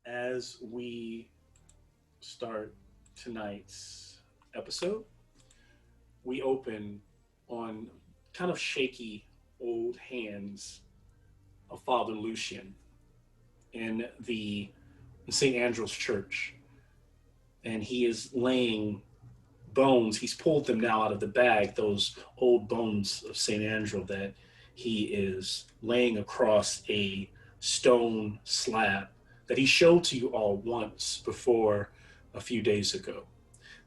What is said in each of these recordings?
As we start tonight's episode, we open on kind of shaky old hands of Father Lucian in the St. Andrew's Church. And he is laying bones. He's pulled them now out of the bag, those old bones of St. Andrew that he is laying across a stone slab that he showed to you all once before a few days ago.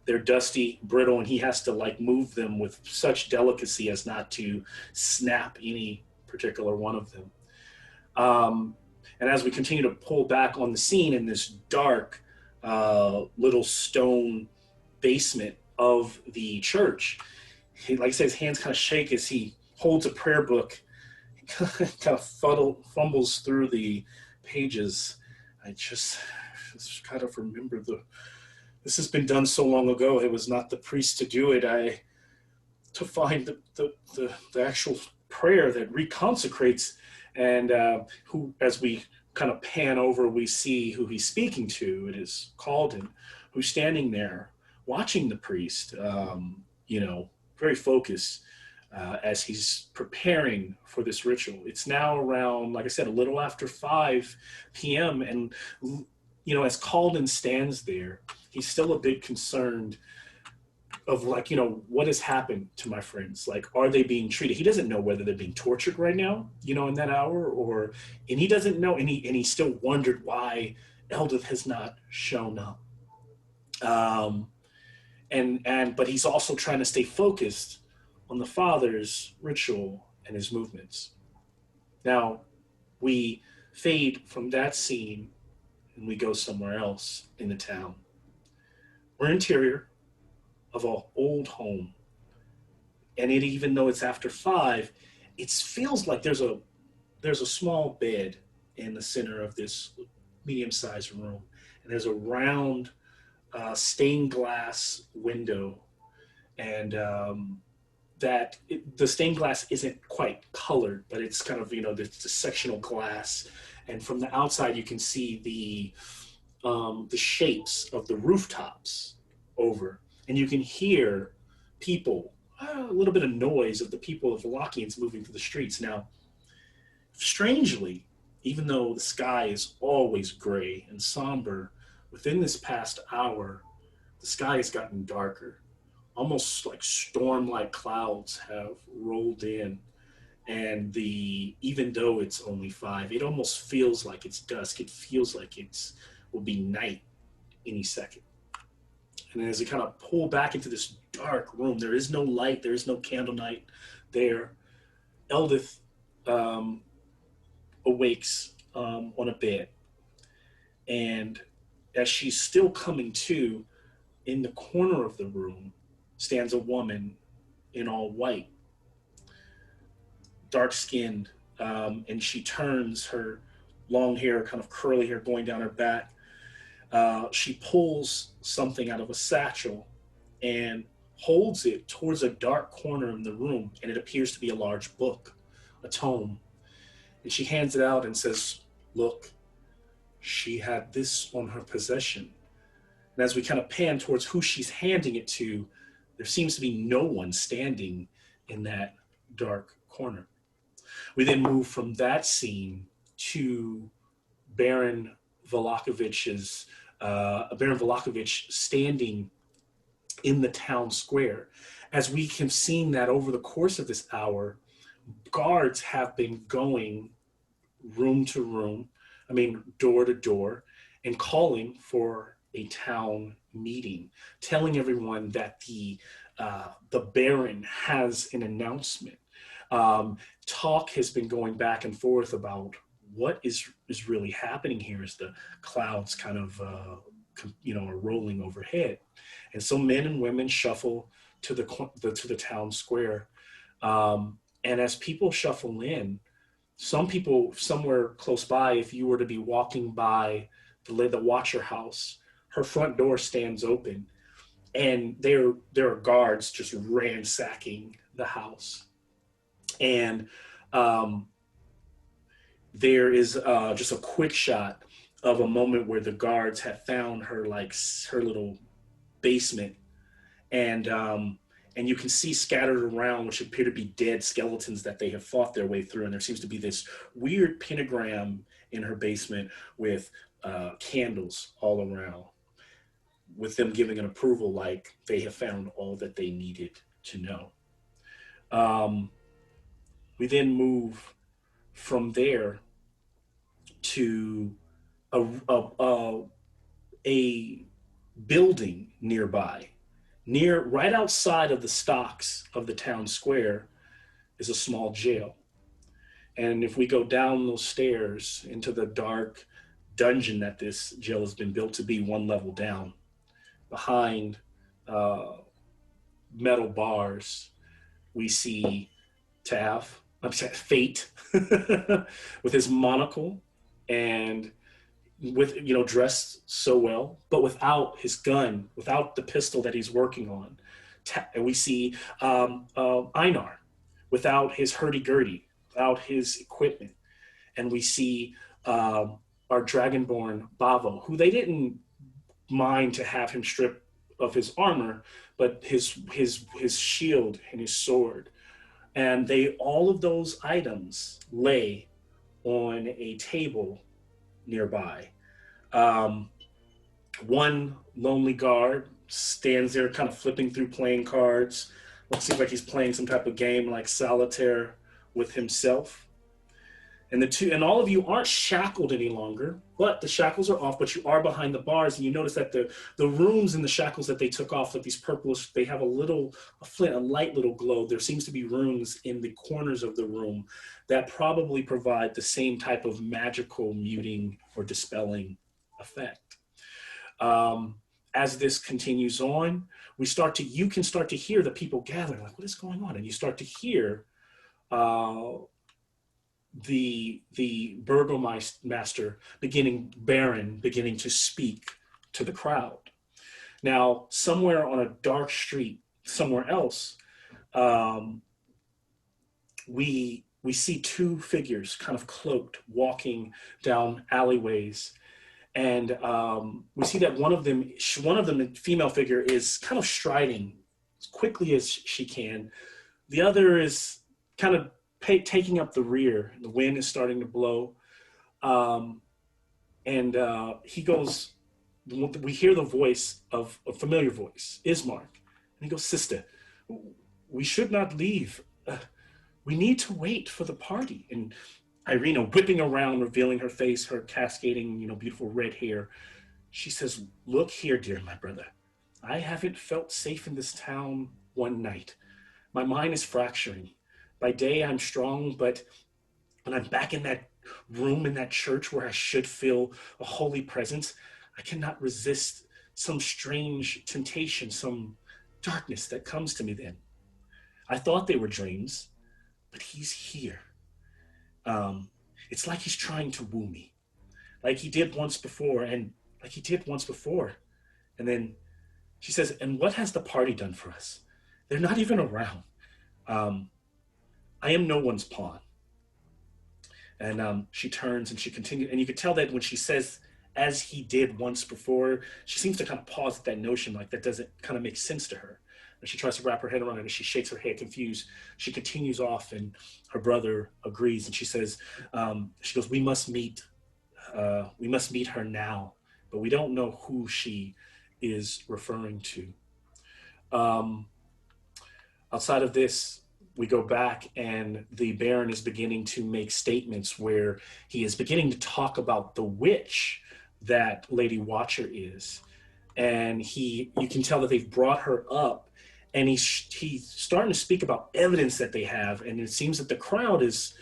They're dusty, brittle, and he has to like move them with such delicacy as not to snap any particular one of them. Um, and as we continue to pull back on the scene in this dark little stone basement of the church, like I said, his hands kind of shake as he holds a prayer book, kind of fumbles through the pages. I just kind of remember this has been done so long ago. It was not the priest to do it. To find the actual prayer that reconsecrates, and who, as we kind of pan over, we see who he's speaking to. It is Calden, who's standing there watching the priest, very focused as he's preparing for this ritual. It's now around, like I said, a little after 5 p.m. And, as Calden stands there, he's still a bit concerned of what has happened to my friends? Like, are they being treated? He doesn't know whether they're being tortured right now, in that hour, and he doesn't know, and he still wondered why Eldith has not shown up. But he's also trying to stay focused on the father's ritual and his movements. Now, we fade from that scene and we go somewhere else in the town. We're interior of an old home, and even though it's after 5, it feels like there's a small bed in the center of this medium-sized room, and there's a round stained glass window, and the stained glass isn't quite colored, but it's kind of there's the sectional glass, and from the outside you can see the shapes of the rooftops over. And you can hear people, a little bit of noise of the people of Wallachians moving through the streets. Now, strangely, even though the sky is always gray and somber, within this past hour, the sky has gotten darker. Almost like storm-like clouds have rolled in. And even though it's only 5, it almost feels like it's dusk. It feels like will be night any second. And as they kind of pull back into this dark room, there is no light, there is no candlelight there. Eldith awakes on a bed. And as she's still coming to, in the corner of the room stands a woman in all white, dark-skinned, and she turns her long hair, kind of curly hair going down her back. She pulls something out of a satchel and holds it towards a dark corner in the room, and it appears to be a large book, a tome. And she hands it out and says, "Look, she had this on her possession." And as we kind of pan towards who she's handing it to, there seems to be no one standing in that dark corner. We then move from that scene to Baron Vlahovich's Baron Vlahovich standing in the town square. As we have seen that over the course of this hour, guards have been going room to room, door to door, and calling for a town meeting, telling everyone that the Baron has an announcement. Talk has been going back and forth about what is really happening here as the clouds kind of are rolling overhead, and so men and women shuffle to the town square, and as people shuffle in, some people somewhere close by, if you were to be walking by the Watcher house, her front door stands open, and there are guards just ransacking the house, and there is just a quick shot of a moment where the guards had found her, like her little basement, and and you can see scattered around which appear to be dead skeletons that they have fought their way through. And there seems to be this weird pentagram in her basement with candles all around, with them giving an approval, like they have found all that they needed to know. Um, we then move from there to a, a, a, a building nearby. Near, right outside of the stocks of the town square, is a small jail. And if we go down those stairs into the dark dungeon that this jail has been built to be, one level down, behind uh, metal bars, we see Fate, with his monocle and with, dressed so well, but without his gun, without the pistol that he's working on. And we see Einar without his hurdy-gurdy, without his equipment. And we see our dragonborn Bavo, who they didn't mind to have him strip of his armor, but his shield and his sword. And all of those items lay on a table nearby. Um, One lonely guard stands there kind of flipping through playing cards. It seems like he's playing some type of game like solitaire with himself. And all of you aren't shackled any longer, but the shackles are off, but you are behind the bars. And you notice that the rooms and the shackles that they took off, like these purplish, they have a light little glow. There seems to be runes in the corners of the room that probably provide the same type of magical muting or dispelling effect. As this continues on, you can start to hear the people gathering, like, what is going on? And you start to hear the burgomaster Baron beginning to speak to the crowd. Now, somewhere on a dark street, somewhere else, we see two figures kind of cloaked walking down alleyways. And we see that one of them, the female figure, is kind of striding as quickly as she can. The other is kind of taking up the rear. The wind is starting to blow. And he goes, we hear the voice of a familiar voice, Ismark. And he goes, "Sister, we should not leave. We need to wait for the party." And Irina, whipping around, revealing her face, her cascading, beautiful red hair, she says, "Look here, dear my brother. I haven't felt safe in this town one night. My mind is fracturing. By day, I'm strong, but when I'm back in that room in that church where I should feel a holy presence, I cannot resist some strange temptation, some darkness that comes to me then. I thought they were dreams, but he's here. It's like he's trying to woo me, like he did once before, and then she says, "And what has the party done for us? They're not even around. I am no one's pawn." And she turns and she continues, and you could tell that when she says, "as he did once before," she seems to kind of pause at that notion, like that doesn't kind of make sense to her. And she tries to wrap her head around it, and she shakes her head confused. She continues off, and her brother agrees, and she says, she goes, we must meet her now, but we don't know who she is referring to. Outside of this, we go back, and the Baron is beginning to make statements where he is beginning to talk about the witch that Lady Watcher is. And you can tell that they've brought her up, and he's starting to speak about evidence that they have. And it seems that the crowd is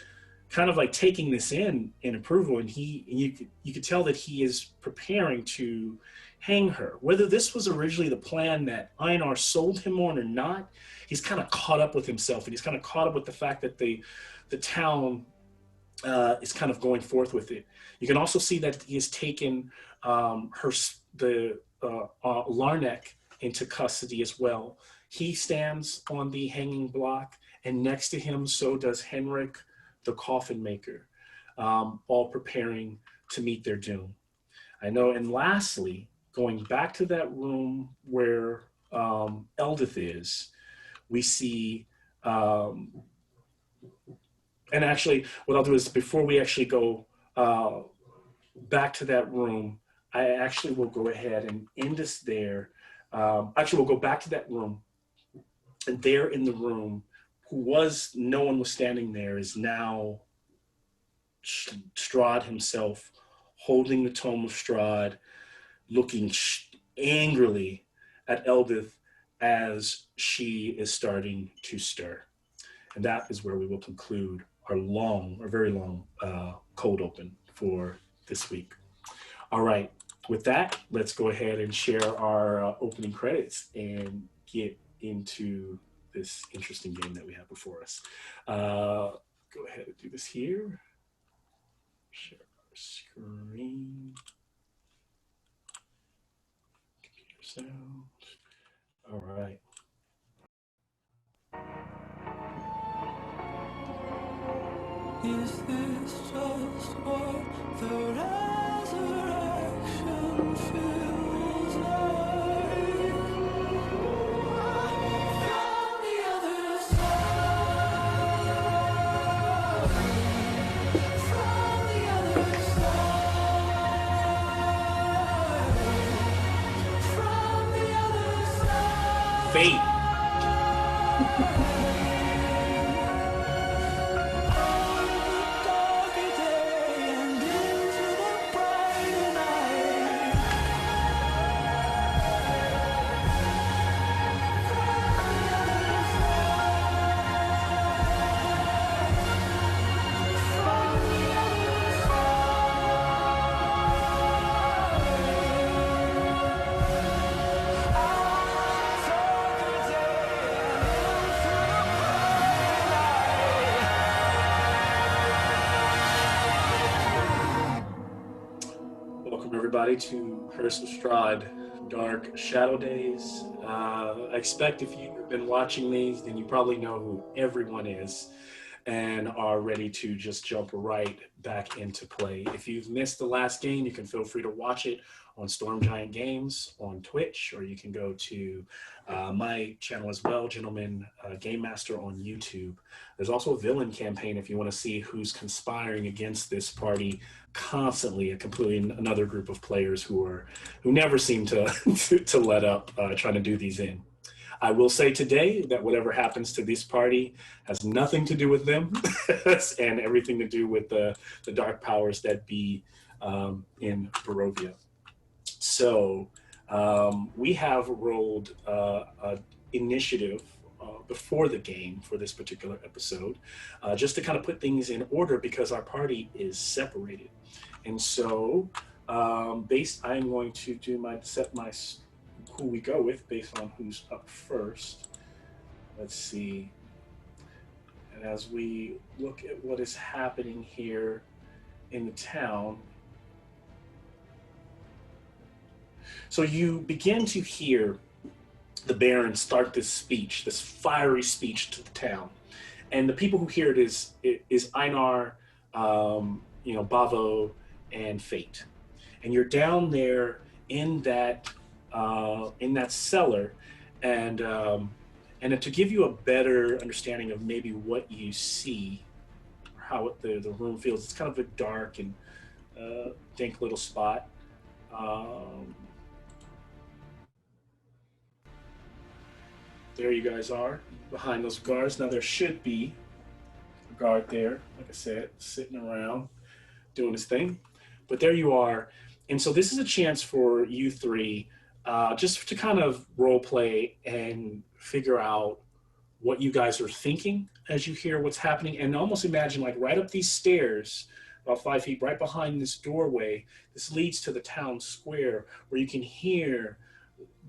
kind of like taking this in approval. And you could tell that he is preparing to hang her. Whether this was originally the plan that Einar sold him on or not, he's kind of caught up with himself, and he's kind of caught up with the fact that the town is kind of going forth with it. You can also see that he has taken Larnek into custody as well. He stands on the hanging block, and next to him, so does Henrik, the coffin maker, all preparing to meet their doom. I know. And lastly, going back to that room where Eldith is, we see, um, and actually, what I'll do is before we actually go uh, back to that room, I actually will go ahead and end us there. Actually, we'll go back to that room, and there in the room, no one was standing there, is now Strahd himself, holding the tome of Strahd, looking angrily at Eldith as she is starting to stir. And that is where we will conclude our very long cold open for this week. All right. With that, let's go ahead and share our opening credits and get into this interesting game that we have before us. Go ahead and do this here. Share our screen. Computer sound. All right. Is this just what the resurrection feels like? From the other side, from the other side, from the other side. Fate. Welcome everybody to Curse of Strahd, Dark Shadowdaze. I expect if you've been watching these, then you probably know who everyone is and are ready to just jump right back into play. If you've missed the last game, you can feel free to watch it on Storm Giant Games on Twitch, or you can go to my channel as well, Gentleman Game Master on YouTube. There's also a villain campaign if you want to see who's conspiring against this party constantly, including another group of players who never seem to to let up trying to do these in. I will say today that whatever happens to this party has nothing to do with them and everything to do with the dark powers that be in Barovia. So we have rolled initiative before the game for this particular episode, just to kind of put things in order because our party is separated. And so I'm going to set my who we go with based on who's up first. Let's see. And as we look at what is happening here in the town, so you begin to hear the Baron start this speech, this fiery speech to the town. And the people who hear it is Einar, Bavo, and Fate. And you're down there in that cellar, and to give you a better understanding of maybe what you see, or how the room feels, it's kind of a dark and dank little spot. There you guys are, behind those guards. Now there should be a guard there, like I said, sitting around doing his thing. But there you are. And so this is a chance for you three just to kind of role play and figure out what you guys are thinking as you hear what's happening. And almost imagine like right up these stairs, about 5 feet, right behind this doorway, this leads to the town square where you can hear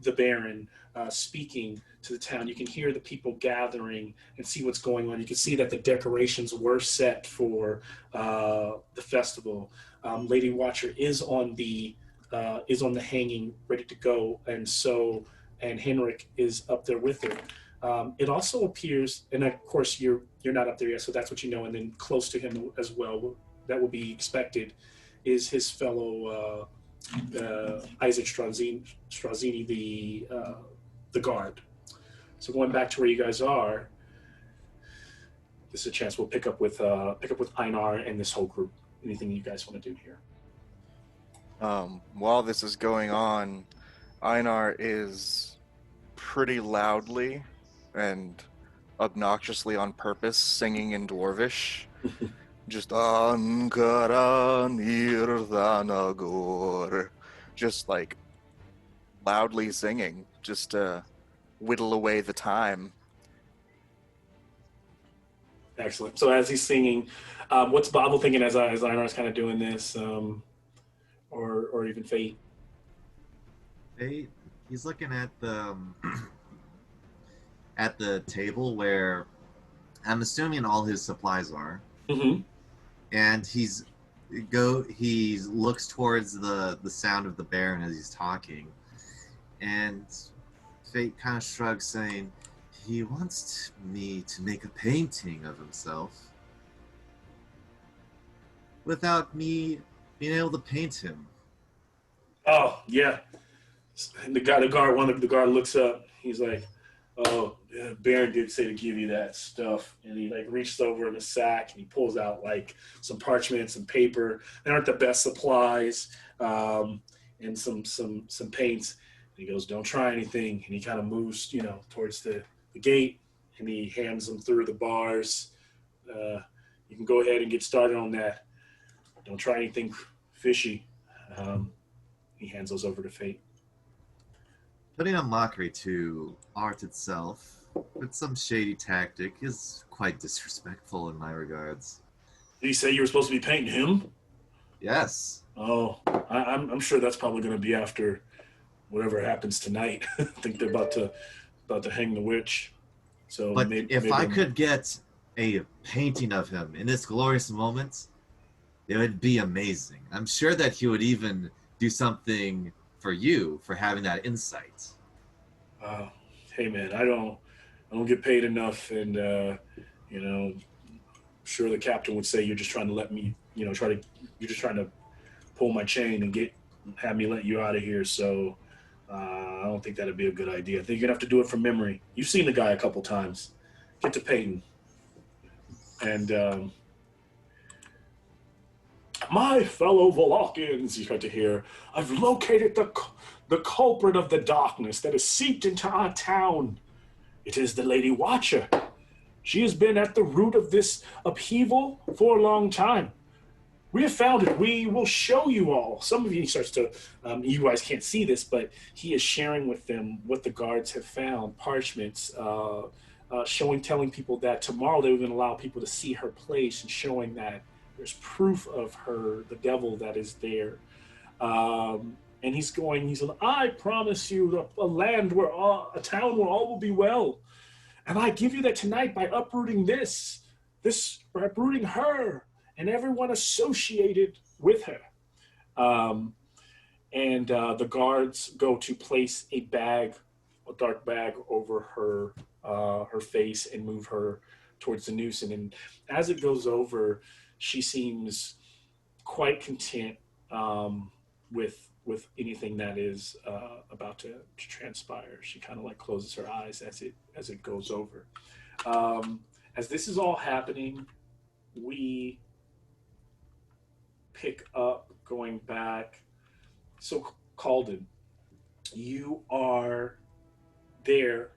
the Baron speaking to the town. You can hear the people gathering and see what's going on. You can see that the decorations were set for the festival. Lady Watcher is on the hanging, ready to go, and Henrik is up there with her. It also appears, and of course you're not up there yet, so that's what you know. And then close to him as well, that will be expected, is his fellow Isaac Strazini, the guard. So going back to where you guys are, this is a chance we'll pick up with Einar and this whole group. Anything you guys want to do here? While this is going on, Einar is pretty loudly and obnoxiously on purpose singing in Dwarvish. Just Ankara Nirdanagor. Just like loudly singing, just to whittle away the time. Excellent. So as he's singing, what's Bobble thinking as Einar's kind of doing this, or even Fate? He's looking at the at the table where I'm assuming all his supplies are, Mm-hmm. and he looks towards the sound of the Baron as he's talking, and Fate kind of shrugs, saying, "He wants me to make a painting of himself without me being able to paint him." Oh yeah. And the guard looks up. He's like, "Oh, yeah, Baron did say to give you that stuff." And he like reaches over in a sack and he pulls out like some parchment, some paper. They aren't the best supplies, and some paints. And he goes, "Don't try anything." And he kind of moves, towards the gate, and he hands them through the bars. You can go ahead and get started on that. Don't try anything fishy. He hands those over to Fate. Putting a mockery to art itself with some shady tactic is quite disrespectful in my regards. Did he say you were supposed to be painting him? Yes. Oh, I'm sure that's probably going to be after whatever happens tonight. I think they're about to hang the witch. So, But maybe if I could get a painting of him in this glorious moment, it would be amazing. I'm sure that he would even do something for you for having that insight. Hey man, I don't get paid enough, and I'm sure the captain would say you're just trying to let me, you're just trying to pull my chain and have me let you out of here. So I don't think that'd be a good idea. I think you're gonna have to do it from memory. You've seen the guy a couple times. Get to painting, and my fellow Volokins, you got to hear, I've located the culprit of the darkness that has seeped into our town. It is the Lady Watcher. She has been at the root of this upheaval for a long time. We have found it. We will show you all. Some of you, he starts to, you guys can't see this, but he is sharing with them what the guards have found, parchments, telling people that tomorrow they were going to allow people to see her place and showing that there's proof of her, the devil that is there. And he's like, I promise you a town where all will be well. And I give you that tonight by uprooting by uprooting her and everyone associated with her. And the guards go to place a dark bag over her face and move her towards the noose. And as it goes over, she seems quite content with anything that is about to transpire. She kind of like closes her eyes as it goes over. As this is all happening, we pick up going back. So Calden, you are there,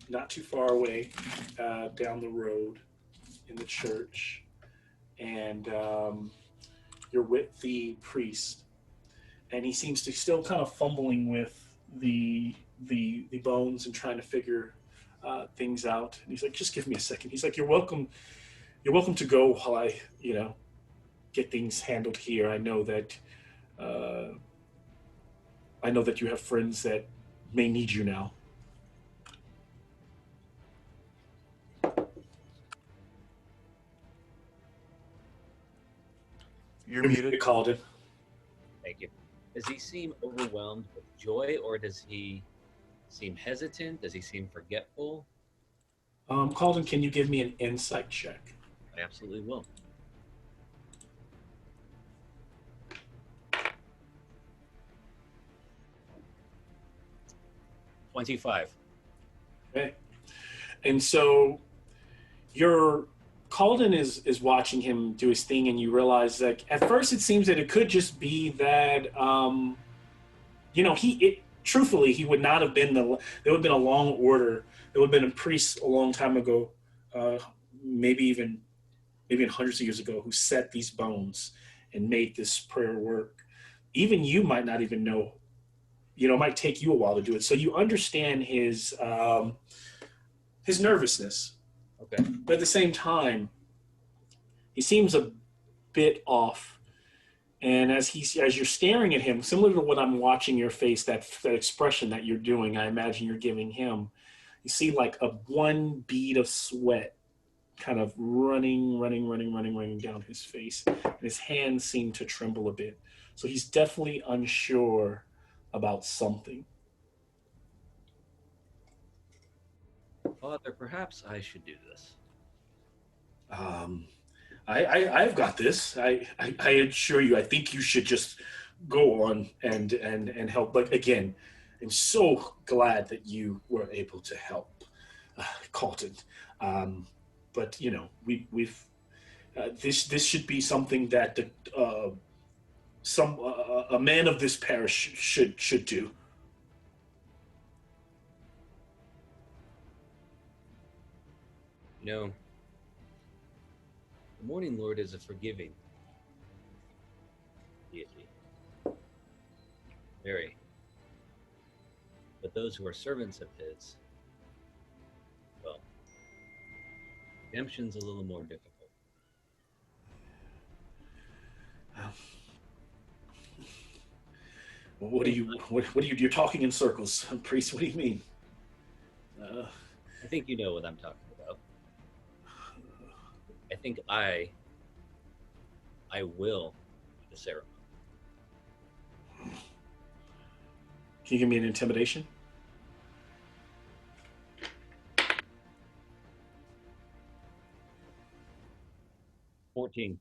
not too far away, down the road in the church, and you're with the priest, and he seems to still kind of fumbling with the bones and trying to figure things out. And he's like, "Just give me a second." He's like, "You're welcome to go while I, get things handled here. I know that you have friends that may need you now." You're muted. Called it. Thank you. Does he seem overwhelmed with joy, or does he seem hesitant? Does he seem forgetful? Calden, can you give me an insight check? I absolutely will. 25. Okay. And so your Calden is watching him do his thing, and you realize that at first it seems that it could just be that truthfully he would not have been there would have been a long order. There would have been a priest a long time ago, uh, maybe even hundreds of years ago, who set these bones and made this prayer work. Even you might not even know. It might take you a while to do it. So you understand his nervousness, Okay. but at the same time, he seems a bit off. And as you're staring at him, similar to what I'm watching your face, that expression that you're doing, I imagine you're giving him. You see like a one bead of sweat kind of running down his face. And his hands seem to tremble a bit. So he's definitely unsure about something. Father, perhaps I should do this. Um, I've got this. I assure you. I think you should just go on and help. But again, I'm so glad that you were able to help, Colton. But we've this should be something that a man of this parish should do. You know, the Morning Lord is a forgiving deity. Very. But those who are servants of his, well, redemption's a little more difficult. What do you? What do you? You're talking in circles, priest. What do you mean? I think you know what I'm talking about. I think I will do the ceremony. Can you give me an intimidation? 14.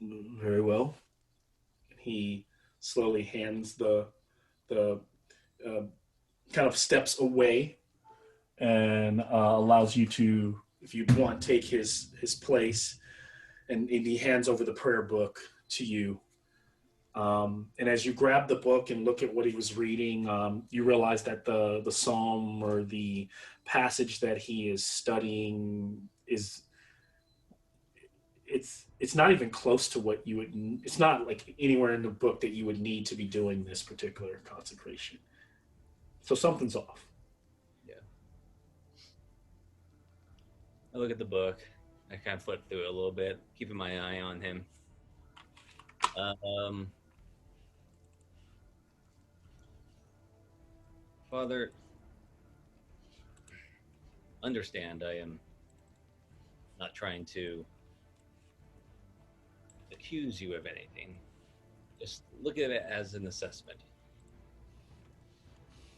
Very well. He slowly hands the kind of steps away and allows you to, if you want, take his place, and he hands over the prayer book to you. And as you grab the book and look at what he was reading, you realize that the psalm or the passage that he is studying it's not even close to what you would. It's not like anywhere in the book that you would need to be doing this particular consecration. So something's off. Yeah. I look at the book. I kind of flip through it a little bit, keeping my eye on him. Father, understand I am not trying to accuse you of anything. Just look at it as an assessment.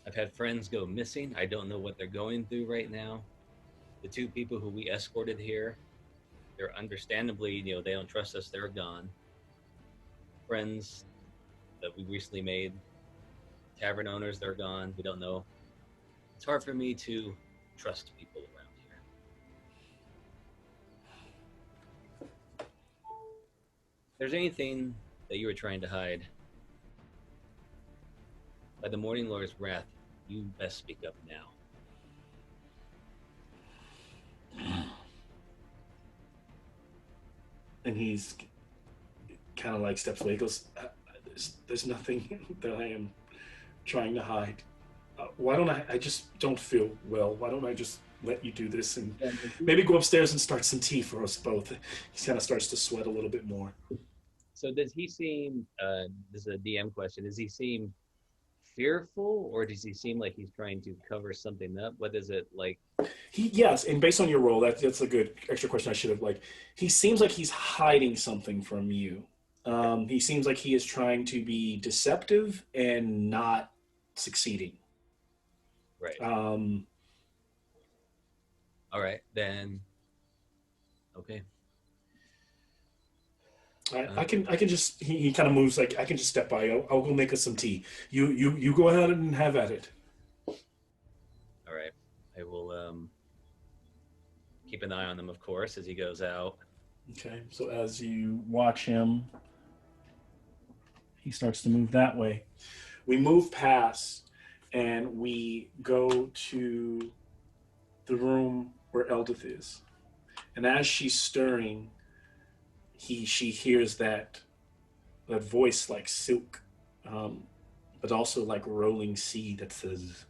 I've had friends go missing. I don't know what they're going through right now. The two people who we escorted here, they're understandably, they don't trust us. They're gone. Friends that we recently made, tavern owners, they're gone. We don't know. It's hard for me to trust people around here. If there's anything that you were trying to hide, by the Morning Lord's wrath, you best speak up now. And he's kind of like steps away. He goes, there's nothing that I am trying to hide. Why don't I just don't feel well. Why don't I just let you do this and maybe go upstairs and start some tea for us both? He kind of starts to sweat a little bit more. So does he seem, this is a DM question, does he seem fearful, or does he seem like he's trying to cover something up? What is it like? Yes, and based on your role, that's a good extra question I should have he seems like he's hiding something from you. He seems like he is trying to be deceptive and not succeeding. Right. All right, then. Okay. I can just he kind of moves like I can just step by. I'll go make us some tea. You go ahead and have at it. All right. I will keep an eye on them, of course, as he goes out. Okay, so as you watch him, he starts to move that way. We move past, and we go to the room where Eldith is. And as she's stirring, she hears that voice like silk, but also like rolling sea that says,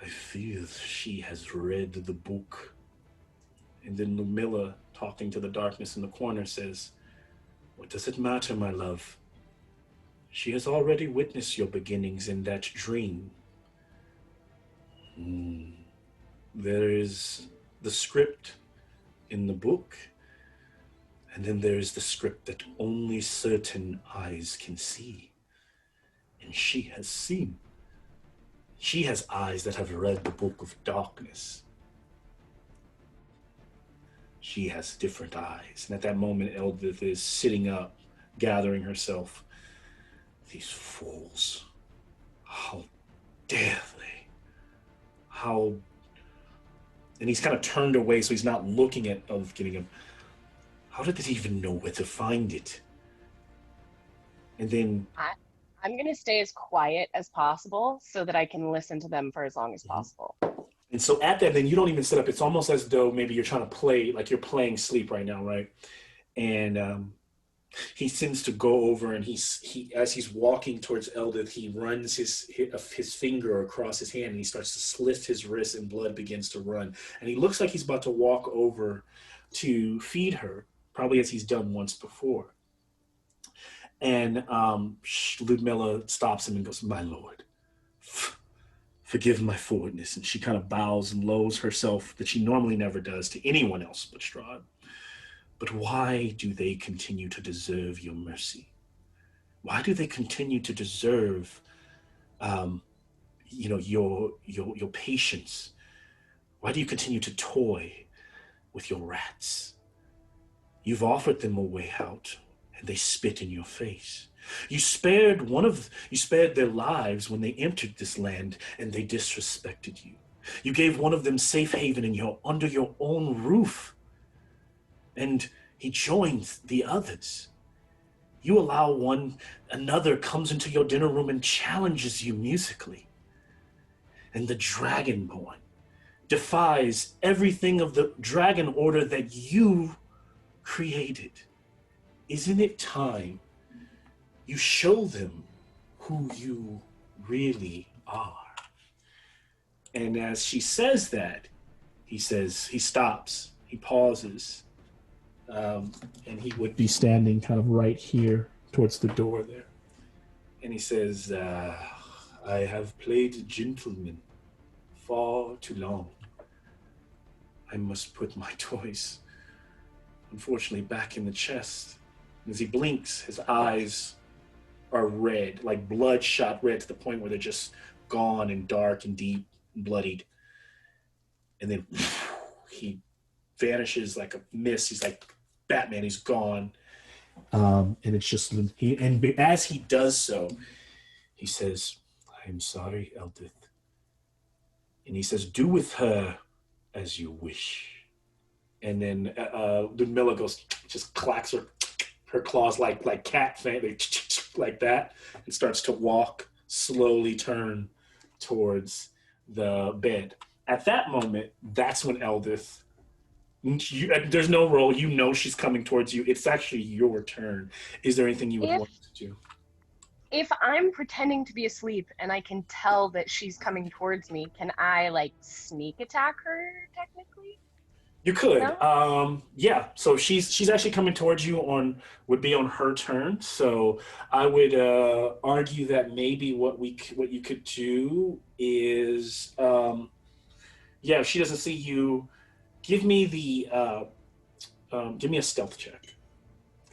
I feel she has read the book. And then Lumilla, talking to the darkness in the corner, says, what does it matter, my love? She has already witnessed your beginnings in that dream. There is the script in the book, and then there is the script that only certain eyes can see. And she has seen. She has eyes that have read the book of darkness. She has different eyes. And at that moment, Eldith is sitting up, gathering herself. These fools. How dare they? How... And he's kind of turned away, so he's not looking at Eldith getting him. How did they even know where to find it? And then... I'm going to stay as quiet as possible so that I can listen to them for as long as possible. And so at that, then you don't even sit up. It's almost as though maybe you're trying to play, like you're playing sleep right now, right? And he tends to go over, and he as he's walking towards Eldith, he runs his finger across his hand, and he starts to slit his wrist, and blood begins to run. And he looks like he's about to walk over to feed her, probably as he's done once before. And Ludmilla stops him and goes, my lord, forgive my forwardness. And she kind of bows and lowers herself that she normally never does to anyone else but Strahd. But why do they continue to deserve your mercy? Why do they continue to deserve, your patience? Why do you continue to toy with your rats? You've offered them a way out, and they spit in your face. You spared their lives when they entered this land, and they disrespected you. You gave one of them safe haven under your own roof, and he joins the others. You allow another comes into your dinner room and challenges you musically. And the Dragonborn defies everything of the dragon order that you created. Isn't it time you show them who you really are? And as she says that, he stops, he pauses, and he would be standing kind of right here towards the door there. And he says, I have played gentleman far too long. I must put my toys, unfortunately, back in the chest. As he blinks, his eyes are red, like bloodshot red, to the point where they're just gone and dark and deep and bloodied. And then he vanishes like a mist. He's like Batman, he's gone. And it's just, and as he does so, he says, I am sorry, Eldith. And he says, do with her as you wish. And then Ludmilla just clacks her claws like cat fan, like that, and starts to slowly turn towards the bed. At that moment, that's when Eldith, there's no roll, she's coming towards you. It's actually your turn. Is there anything you would want to do? If I'm pretending to be asleep and I can tell that she's coming towards me, can I sneak attack her technically? You could. No? Yeah. So she's actually coming towards you would be on her turn. So I would argue that maybe what you could do is if she doesn't see you, give me a stealth check.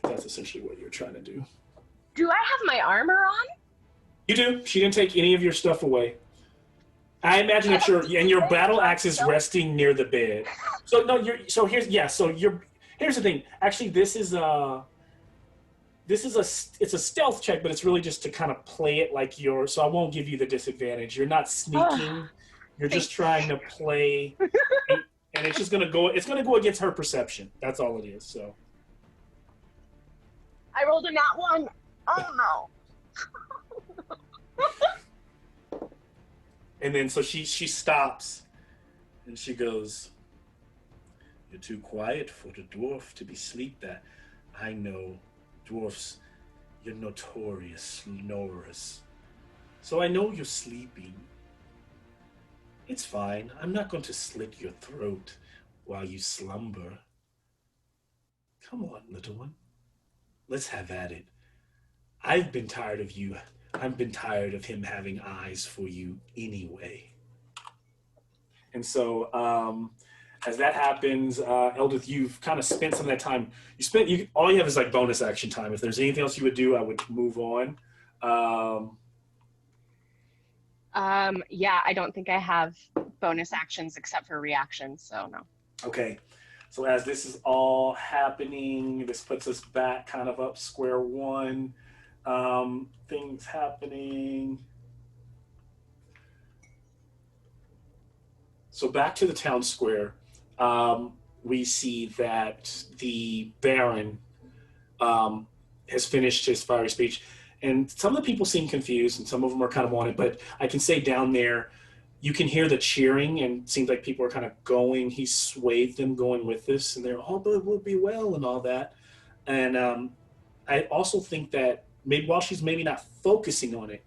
That's essentially what you're trying to do. Do I have my armor on? You do. She didn't take any of your stuff away. I imagine that your battle axe is resting near the bed. So no, here's the thing. Actually, this is it's a stealth check, but it's really just to kind of play it like you're. So I won't give you the disadvantage. You're not sneaking. You're just trying to play, and it's just gonna go. It's gonna go against her perception. That's all it is. So I rolled a nat 1. Oh no. and then so she stops, and she goes, "You're too quiet for the dwarf to be asleep. That I know, dwarfs. You're notorious snorers. So I know you're sleeping. It's fine. I'm not going to slit your throat while you slumber. Come on, little one. Let's have at it. I've been tired of you. I've been tired of him having eyes for you anyway." And so, as that happens, Eldith, you've kind of spent some of that time. All you have is like bonus action time. If there's anything else you would do, I would move on. Yeah, I don't think I have bonus actions except for reactions, so no. Okay. So as this is all happening, this puts us back kind of up square one. Things happening. So back to the town square, we see that the Baron has finished his fiery speech. And some of the people seem confused, and some of them are kind of on it. But I can say down there, you can hear the cheering, and it seems like people are kind of going. He swayed them going with this, and they're all, "But it will be well," and all that. And I also think that while she's maybe not focusing on it,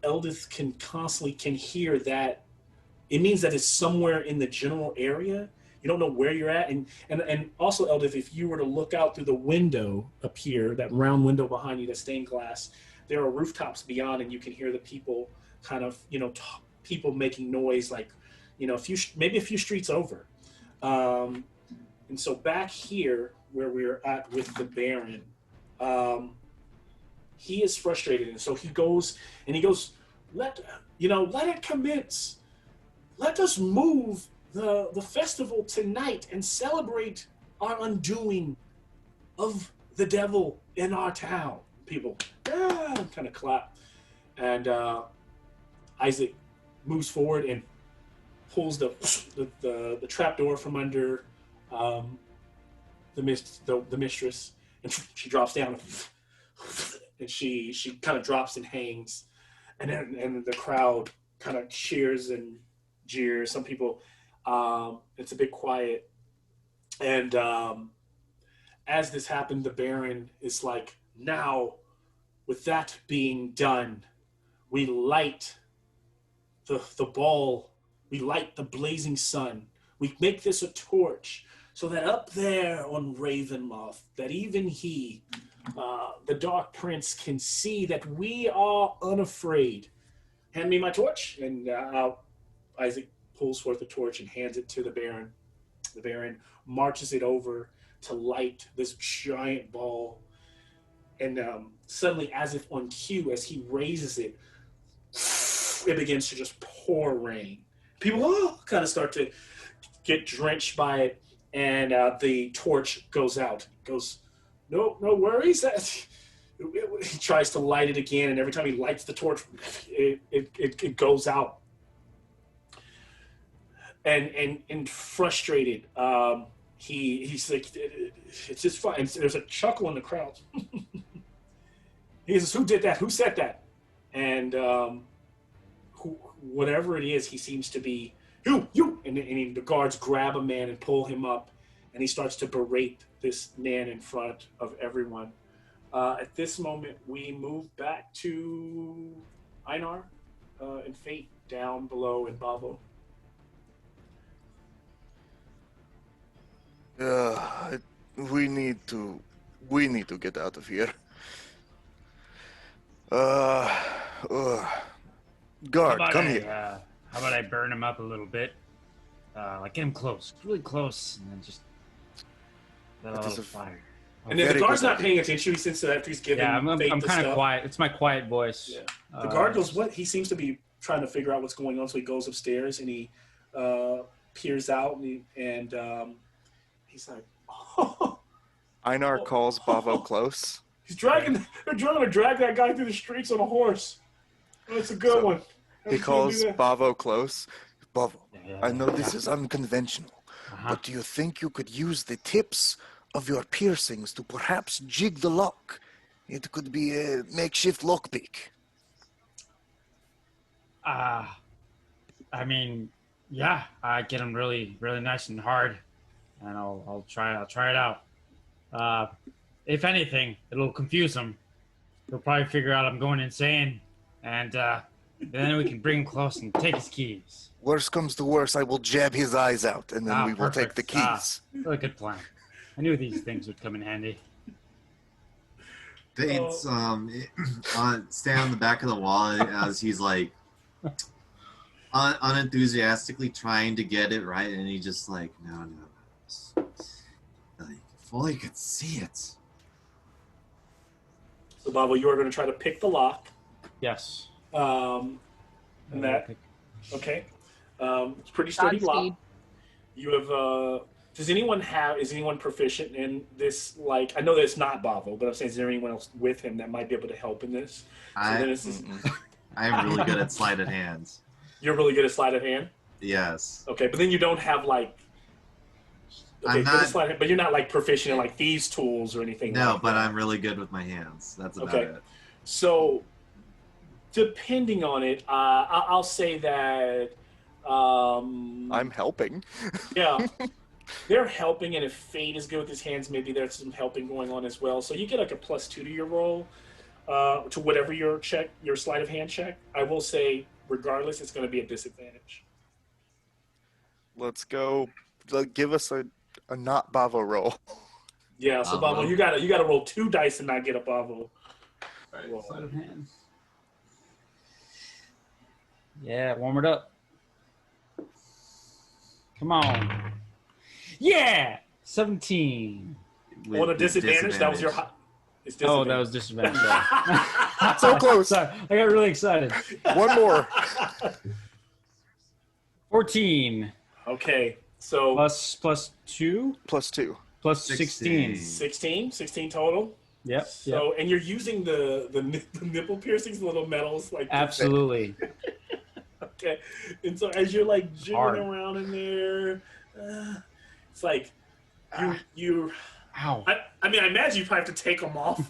Eldith can hear that. It means that it's somewhere in the general area. You don't know where you're at. And also, Eldith, if you were to look out through the window up here, that round window behind you, that stained glass, there are rooftops beyond, and you can hear the people kind of, people making noise, like, maybe a few streets over. And so back here where we're at with the Baron, he is frustrated. And so he goes, let it commence. Let us move the festival tonight and celebrate our undoing of the devil in our town. People kind of clap. And Isaac moves forward and pulls the trap door from under the mistress, and she drops down, and she kind of drops and hangs, and the crowd kind of cheers and jeers. Some people, it's a bit quiet, and as this happened, the Baron is like, "Now, with that being done, we light the ball, we light the blazing sun. We make this a torch so that up there on Ravenloft, that even he, the Dark Prince, can see that we are unafraid. Hand me my torch." And Isaac pulls forth the torch and hands it to the Baron. The Baron marches it over to light this giant ball. And suddenly, as if on cue, as he raises it, it begins to just pour rain. People kind of start to get drenched by it, and the torch goes out. Goes, no worries. He tries to light it again, and every time he lights the torch, it goes out. And frustrated, he's like, "It's just fine." And there's a chuckle in the crowd. He says, "Who did that? Who said that?" And whatever it is, he seems to be, you. And the guards grab a man and pull him up, and he starts to berate this man in front of everyone. At this moment, we move back to Einar and Fate down below in Bavo. We need to get out of here. Guard, come here. How about I burn him up a little bit? Get him close, really close, and then just let out a fire. And then the guard's not paying attention. He senses that after he's given. Yeah, I'm kind of quiet. It's my quiet voice. Yeah. The guard goes, "What?" He seems to be trying to figure out what's going on, so he goes upstairs and he peers out and he's like, "Oh." Einar calls Bavo close. They're trying to drag that guy through the streets on a horse. That's a good one. He calls Bavo close. Bavo, Yeah, I know this is unconventional, but do you think you could use the tips of your piercings to perhaps jig the lock? It could be a makeshift lockpick. I mean, yeah, I get them really, really nice and hard, and I'll try it out. If anything, it'll confuse him. He'll probably figure out I'm going insane, and then we can bring him close and take his keys. Worst comes to worst, I will jab his eyes out, and then we will take the keys. Really good plan. I knew these things would come in handy. Bates stand on the back of the wall as he's like unenthusiastically trying to get it right, and he just like no. Like, if only you could see it. So, Bavo, you are going to try to pick the lock. Yes. And that, okay. It's pretty sturdy Godspeed. lock. You have, is anyone proficient in this? Like, I know that it's not Bavo, but I'm saying, is there anyone else with him that might be able to help in this? I'm really good at sleight of hands. You're really good at sleight of hand? Yes. Okay, but then you don't have, like, okay, I'm not, but you're not, like, proficient in, like, thieves' tools or anything no, like but that. I'm really good with my hands. That's about Okay. it. So, depending on it, I'll say that. I'm helping. Yeah, they're helping, and if Fate is good with his hands, maybe there's some helping going on as well. So you get like a +2 to your roll, to whatever your sleight of hand check. I will say, regardless, it's going to be a disadvantage. Let's go. Give us a not Bavo roll. Yeah, so Bavo, roll. you gotta roll 2 dice and not get a Bavo. Roll. Sleight of hand. Yeah, warm it up. Come on. Yeah! 17. With On a disadvantage, that was your it's disadvantage. Oh, that was disadvantage. So close. Sorry, I got really excited. One more. 14 Okay, so plus 2 +2. plus 16. 16 total. Yep. So, and you're using the nipple piercings, the little metals, like Absolutely. Okay, and so as you're like Hard. jiggling around in there, it's like you. Ow. I mean, I imagine you probably have to take them off.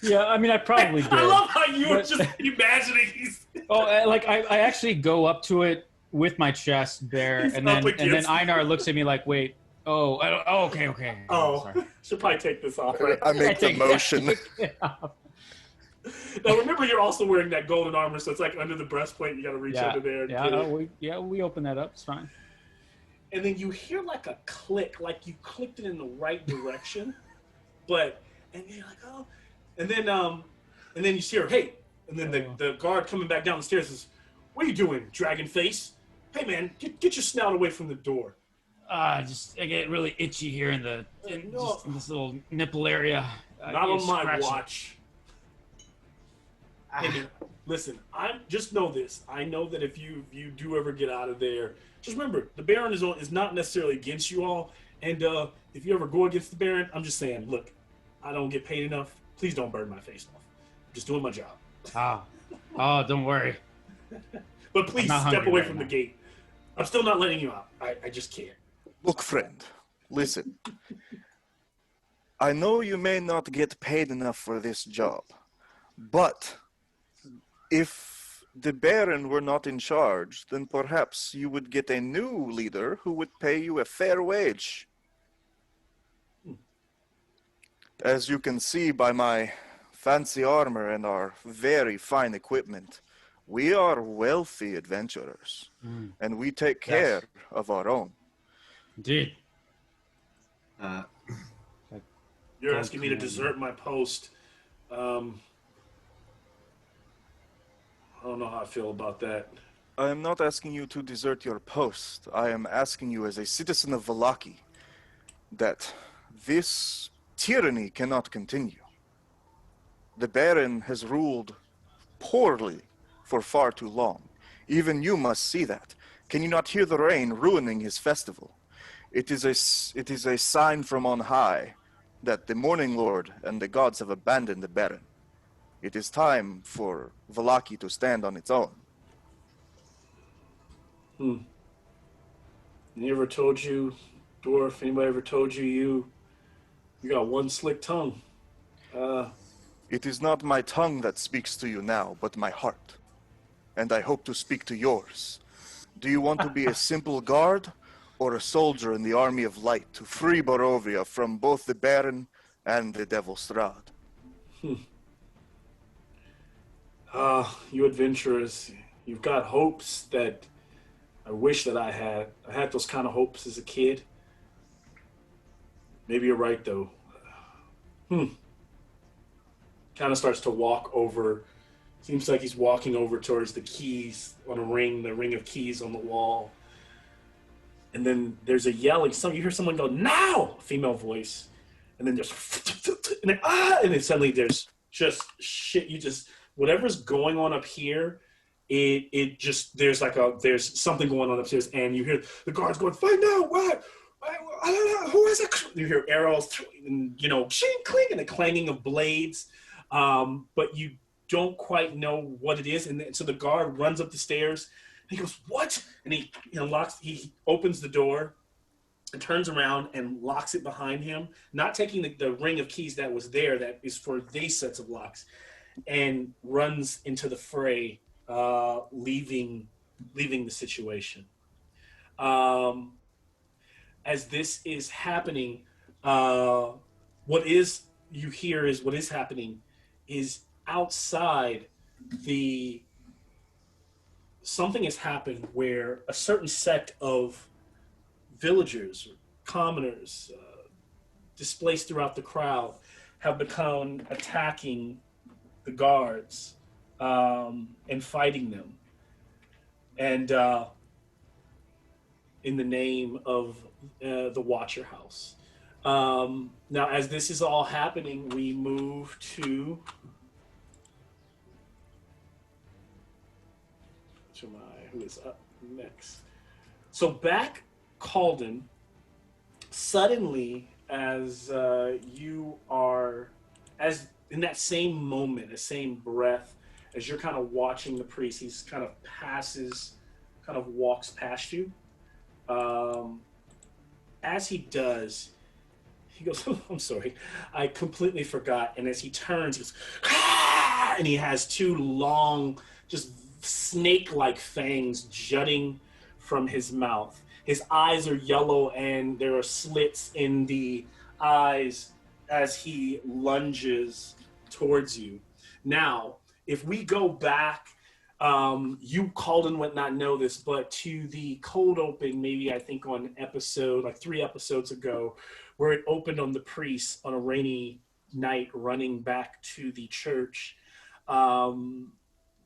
Yeah, I mean, I probably did. I love how you were But- just imagining he's. I actually go up to it with my chest bare, He's and then up against Einar looks at me like, "Wait, oh, I don't, oh, okay." Oh, Sorry. should probably take this off. Right? I make the motion. Now remember, you're also wearing that golden armor, so it's like under the breastplate. You got to reach Yeah, under there. And yeah, get it. we open that up. It's fine. And then you hear like a click, like you clicked it in the right direction, and you're like, oh, and then you hear, hey, and then the guard coming back down the stairs says, "What are you doing, dragon face? Hey man, get your snout away from the door." I get really itchy here in just in this little nipple area. Not on my scratching. watch. Hey man, listen, just know this. I know that if you do ever get out of there, just remember the Baron is not necessarily against you all. And if you ever go against the Baron, I'm just saying, look, I don't get paid enough. Please don't burn my face off. I'm just doing my job. Oh, don't worry. But please not step hungry away right from now. the gate. I'm still not letting you out. I just can't. Look, friend, listen. I know you may not get paid enough for this job, but if the Baron were not in charge, then perhaps you would get a new leader who would pay you a fair wage. As you can see by my fancy armor and our very fine equipment, we are wealthy adventurers, and we take care of our own. Indeed. You're asking me to desert my post. I don't know how I feel about that. I am not asking you to desert your post. I am asking you as a citizen of Vallaki that this tyranny cannot continue. The Baron has ruled poorly for far too long. Even you must see that. Can you not hear the rain ruining his festival? It is a sign from on high that the Morning Lord and the gods have abandoned the Baron. It is time for Vallaki to stand on its own. He ever told you, Dwarf, anybody ever told you you got one slick tongue? It is not my tongue that speaks to you now, but my heart. And I hope to speak to yours. Do you want to be a simple guard, or a soldier in the army of light to free Barovia from both the Baron and the Devil Strahd? You adventurers, you've got hopes that I wish that I had. I had those kind of hopes as a kid. Maybe you're right, though. Kind of starts to walk over. Seems like he's walking over towards the keys on a ring, the ring of keys on the wall. And then there's a yelling. You hear someone go, "Now!" Female voice. And then there's, and then suddenly there's just shit. Whatever's going on up here, it just, there's something going on upstairs. And you hear the guards going, "Find out what? I don't know. Who is it?" You hear arrows, and, shing, cling, and the clanging of blades. But you don't quite know what it is. And so the guard runs up the stairs. And he goes, "What?" And he he opens the door and turns around and locks it behind him, not taking the ring of keys that was there, that is for these sets of locks, and runs into the fray, leaving the situation. As this is happening, what is happening is outside something has happened where a certain sect of villagers or commoners, displaced throughout the crowd, have begun attacking the guards, and fighting them, and in the name of the Watcher House. Now, as this is all happening, we move to who is up next. So back, Calden, suddenly, as you are, as in that same moment, the same breath, as you're kind of watching the priest, he's kind of walks past you. As he does, he goes, "Oh, I'm sorry, I completely forgot." And as he turns, he goes, "Ah!" And he has two long, just snake-like fangs jutting from his mouth. His eyes are yellow, and there are slits in the eyes as he lunges towards you. Now, if we go back, you, Calden, would not know this, but to the cold open, maybe I think on episode, like 3 episodes ago, where it opened on the priest on a rainy night running back to the church,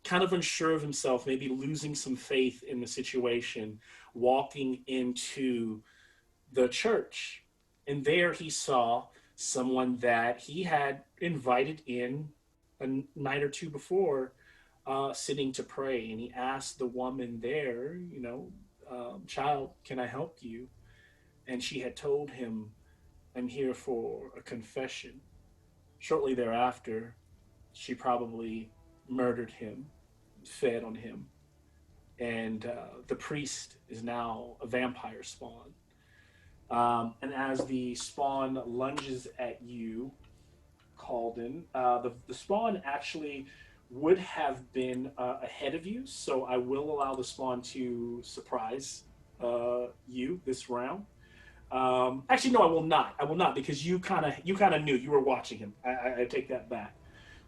kind of unsure of himself, maybe losing some faith in the situation, walking into the church. And there he saw someone that he had invited in a night or two before, sitting to pray. And he asked the woman there, "Child, can I help you?" And she had told him, "I'm here for a confession." Shortly thereafter, she probably murdered him, fed on him, and the priest is now a vampire spawn. And as the spawn lunges at you, Calden, the spawn actually would have been ahead of you, so I will allow the spawn to surprise you this round. Actually, no, I will not. I will not, because you kind of knew, you were watching him. I take that back.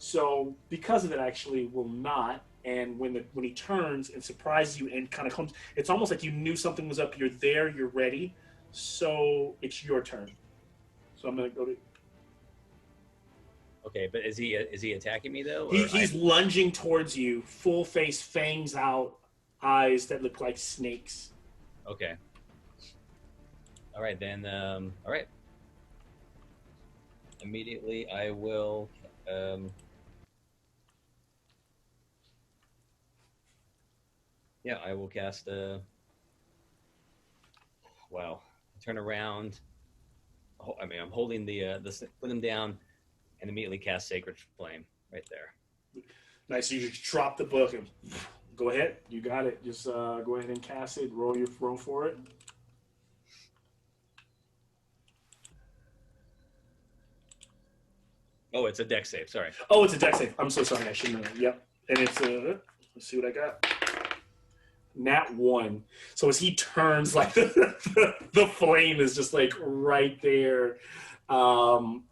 So because of it, I actually will not. And when he turns and surprises you and kind of comes, it's almost like you knew something was up. You're there. You're ready. So it's your turn. So I'm gonna go to. Okay, but is he attacking me though? He's lunging towards you, full face, fangs out, eyes that look like snakes. Okay. All right then. All right. Immediately, I will. Yeah, I will cast a. Wow. Turn around I'm holding put them down, and immediately cast Sacred Flame right there. Nice. You just drop the book and go ahead. You got it. Just go ahead and cast it. Roll for it. Oh, it's a deck save. Sorry. Oh, it's a deck save. I'm so sorry. I shouldn't know. Yep. And it's let's see what I got. Nat 1. So as he turns, like the flame is just like right there,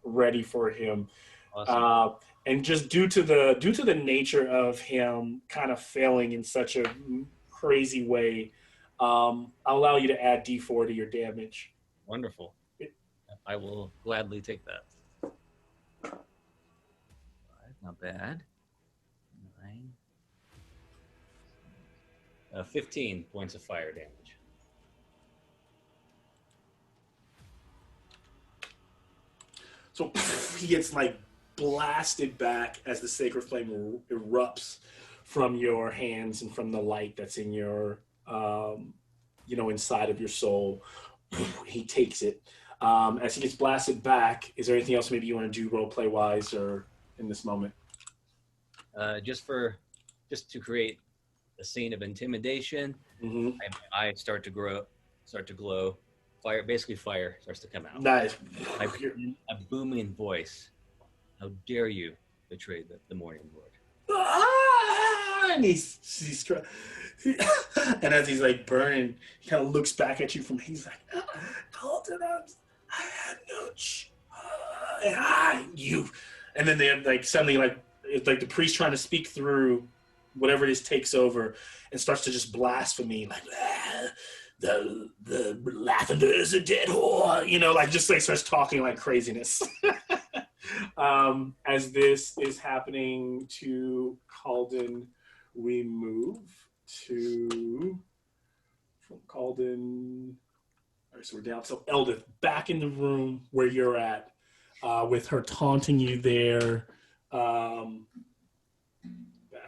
ready for him. Awesome. And just due to the nature of him kind of failing in such a crazy way, I'll allow you to add D4 to your damage. Wonderful. I will gladly take that. 5, not bad. 9. 15 points of fire damage. So he gets like blasted back as the sacred flame erupts from your hands and from the light that's in your, inside of your soul. He takes it. As he gets blasted back, is there anything else maybe you want to do role play wise or in this moment? Just to create a scene of intimidation, Mm-hmm. my eyes start to glow. Fire starts to come out. Nice. A booming voice. How dare you betray the Morning Lord? And and as he's like burning, he kind of looks back at you he's like, Colton, I had no you. And then they're like suddenly like it's like the priest trying to speak through whatever it is takes over and starts to just blasphemy like the lavender is a dead whore, like just like starts talking like craziness. As this is happening to Calden, we move to from Calden. All right, so we're down. So Eldith, back in the room where you're at, with her taunting you there. Back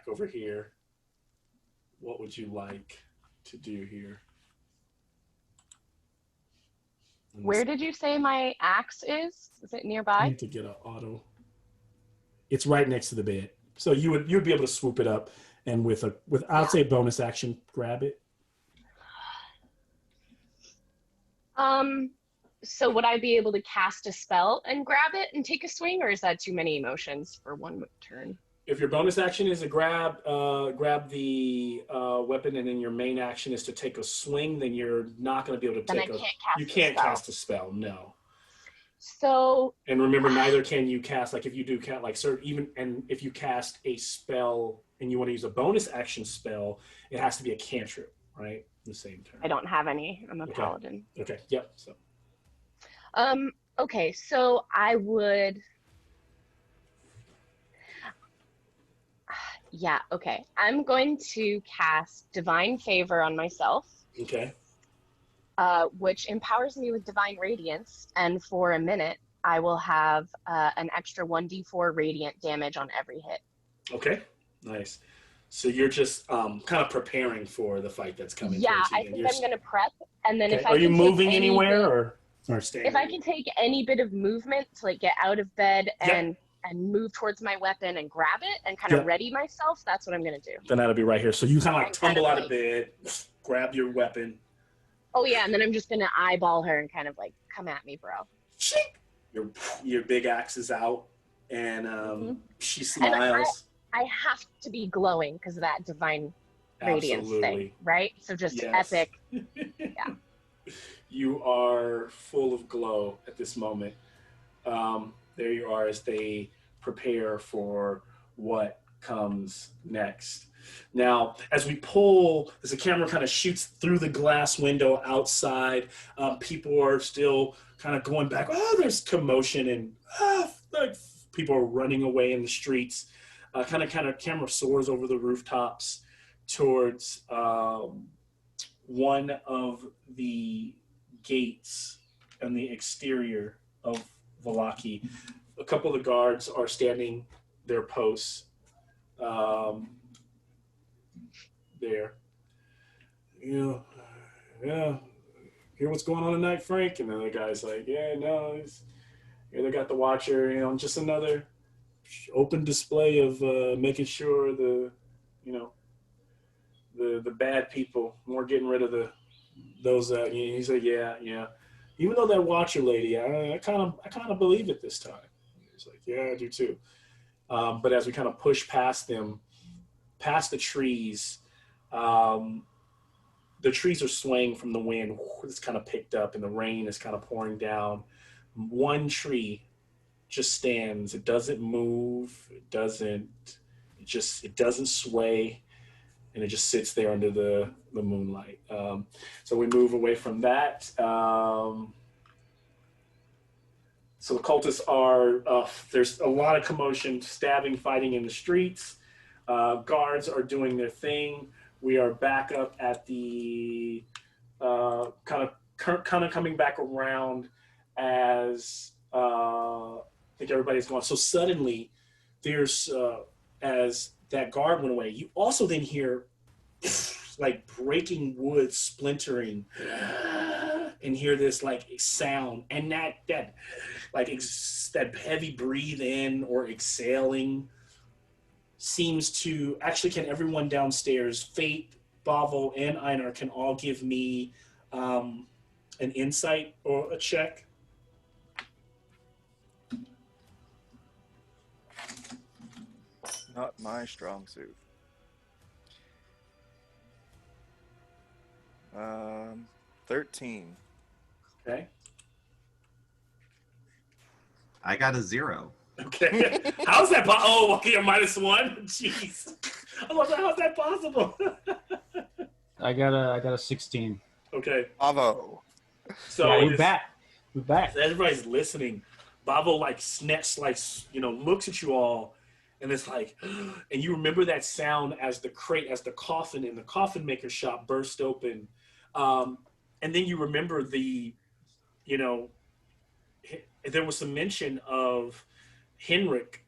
over here. What would you like to do here? Where did you say my axe is? Is it I nearby? need to get an auto. It's right next to the bed, so you'd be able to swoop it up and with I'd say bonus action, grab it. So would I be able to cast a spell and grab it and take a swing, or is that too many emotions for one turn? If your bonus action is to grab the weapon, and then your main action is to take a swing, then you're not going to be able to take you can't cast a spell, no. So. And remember, neither can you cast if you do cast and if you cast a spell and you want to use a bonus action spell, it has to be a cantrip, right? The same turn. I don't have any. I'm a paladin. Okay. Yep. So. Okay. So I would. Yeah, okay. I'm going to cast Divine Favor on myself. Okay. Which empowers me with Divine Radiance, and for a minute, I will have an extra 1d4 radiant damage on every hit. Okay, nice. So you're just kind of preparing for the fight that's coming. Yeah, I think I'm going to prep, and then if I are you moving anywhere or staying? If I can take any bit of movement to like get out of bed and move towards my weapon and grab it and kind of ready myself, that's what I'm going to do. Then that'll be right here. So you kind of like tumble out of bed, grab your weapon. Oh, yeah, and then I'm just going to eyeball her and kind of like, come at me, bro. Your big axe is out, and she smiles. And I have to be glowing because of that divine radiance thing, right? So just epic. Yeah. You are full of glow at this moment. There you are as they prepare for what comes next. Now, as the camera kind of shoots through the glass window outside, people are still kind of going back. Oh, there's commotion and like people are running away in the streets. Kind of camera soars over the rooftops towards one of the gates on the exterior of Vallaki. A couple of the guards are standing their posts there. Yeah. hear what's going on tonight, Frank? And then the guy's like, yeah, no, they got the Watcher, just another open display of making sure the bad people, we're getting rid of those. He said, yeah. Even though that Watcher lady, I kind of believe it this time. He's like, yeah, I do too. But as we kind of push past them, past the trees, the trees are swaying from the wind. It's kind of picked up, and the rain is kind of pouring down. One tree just stands. It doesn't move. It doesn't sway, and it just sits there under the moonlight. So we move away from that. So the cultists are, there's a lot of commotion, stabbing, fighting in the streets. Guards are doing their thing. We are back up at the kind of coming back around as I think everybody's gone. So suddenly there's, as that guard went away, you also then hear like breaking wood splintering and hear this like sound, and that that heavy breathe in or exhaling seems to actually, can everyone downstairs, Fate, Bavo, and Einar, can all give me an insight or a check? Not my strong suit. 13. Okay. I got a 0. Okay. How's that possible? Oh, okay, a -1. Jeez. I love that. How's that possible? I got a 16. Okay. Bravo. So yeah, we're back. We're back. Everybody's listening. Bavo looks at you all, and it's like, and you remember that sound as the coffin in the coffin maker shop burst open, and then you remember there was some mention of Henrik,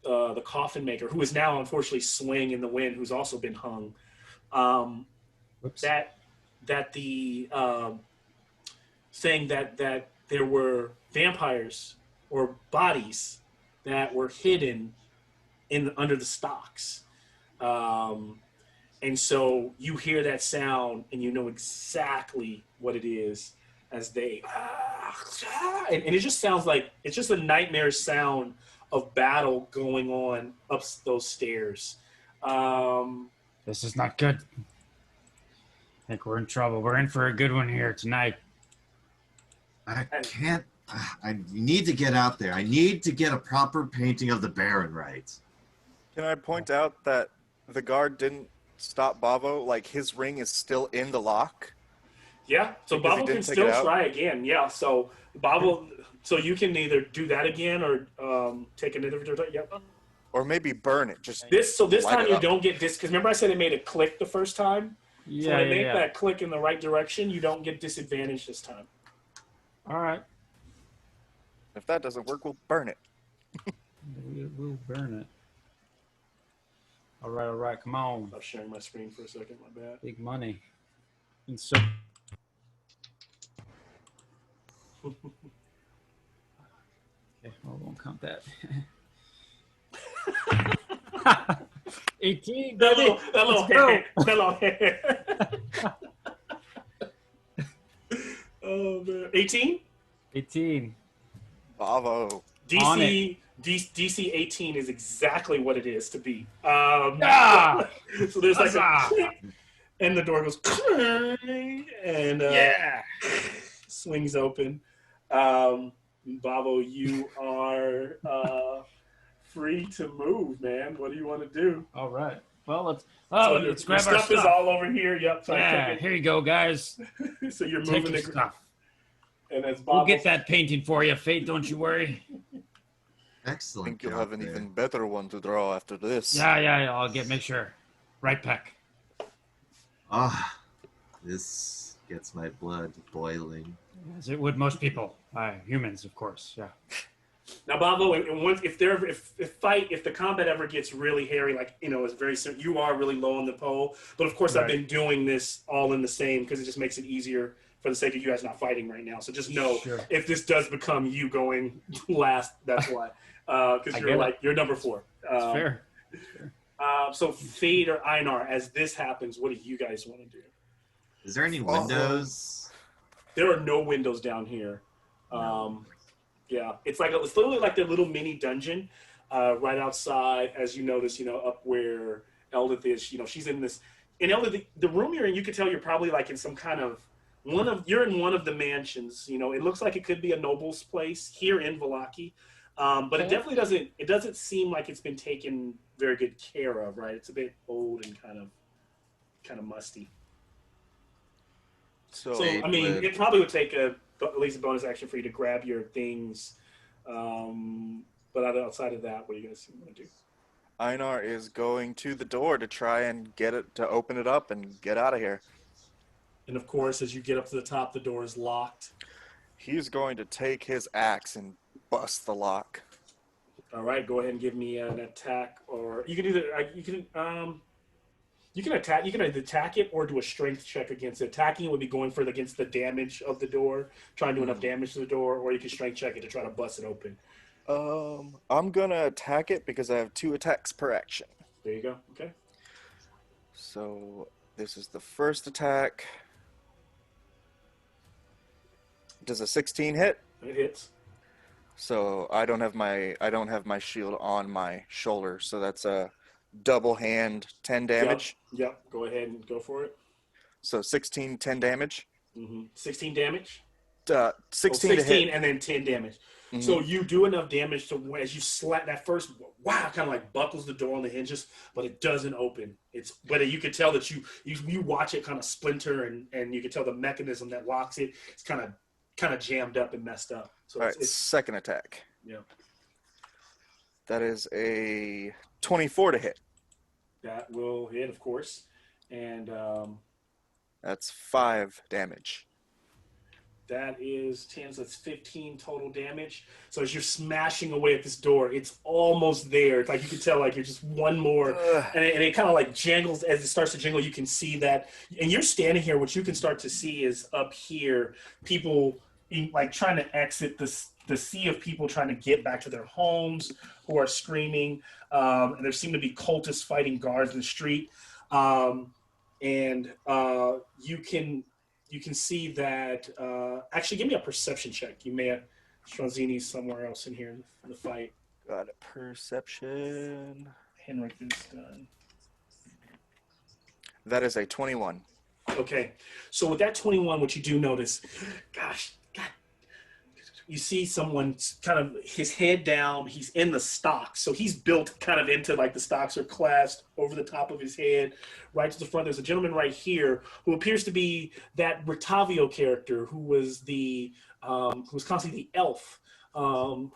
the coffin maker, who is now unfortunately swaying in the wind, who's also been hung. That the saying that there were vampires or bodies that were hidden under the stocks, and so you hear that sound and you know exactly what it is as they and it just sounds like it's just a nightmare sound of battle going on up those stairs. This is not good. I think we're in trouble. We're in for a good one here tonight. I can't. I need to get out there. I need to get a proper painting of the Baron right. Can I point out that the guard didn't stop Bavo? Like, his ring is still in the lock? Yeah, so Because he Bavo can didn't take still it out? try again. Yeah, so Bavo, so you can either do that again or take another. Yep. Or maybe burn it. Just This light time it you up. don't get this, because remember I said it made a click the first time. So Yeah, when they yeah, make that click in the right direction, you don't get disadvantage this time. All right. If that doesn't work, we'll burn it. We'll burn it. All right. Come on. Stop sharing my screen for a second. My bad. Big money. And so. Okay, well, I won't count that. 18, baby. That little Let's go. hair. That little hair. Oh man. 18? 18. Bravo. On DC 18 is exactly what it is to be. Ah! So there's like a Huzzah! click, and the door goes and Yeah. swings open. Bavo, you are free to move, man. What do you want to do? All right. Well, let's Your grab our stuff. Is stuff. all over here. Yep. So, Yeah, here you go, guys. So you're Take moving your the stuff. and as We'll Bavo, get that painting for you, Fate. Don't you worry. I Excellent. think you'll job have an there. even better one to draw after this. Yeah. I'll make sure. Right, Peck. Ah, this gets my blood boiling. As it would most people, humans, of course. Yeah. Now, Bavo, if the combat ever gets really hairy, it's very simple. You are really low on the pole, but of course, I've Right. been doing this all in the same because it just makes it easier for the sake of you guys not fighting right now. So just know Sure. if this does become you going last, that's why. Because you're number 4. It's fair. So Fade or Einar, as this happens, what do you guys want to do? Is there any windows? There are no windows down here. Yeah, it's literally like their little mini dungeon right outside. As you notice, up where Eldith is. She's in this. In Eldith, the room you're in, you can tell you're probably like in some kind of you're in one of the mansions. It looks like it could be a noble's place here in Vallaki. But it definitely doesn't. It doesn't seem like it's been taken very good care of, right? It's a bit old and kind of musty. So I mean, it probably would take at least a bonus action for you to grab your things. But outside of that, what do you guys want to do? Einar is going to the door to try and get it to open it up and get out of here. And of course, as you get up to the top, the door is locked. He's going to take his axe and bust the lock. All right, go ahead and give me an attack, or you can either you can attack. You can either attack it or do a strength check against it. Attacking would be going for against the damage of the door, trying to do enough damage to the door, or you can strength check it to try to bust it open. I'm gonna attack it because I have 2 attacks per action. There you go. Okay. So this is the first attack. Does a 16 hit? It hits. So I don't have my shield on my shoulder, so that's a double hand 10 damage. Yep. Go ahead and go for it. So 16, 10 damage. 16 damage. 16 to hit. And then 10 damage. So you do enough damage to as you slap that first, kind of like buckles the door on the hinges, but it doesn't open. But you can tell that you watch it kind of splinter, and you can tell the mechanism that locks it. It's kind of jammed up and messed up. So all right, second attack. Yeah. That is a 24 to hit. That will hit, of course, and that's 5 damage. That is 10, so that's 15 total damage. So as you're smashing away at this door, it's almost there. It's like you can tell, like you're just one more, and it kind of like jangles. As it starts to jingle, you can see that, and you're standing here. What you can start to see is up here, people like trying to exit the sea of people trying to get back to their homes who are screaming. And there seem to be cultists fighting guards in the street, and you can see that. Actually, give me a perception check. You may have Stronzini's somewhere else in here in the fight. Got a perception. Henrik is done. That is a 21. Okay, so with that 21, what you do notice, God, you see someone kind of his head down. He's in the stocks, so he's built kind of into like the stocks are clasped over the top of his head, right to the front. There's a gentleman right here who appears to be that Rictavio character who was who was constantly the elf.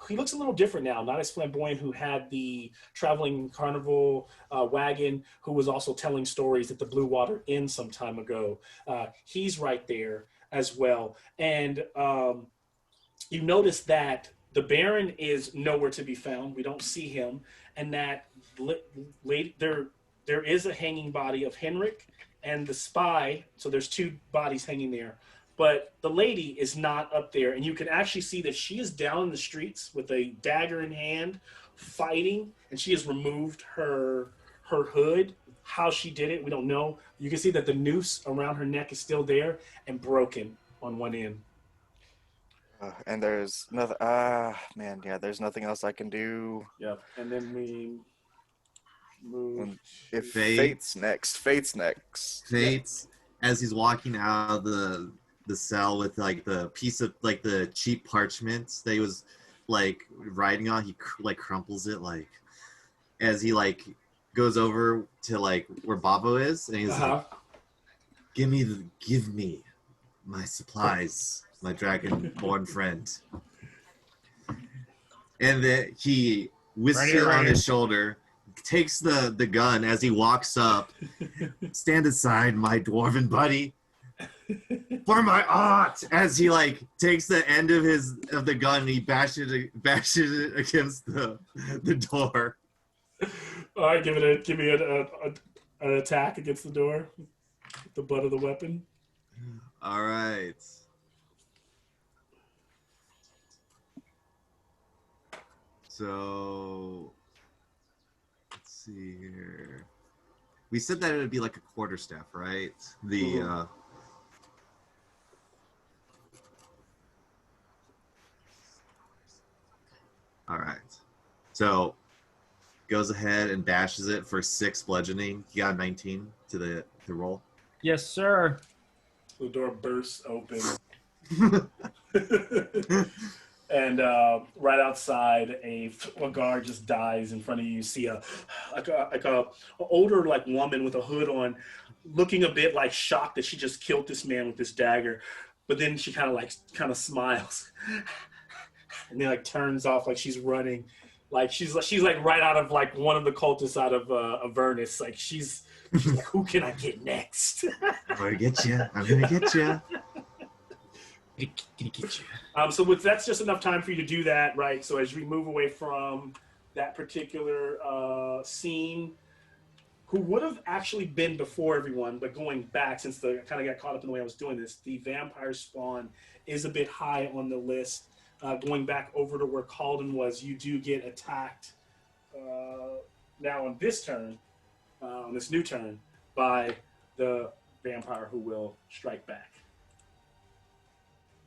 He looks a little different now, not as flamboyant, who had the traveling carnival wagon, who was also telling stories at the Blue Water Inn some time ago. He's right there as well. And you notice that the Baron is nowhere to be found. We don't see him. And that there is a hanging body of Henrik and the spy. So there's 2 bodies hanging there. But the lady is not up there. And you can actually see that she is down in the streets with a dagger in hand, fighting. And she has removed her hood. How she did it, we don't know. You can see that the noose around her neck is still there and broken on one end. And there's nothing. There's nothing else I can do. Yep. And then we move. If Fate's next. Fate's as he's walking out of the cell with like the piece of like the cheap parchment that he was like writing on. He like crumples it like as he like goes over to like where Babo is, and he's like, "Give me my supplies." My dragonborn friend. And then he whisks it on his shoulder, takes the gun as he walks up. Stand aside, my dwarven buddy. For my aunt! As he like takes the end of the gun and he bashes it against the door. All right, give me an attack against the door. The butt of the weapon. All right. So let's see here. We said that it would be like a quarterstaff, right? The all right. So goes ahead and bashes it for 6 bludgeoning. He got 19 to roll. Yes, sir. The door bursts open. And right outside, a guard just dies in front of you. You see a older woman with a hood on, looking a bit like shocked that she just killed this man with this dagger, but then she kind of smiles, and then turns off like she's running, like she's right out of one of the cultists out of Avernus. Like she's like, who can I get next? I'm gonna get you. I'm gonna get you. So that's just enough time for you to do that, right? So as we move away from that particular scene, who would have actually been before everyone, but going back, since I kind of got caught up in the way I was doing this, the vampire spawn is a bit high on the list. Going back over to where Calden was, you do get attacked now on this turn, on this new turn, by the vampire who will strike back.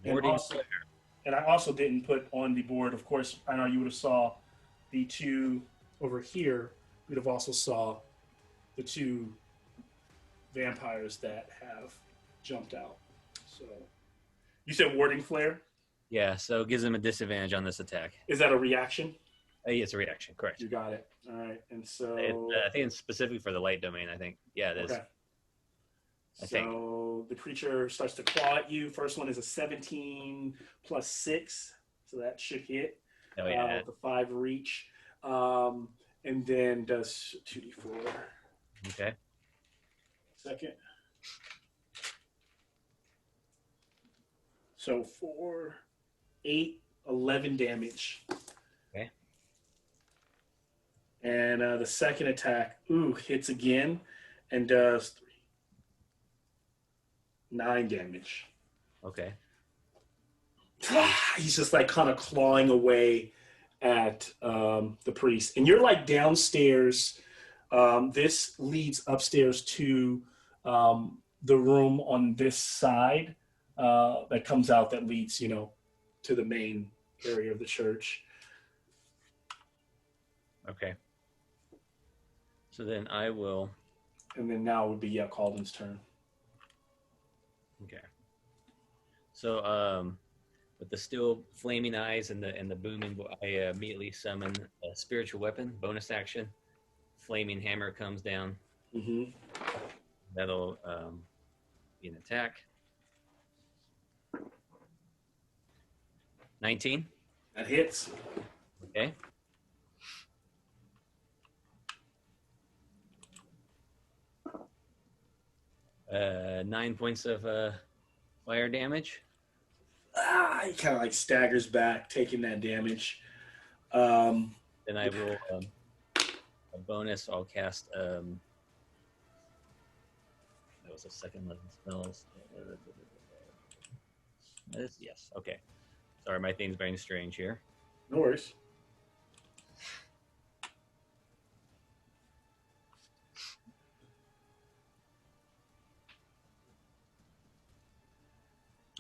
And I also didn't put on the board, of course, I know you would have saw the two over here. You would have also saw the two vampires that have jumped out. So you said warding flare? Yeah, so it gives him a disadvantage on this attack. Is that a reaction? It's a reaction, correct. You got it. All right. And so I think it's specifically for the light domain, I think. Yeah, it is. Okay. I think. So the creature starts to claw at you. First one is a 17 plus 6. So that should hit. Oh, yeah. With the 5 reach. And then does 2d4. Okay. Second. So 4, 8, 11 damage. Okay. And the second attack, hits again and does 9 damage. Okay. He's just kind of clawing away at the priest. And you're downstairs. This leads upstairs to the room on this side that comes out that leads, to the main area of the church. Okay. So then I will. And then now would be Calden's turn. Okay. So with the still flaming eyes and the booming, I immediately summon a spiritual weapon, bonus action. Flaming hammer comes down. Mm-hmm. That'll be an attack. 19. That hits. Okay. Uh, 9 points of fire damage. He kind of staggers back, taking that damage. Then I will a bonus. I'll cast. That was a second level spell. Yes. Okay. Sorry, my thing's very strange here. No worries.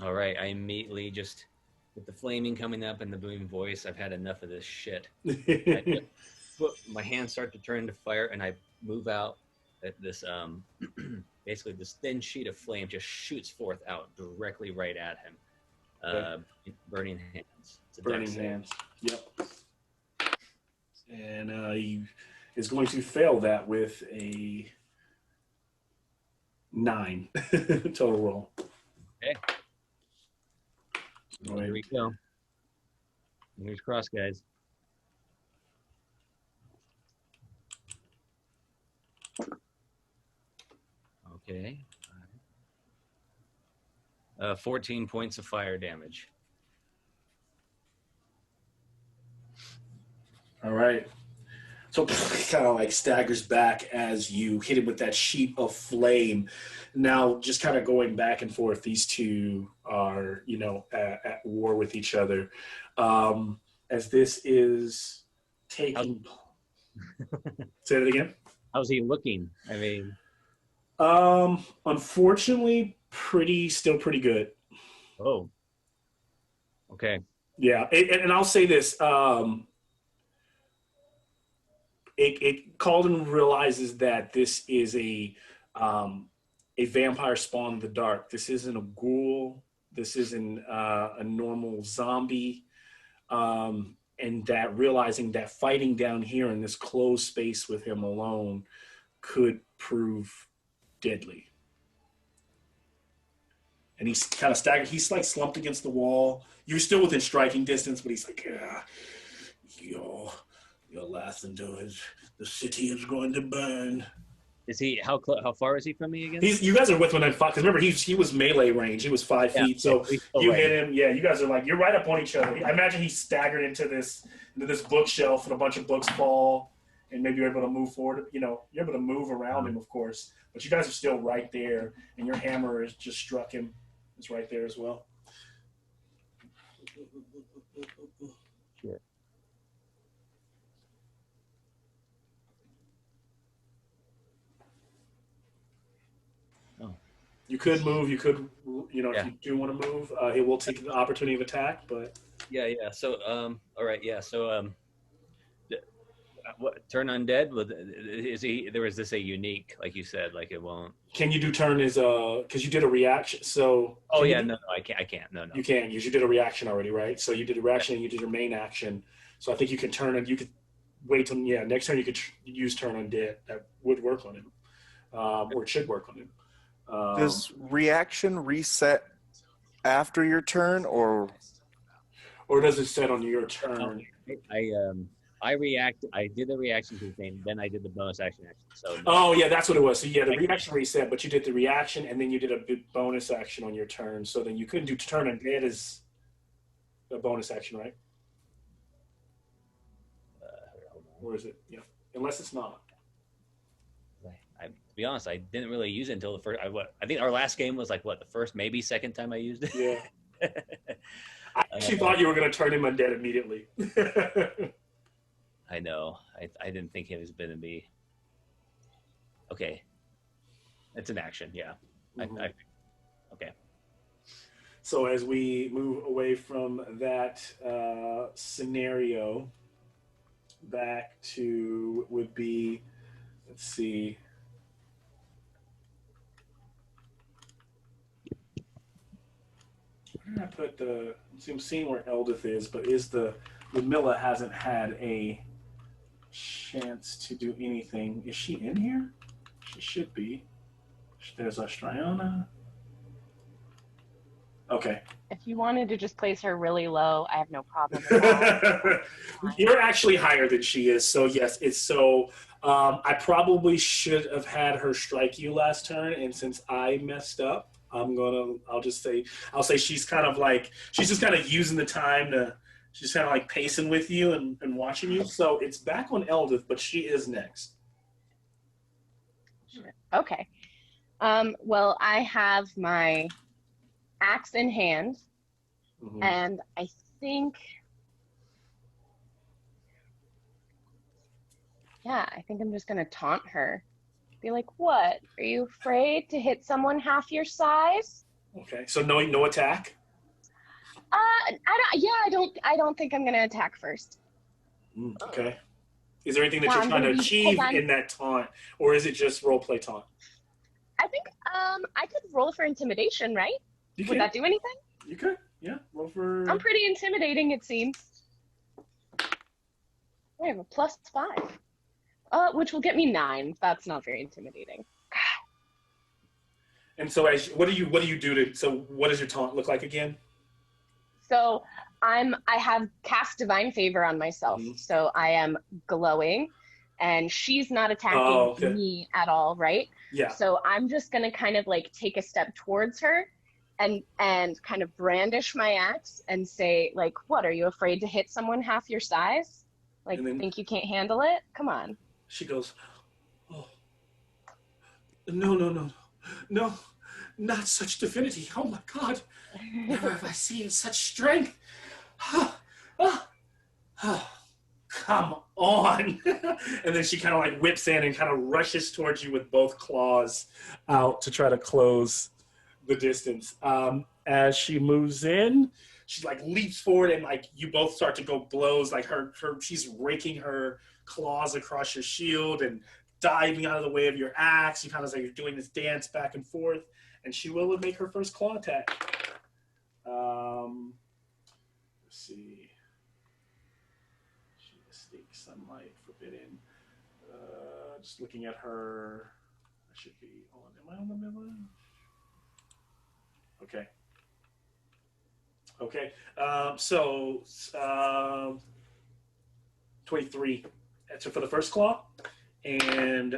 All right, I immediately just, with the flaming coming up and the booming voice, I've had enough of this shit. My hands start to turn to fire, and I move out at this, basically this thin sheet of flame just shoots forth out directly right at him. Burning hands. It's a Burning dex save. hands. Yep. And he is going to fail that with a 9 total roll. Okay. So here we go. Fingers crossed, guys. Okay. 14 points of fire damage. All right. So kind of like staggers back as you hit him with that sheet of flame. Now, just kind of going back and forth, these two are, at war with each other. As this is taking. Say that again. How's he looking? I mean, Unfortunately, still pretty good. oh, okay. Yeah, and I'll say this. Calden realizes that this is a vampire spawned in the dark. This isn't a ghoul. This isn't a normal zombie. And that realizing that fighting down here in this closed space with him alone could prove deadly. And he's kind of staggered. He's like slumped against the wall. You're still within striking distance, but he's like, your last endurance, the city is going to burn. Is he how far is he from me again? You guys are with him in 5 because remember he was melee range. He was 5 feet, so you hit him. Yeah, you guys are like you're right up on each other. I imagine he staggered into this bookshelf, and a bunch of books fall, and maybe you're able to move forward. You're able to move around him, of course, but you guys are still right there, and your hammer has just struck him. It's right there as well. Sure. You could move. You could, if you do want to move, he will take the opportunity of attack. But yeah. So, all right, yeah. So, what turn undead? Is he? There is this a unique, like you said, like it won't. Can you do turn as because you did a reaction? So. Oh yeah, no, I can't. No. You can. You did a reaction already, right? So you did a reaction and you did your main action. So I think you can turn and you could wait till next turn you could use turn undead. That would work on him, or it should work on him. Does reaction reset after your turn, or does it set on your turn? I react. I did the reaction to the thing, then I did the bonus action. So. Oh yeah, that's what it was. So yeah, the reaction reset, but you did the reaction and then you did a bonus action on your turn. So then you couldn't do turn undead as a bonus action, right? Or is it? Yeah, unless it's not. To be honest, I didn't really use it until the first. I think our last game was like the first, maybe second time I used it. Yeah. I actually thought you were going to turn him undead immediately. I know. I didn't think it was going to be. Okay. It's an action, yeah. Mm-hmm. Okay. So as we move away from that scenario, back to would be, let's see. Where did I put I'm seeing where Eldith is, but Ludmilla hasn't had a chance to do anything. Is she in here? She should be. There's Astrayana. Okay. If you wanted to just place her really low, I have no problem with that. You're actually higher than she is, so yes, it's so. I probably should have had her strike you last turn, and since I messed up, I'll say she's kind of like, she's just kind of using the time she's kind of like pacing with you and watching you. So it's back on Eldith, but she is next. Okay. Well, I have my axe in hand, and I think I'm just going to taunt her. Be like, what? Are you afraid to hit someone half your size? Okay, so no attack? I don't think I'm gonna attack first. Okay. Is there anything that you're trying to achieve in that taunt, or is it just roleplay taunt? I think I could roll for intimidation, right? Would that do anything? You could, yeah. Roll for. I'm pretty intimidating, it seems. I have a +5. Which will get me 9. That's not very intimidating. And so, what do you do so what does your taunt look like again? So I have cast divine favor on myself. So I am glowing, and she's not attacking me at all, right? Yeah. So I'm just gonna kind of like take a step towards her, and kind of brandish my axe and say like, "What? Are you afraid to hit someone half your size?" Like, And then think you can't handle it? Come on. she goes, "Oh, no, no, no, no, not such divinity. Oh my God. Never have I seen such strength. Come on." And then she kind of like whips in and kind of rushes towards you with both claws out to try to close the distance. As she moves in, she like leaps forward and like you both start to go blows. Like she's raking her claws across your shield and diving out of the way of your axe. You kind of like you're doing this dance back and forth, and she will make her first claw attack. Let's see. She mistakes sunlight forbidden. Just looking at her. I should be on. Am I on the middle? Okay. Okay. 23 for the first claw, and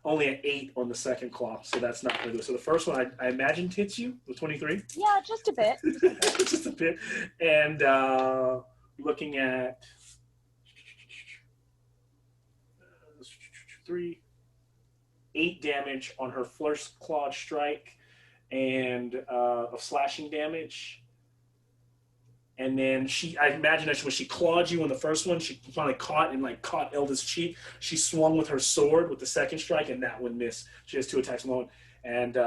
only an 8 on the second claw, so that's not going to do it. So the first one, I imagine, hits you with 23. Yeah, just a bit. Just a bit. And looking at 8 damage on her first clawed strike, and of slashing damage. And then I imagine that when she clawed you on the first one, she finally caught Elda's cheek. She swung with her sword with the second strike, and that one missed. She has 2 attacks alone, and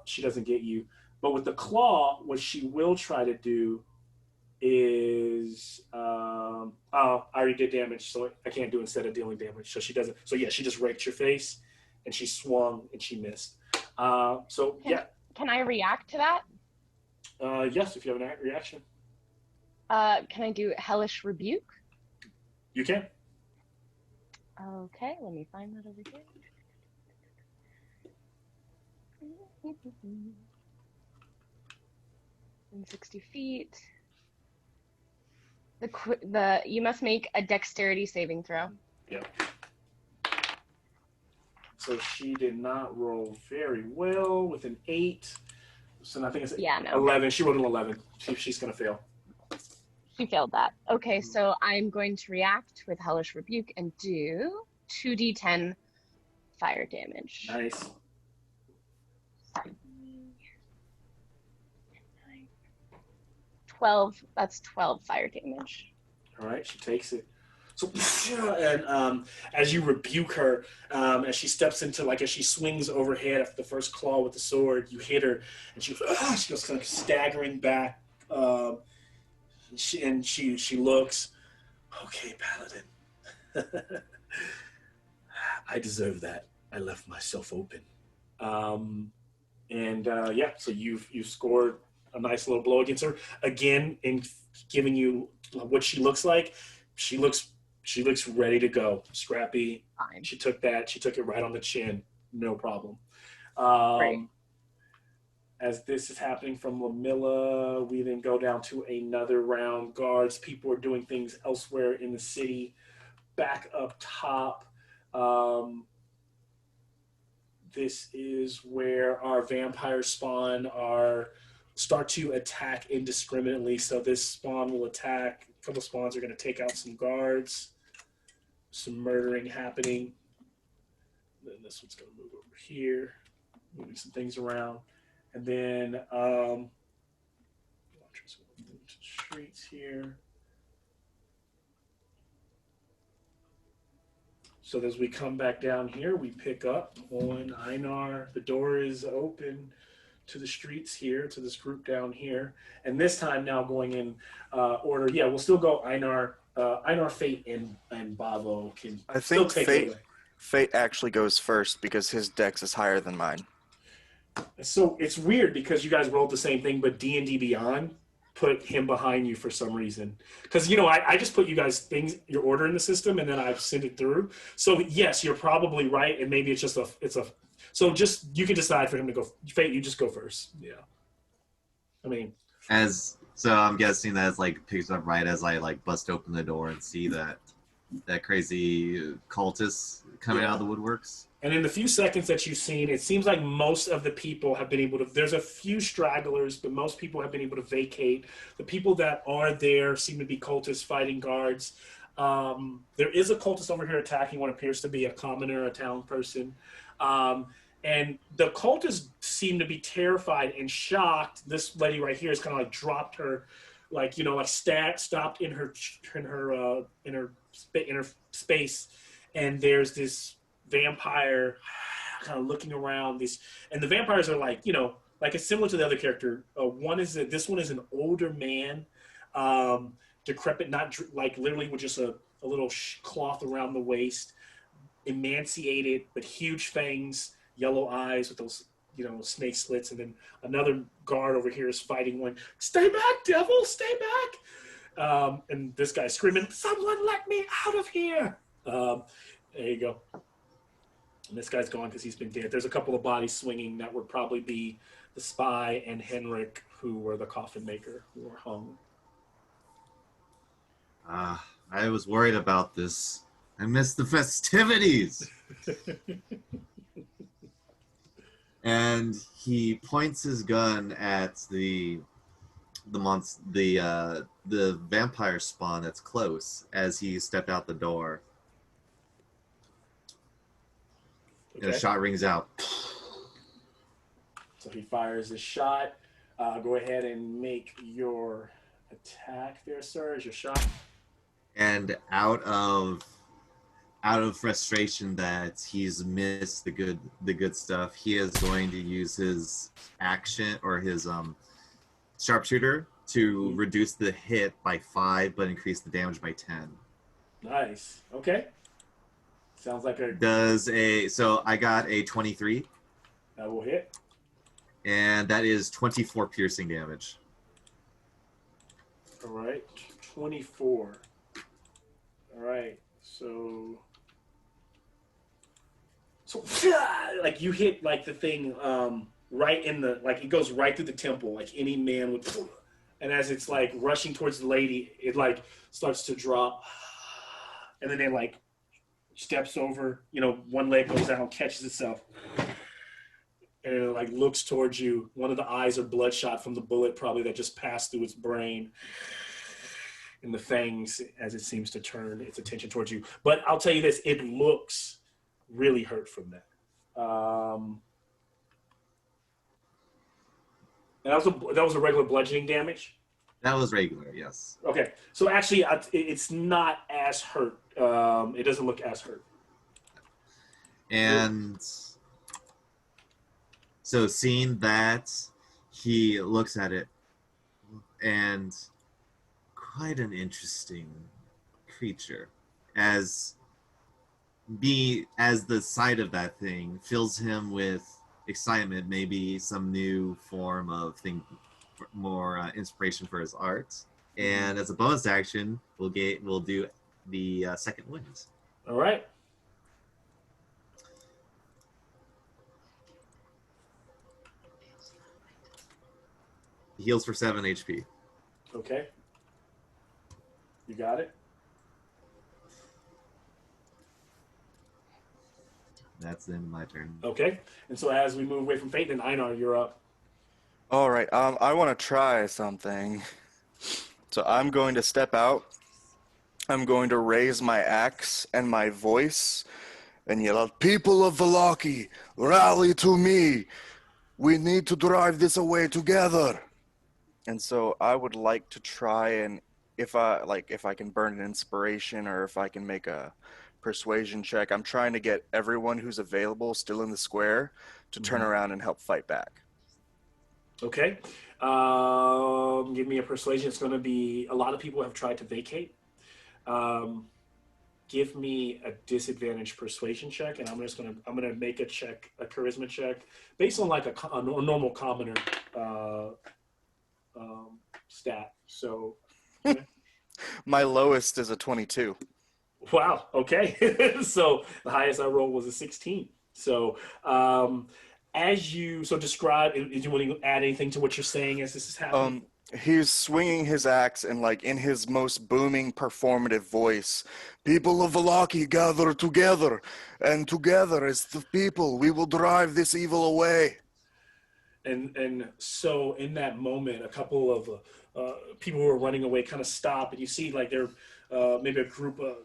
she doesn't get you. But with the claw, what she will try to do is I already did damage, so I can't do instead of dealing damage. So she doesn't. So yeah, she just raked your face, and she swung and she missed. Can I react to that? Yes, if you have a reaction. Can I do Hellish Rebuke? You can. Okay, let me find that over here. In 60 feet. You must make a dexterity saving throw. Yep. So she did not roll very well with an 8. So I think it's 11. She rolled an 11. She's going to fail. She failed that. Okay, so I'm going to react with Hellish Rebuke and do 2d10 fire damage. Nice. 12. That's 12 fire damage. All right, she takes it. So, and as you rebuke her, as she steps into, like, as she swings overhead after the first claw with the sword, you hit her, and she goes kind of staggering back. She looks, okay, Paladin. I deserve that. I left myself open. So you've scored a nice little blow against her. Again, in giving you what she looks like, she looks ready to go. Scrappy. Fine. She took it right on the chin. No problem. Right. As this is happening from Lamilla, we then go down to another round. Guards, people are doing things elsewhere in the city. Back up top, this is where our vampire spawn start to attack indiscriminately. So this spawn will attack. A couple spawns are going to take out some guards. Some murdering happening. Then this one's going to move over here, moving some things around. And then streets here. So as we come back down here, we pick up on Einar. The door is open to the streets here, to this group down here. And this time now going in order. Yeah, we'll still go Einar. Einar, Fate, and Bavo can still take it away. Fate actually goes first because his dex is higher than mine. So it's weird because you guys rolled the same thing, but D&D Beyond put him behind you for some reason. Because, I just put you guys your order in the system, and then I've sent it through. So, yes, you're probably right, and maybe it's just so just, you can decide for him to go. Fate, you just go first. Yeah. I mean. So I'm guessing that's, picks up right as I, bust open the door and see that crazy cultist coming out of the woodworks. And in the few seconds that you've seen, it seems like most of the people have been able to, there's a few stragglers, but most people have been able to vacate. The people that are there seem to be cultists fighting guards. There is a cultist over here attacking what appears to be a commoner, a town person. And the cultists seem to be terrified and shocked. This lady right here has kind of like dropped her, like, like stopped in her space, and there's this vampire kind of looking around. And the vampires are like, like it's similar to the other character. This one is an older man, decrepit, not like literally with just a little cloth around the waist, emaciated but huge fangs, yellow eyes with those snake slits, and then another guard over here is fighting one. Stay back, devil! Stay back! And this guy's screaming, "Someone let me out of here!" There you go. And this guy's gone because he's been dead. There's a couple of bodies swinging that would probably be the spy and Henrik, who were the coffin maker, who were hung. I was worried about this. I missed the festivities. And he points his gun at the vampire spawn that's close as he stepped out the door. Okay. And a shot rings out. So he fires his shot. Go ahead and make your attack there, sir. Is your shot? And out of frustration that he's missed the good stuff, he is going to use his action or his sharpshooter to reduce the hit by 5 but increase the damage by 10. Nice. Okay. Sounds like so I got a 23. That will hit. And that is 24 piercing damage. All right. 24. All right. So like you hit like the thing right in the, like it goes right through the temple, like any man would, and as it's like rushing towards the lady, it like starts to drop, and then it like steps over, one leg goes down, catches itself, and it like looks towards you. One of the eyes are bloodshot from the bullet probably that just passed through its brain. And the fangs, as it seems to turn its attention towards you. But I'll tell you this, it looks really hurt from that. And that was a regular bludgeoning damage? That was regular, yes. Okay. So actually, it's not as hurt. It doesn't look as hurt. And so seeing that, he looks at it and... quite an interesting creature, as the sight of that thing fills him with excitement, maybe some new form of more inspiration for his art. And as a bonus action, we'll do the second wind. All right. He heals for 7 HP. Okay. You got it? That's the end of my turn. Okay. And so as we move away from Fate, then Einar, you're up. All right. I want to try something. So I'm going to step out. I'm going to raise my axe and my voice and yell out, "People of Vallaki, rally to me. We need to drive this away together." And so I would like to try and if I can burn an inspiration or if I can make a persuasion check. I'm trying to get everyone who's available still in the square to turn around and help fight back. Okay. Give me a persuasion. It's going to be, a lot of people have tried to vacate. Give me a disadvantage persuasion check, and I'm going to make a charisma check based on like a normal commoner stat. So okay. My lowest is a 22. Wow. Okay. So the highest I rolled was a 16. So describe, do you want to add anything to what you're saying as this is happening? He's swinging his axe and like in his most booming performative voice, "People of Vallaki, gather together, and together as the people we will drive this evil away." And so in that moment, a couple of people who are running away kind of stop, and you see like they're maybe a group of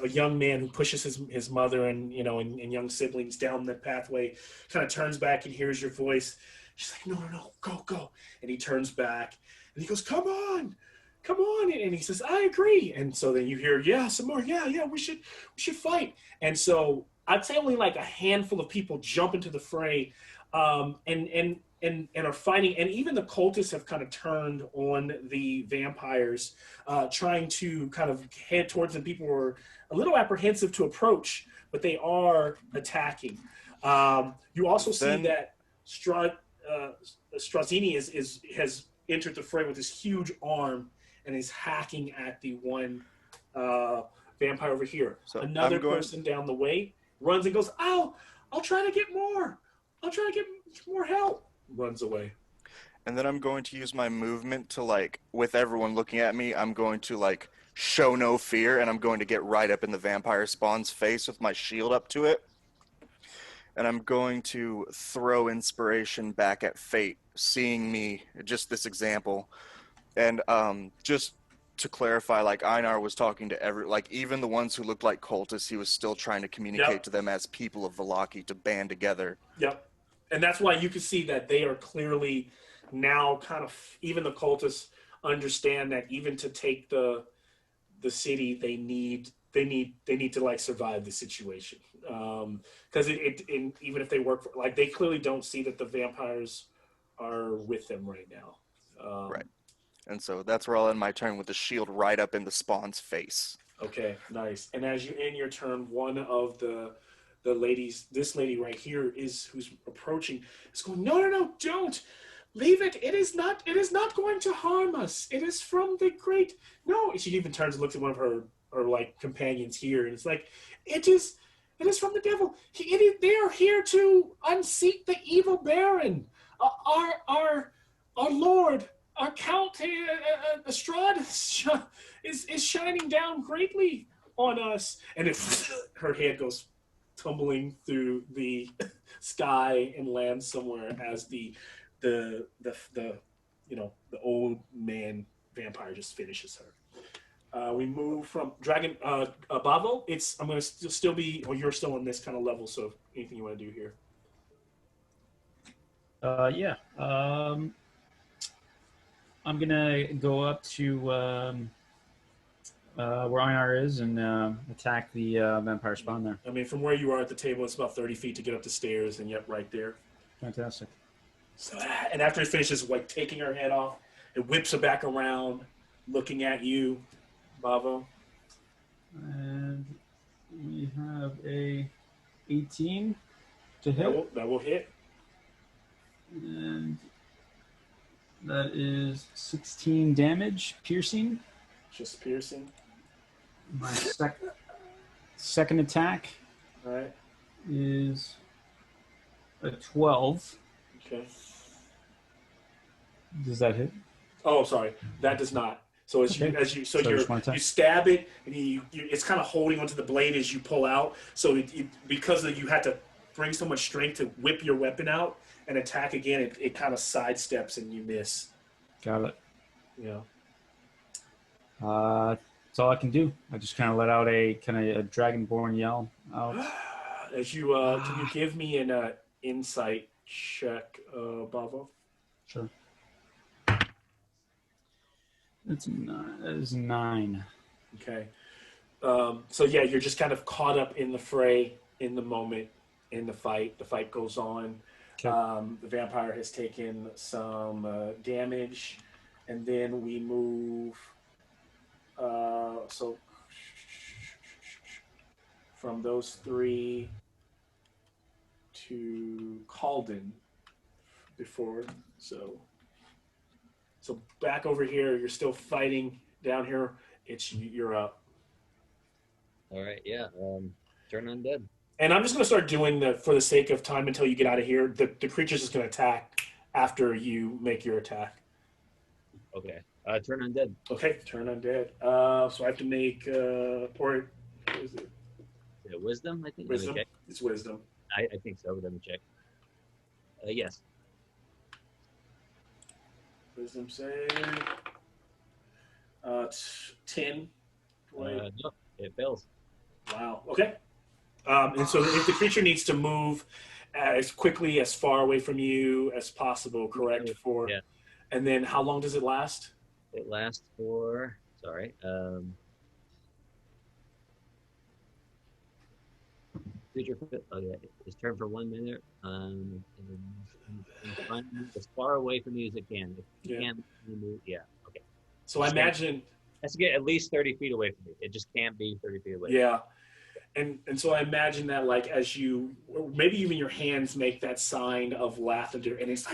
a young man who pushes his mother and and young siblings down the pathway, kind of turns back and hears your voice. She's like, no, go, and he turns back and he goes, come on, and he says, I agree. And so then you hear, yeah, some more, yeah, we should fight. And so I'd say only like a handful of people jump into the fray, and are fighting, and even the cultists have kind of turned on the vampires, trying to kind of head towards them. People were a little apprehensive to approach, but they are attacking. You also see that Strazzini has entered the fray with this huge arm and is hacking at the one vampire over here. So another person down the way runs and goes, I'll try to get more. I'll try to get more help. Runs away. And then I'm going to use my movement to, like, with everyone looking at me, I'm going to, like, show no fear, and I'm going to get right up in the vampire spawn's face with my shield up to it. And I'm going to throw inspiration back at Fate, seeing me, just this example. And just to clarify, like, Einar was talking to even the ones who looked like cultists, he was still trying to communicate to them as people of Vallaki to band together. Yep. And that's why you can see that they are clearly now kind of, even the cultists understand that even to take the city, they need to like survive the situation. Because even if they work for, like, they clearly don't see that the vampires are with them right now. Right. And so that's where I'll end my turn with the shield right up in the spawn's face. Okay, nice. And as you end your turn, one of the ladies, this lady right here who's approaching, is going, no, don't leave it. It is not going to harm us. It is from the great. No, she even turns and looks at one of her like companions here, and it's like, it is from the devil. They are here to unseat the evil baron. Our lord, our count, Estrad is shining down greatly on us. And if her head goes tumbling through the sky and lands somewhere as the old man vampire just finishes her. We move from Dragon Bavo. I'm going to still be, or you're still on this kind of level. So anything you want to do here? Yeah. I'm gonna go up to where Einar is and attack the vampire spawn there. I mean, from where you are at the table, it's about 30 feet to get up the stairs, and yep, right there. Fantastic. So, and after it finishes, like taking her head off, it whips her back around, looking at you, Bavo. And we have a 18 to hit. That will hit. And that is 16 damage, piercing. Just piercing. My second attack All right. is a 12. Okay. Does that hit? Oh, sorry, that does not. So you stab it, and it's kind of holding onto the blade as you pull out. So because you had to bring so much strength to whip your weapon out and attack again, it kind of sidesteps and you miss. Got it. Yeah. That's all I can do. I just kind of let out a dragonborn yell out. As you can you give me an insight check, Bavo? Sure. That is 9. Okay. So yeah, you're just kind of caught up in the fray, in the moment, in the fight. The fight goes on. Okay. The vampire has taken some damage, and then we move. So from those 3 to Calden before. So back over here, you're still fighting. Down here, you're up. All right, yeah. Turn undead. And I'm just going to start doing for the sake of time until you get out of here. The creature's just going to attack after you make your attack. Okay. Turn undead. Okay, turn undead. So I have to make or is it Is it wisdom? I think. wisdom? It's wisdom. I think so. Let me check. Yes. Wisdom save. 10. Wait. No, it fails. Wow. Okay. And so if the creature needs to move as quickly, as far away from you as possible, correct? Yeah. And then how long does it last? It lasts for, sorry, creature, oh yeah, it's turned for 1 minute. And as far away from you as it can. If you can't move, okay. So I imagine it has to get at least 30 feet away from you. It just can't be 30 feet away. Yeah. And so I imagine that, like, as you, or maybe even your hands make that sign of laughter, and it's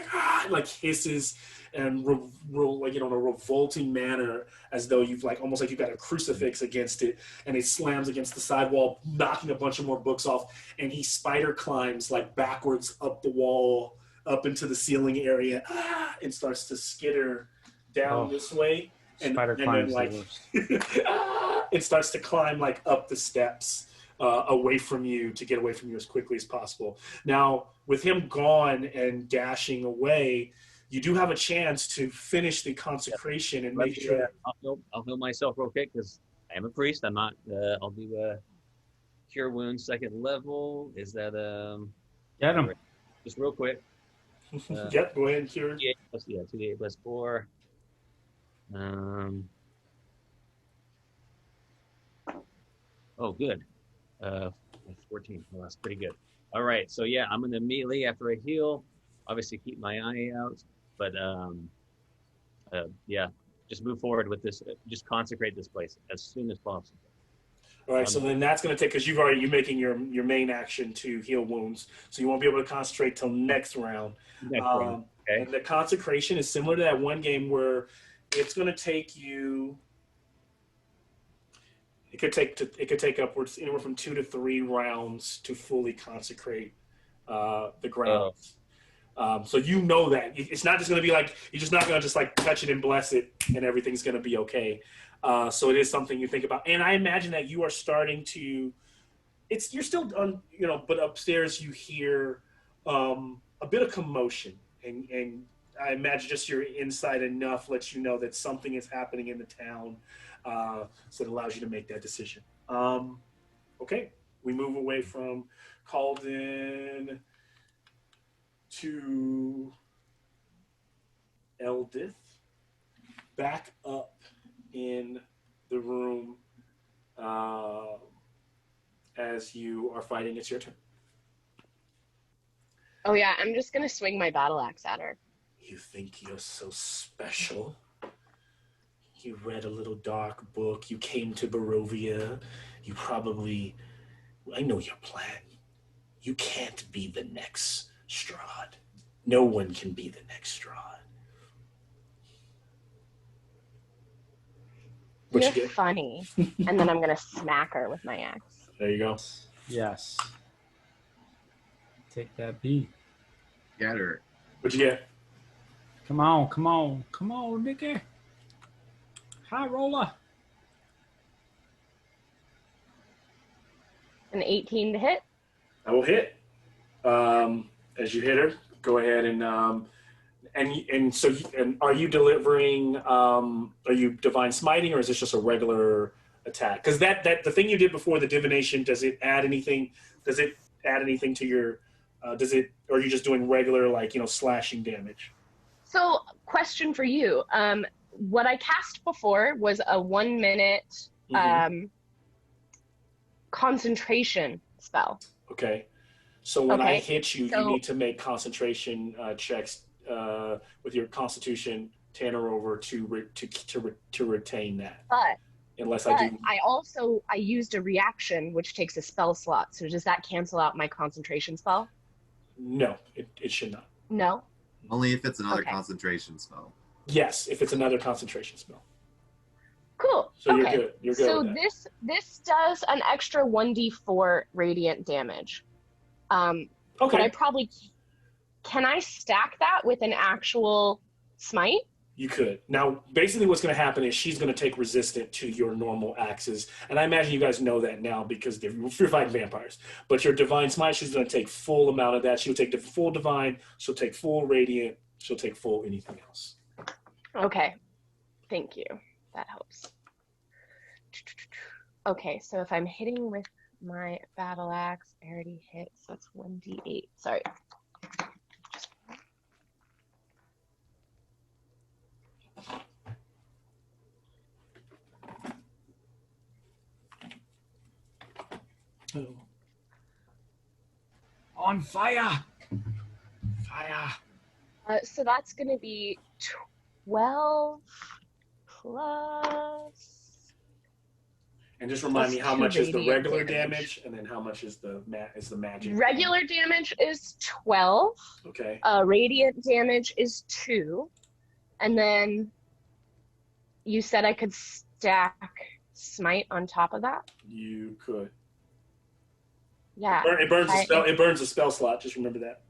like hisses and like, in a revolting manner, as though you've almost like you've got a crucifix against it, and it slams against the sidewall, knocking a bunch of more books off, and he spider climbs backwards up the wall, up into the ceiling area, and starts to skitter down this way, and then it starts to climb up the steps. Away from you, to get away from you as quickly as possible. Now, with him gone and dashing away, you do have a chance to finish the consecration and make sure. I'll heal myself real quick because I am a priest. I'm not. I'll do cure wounds 2nd level. Is that Get him. Just real quick. Yep. Go ahead and cure. 2d8 plus 4. Oh, good. 14. Well, that's pretty good. All right. So yeah, I'm gonna immediately after I heal, obviously keep my eye out, but just move forward with this. Just consecrate this place as soon as possible. All right. So then that's gonna take, because you're making your main action to heal wounds, so you won't be able to concentrate till next round. Okay. And the consecration is similar to that one game where it's gonna take you. It could take upwards anywhere from 2 to 3 rounds to fully consecrate the grounds. So you know that it's not just going to be you're just not going to just touch it and bless it and everything's going to be okay. So it is something you think about, and I imagine that you are starting to. You're still on, but upstairs you hear a bit of commotion, and I imagine just your insight enough lets you know that something is happening in the town. So it allows you to make that decision. Okay, we move away from Calden to Eldith. Back up in the room as you are fighting. It's your turn. Oh yeah, I'm just gonna swing my battle axe at her. You think you're so special? You read a little dark book. You came to Barovia. You probably... I know your plan. You can't be the next Strahd. No one can be the next Strahd. You're funny. And then I'm going to smack her with my axe. There you go. Yes. Take that beat. Get her. What'd you get? Come on, Nicky. High roller. An 18 to hit. I will hit. As you hit her, go ahead and are you delivering? Are you divine smiting, or is this just a regular attack? Because that the thing you did before, the divination, does it add anything? Does it add anything to your? Or are you just doing regular slashing damage? So, question for you. What I cast before was a 1 minute concentration spell. Okay. So when I hit you, you need to make concentration checks with your Constitution 10 or over to retain that. But I used a reaction which takes a spell slot. So does that cancel out my concentration spell? No, it should not. No. Only if it's another concentration spell. Yes, if it's another concentration spell. Cool. So you're good. You're good. So with that. this does an extra 1d4 radiant damage. But I probably can I stack that with an actual smite? You could. Now, basically what's going to happen is she's going to take resistant to your normal axes. And I imagine you guys know that now because you're fighting vampires. But your divine smite, she's going to take full amount of that. She'll take the full divine. She'll take full radiant. She'll take full anything else. Okay. Thank you. That helps. Okay, so if I'm hitting with my battle axe, I already hit, so that's 1d8. Sorry. Oh. On fire! Fire! So that's going to be 12 plus. And just remind me how 2 much is the radiant regular damage, and then how much is the magic? Regular damage is 12. Okay. Radiant damage is 2. And then you said I could stack smite on top of that? You could. Yeah. It burns the spell. It burns the spell slot. Just remember that.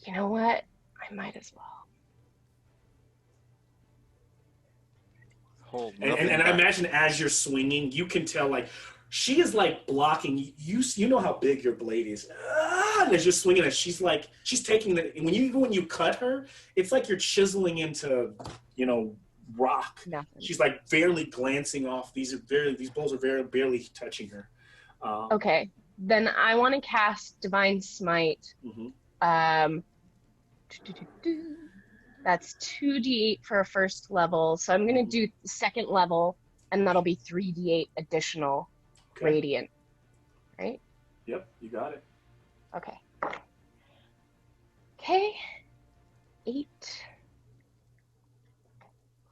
You know what? I might as well. And I imagine as you're swinging, you can tell like she is like blocking you. You know how big your blade is. And as you're swinging it, she's taking the when you cut her, it's like you're chiseling into rock. Nothing. She's like barely glancing off. These blows are barely touching her. Okay, then I want to cast Divine Smite. Mm-hmm. That's 2d8 for a first level. So I'm going to do the second level, and that'll be 3d8 additional radiant. Right? Yep, you got it. Okay. Okay. 8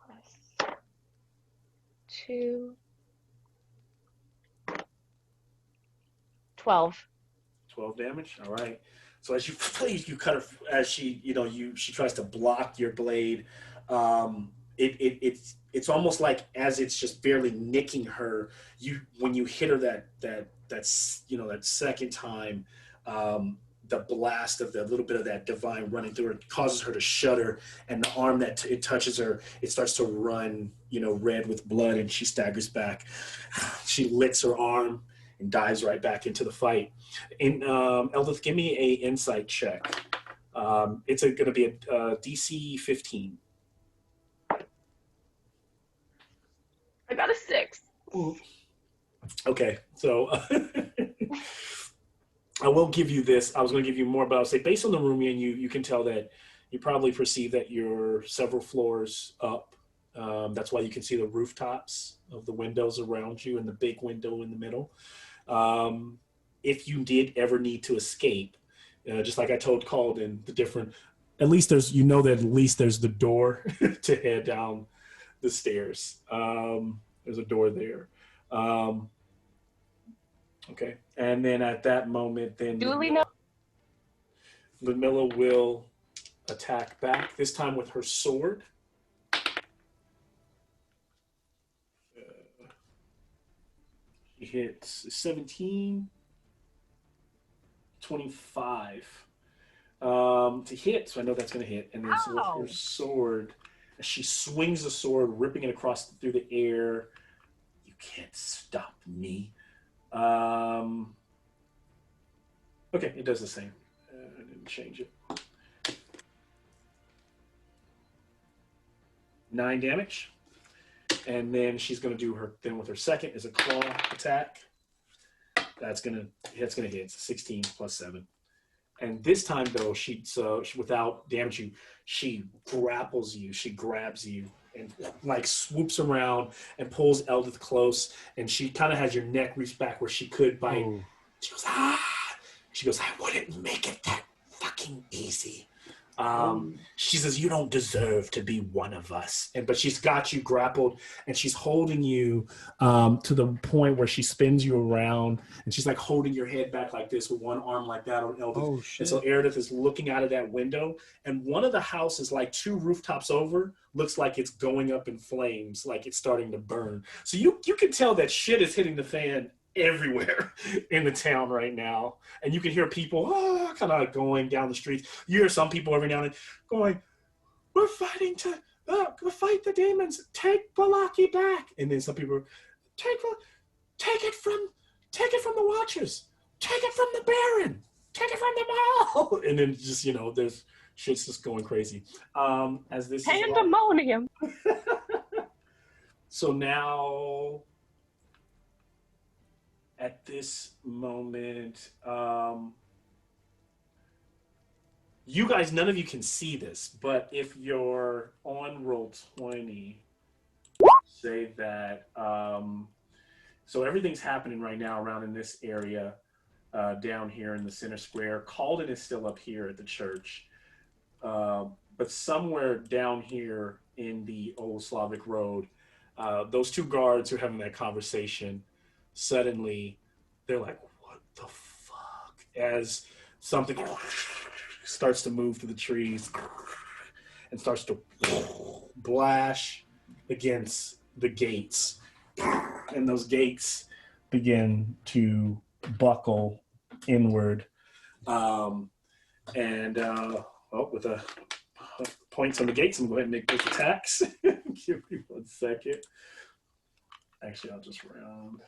plus 2. 12. 12 damage. All right. So as you cut her, as she tries to block your blade, it's almost like as it's just barely nicking her. When you hit her that second time, the blast of the little bit of that divine running through her causes her to shudder, and the arm that it touches her, it starts to run red with blood, and she staggers back. She lifts her arm and dives right back into the fight. And Eldith, give me a insight check. It's going to be a DC 15. I got a 6. Ooh. Okay, so I will give you this. I was going to give you more, but I'll say based on the room you can tell that you probably perceive that you're several floors up. That's why you can see the rooftops of the windows around you and the big window in the middle. If you did ever need to escape, just like I told Calden, at least there's the door to head down the stairs. There's a door there. Okay. And then at that moment, then Ludmilla will attack back, this time with her sword. She hits 17, 25 to hit, so I know that's going to hit. And then so with her sword, she swings the sword, ripping it across through the air. You can't stop me. Okay, it does the same. I didn't change it. 9 damage. And then she's going to do with her second is a claw attack. That's going to hit. It's 16 plus 7. And this time, though, she without damaging you, she grapples you. She grabs you and like swoops around and pulls Eldith close. And she kind of has your neck reached back where she could bite. Ooh. She goes, ah! She goes, I wouldn't make it that fucking easy. She says, you don't deserve to be one of us. But she's got you grappled, and she's holding you to the point where she spins you around, and she's like holding your head back like this with one arm like that on Eldith. Oh, shit. And so Eredith is looking out of that window, and one of the houses, like 2 rooftops over, looks like it's going up in flames, like it's starting to burn. So you can tell that shit is hitting the fan everywhere in the town right now, and you can hear people kind of going down the streets. You hear some people every now and then going, we're fighting to fight the demons, take Balaki back. And then some people take it from the Watchers, take it from the Baron. take it from the mall, and then just there's shit's just going crazy. As this is Pandemonium. so now at this moment, you guys, none of you can see this, but if you're on Roll20, say that. So everything's happening right now around in this area, down here in the center square. Calden is still up here at the church, but somewhere down here in the old Slavic road, those two guards who are having that conversation, suddenly they're like, "What the fuck?" As something starts to move through the trees and starts to blash against the gates, and those gates begin to buckle inward. With a points on the gates, I'm going to go ahead and make those attacks. Give me 1 second. Actually, I'll just round.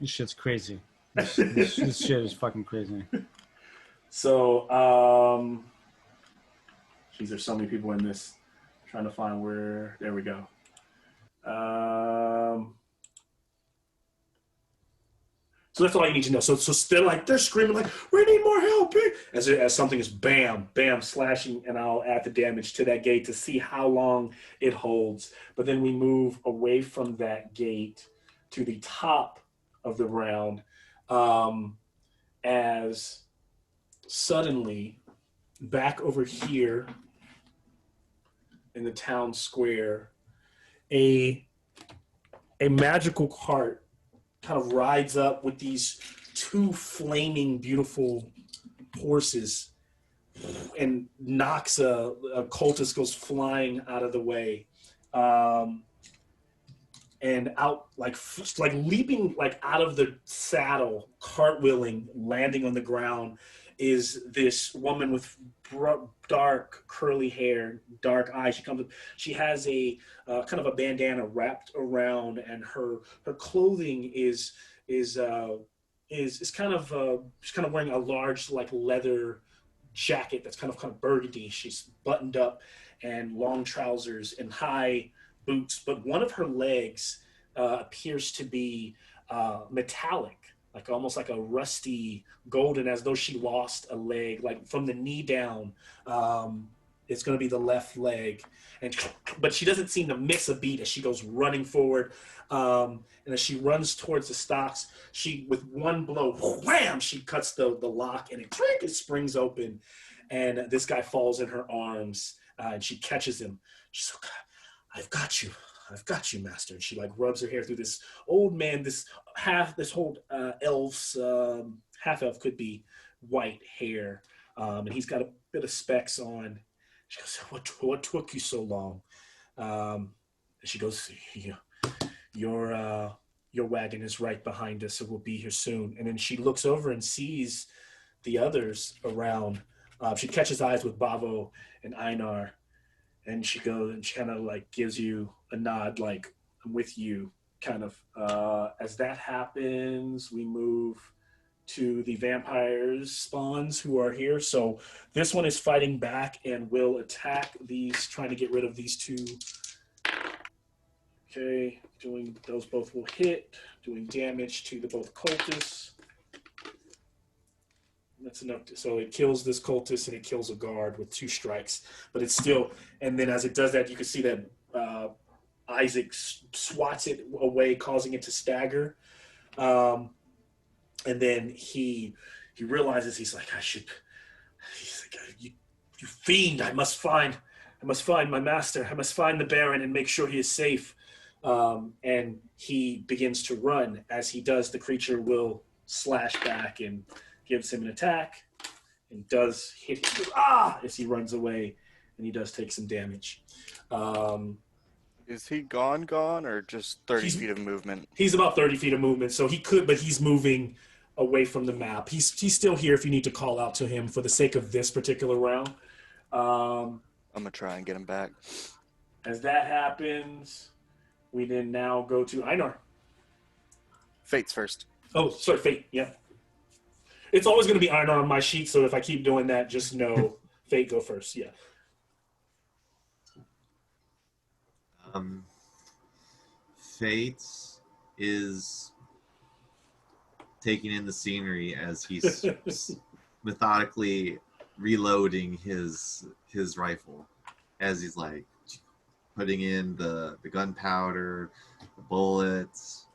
This shit's crazy. This shit is fucking crazy. So, geez, there's so many people in this. I'm trying to find where. There we go. So that's all you need to know. So they're screaming like, "We need more help!" As something is bam, bam, slashing, and I'll add the damage to that gate to see how long it holds. But then we move away from that gate to the top of the round, as suddenly back over here in the town square, a magical cart kind of rides up with these two flaming, beautiful horses and knocks a cultist, goes flying out of the way. And out, like leaping like out of the saddle, cartwheeling, landing on the ground, is this woman with dark curly hair, dark eyes. She has a kind of a bandana wrapped around, and her clothing is kind of she's kind of wearing a large like leather jacket that's kind of burgundy. She's buttoned up and long trousers and high boots, but one of her legs appears to be metallic, like almost like a rusty golden, as though she lost a leg, like from the knee down. It's going to be the left leg, but she doesn't seem to miss a beat as she goes running forward. And as she runs towards the stocks, she, with one blow, wham, she cuts the lock, and it springs open, and this guy falls in her arms, and she catches him. She's like, I've got you, master. And she like rubs her hair through this old man, this whole elf's half elf, could be white hair, and he's got a bit of specs on. She goes, what took you so long? And she goes, your wagon is right behind us, so we'll be here soon. And then she looks over and sees the others around. She catches eyes with Bavo and Einar, and she goes and she kind of like gives you a nod, like, I'm with you, kind of. As that happens, we move to the vampires spawns who are here. So this one is fighting back and will attack these, trying to get rid of these two. Okay, those both will hit, doing damage to the both cultists. That's enough. So it kills this cultist and it kills a guard with 2 strikes. But it's still, and then as it does that, you can see that Isaac swats it away, causing it to stagger. And then he realizes, he's like, you fiend, I must find my master. I must find the Baron and make sure he is safe. And he begins to run. As he does, the creature will slash back and gives him an attack and does hit him as he runs away, and he does take some damage. Is he gone, or just 30 feet of movement? He's about 30 feet of movement, so he could, but he's moving away from the map. He's still here if you need to call out to him for the sake of this particular round. I'm going to try and get him back. As that happens, we then now go to Einar. Fate's first. Oh, sorry, Fate. Yeah. It's always going to be Einar on my sheet, so if I keep doing that, just know Fate go first. Yeah. Fate is taking in the scenery as he's methodically reloading his rifle, as he's like putting in the gunpowder, the bullets,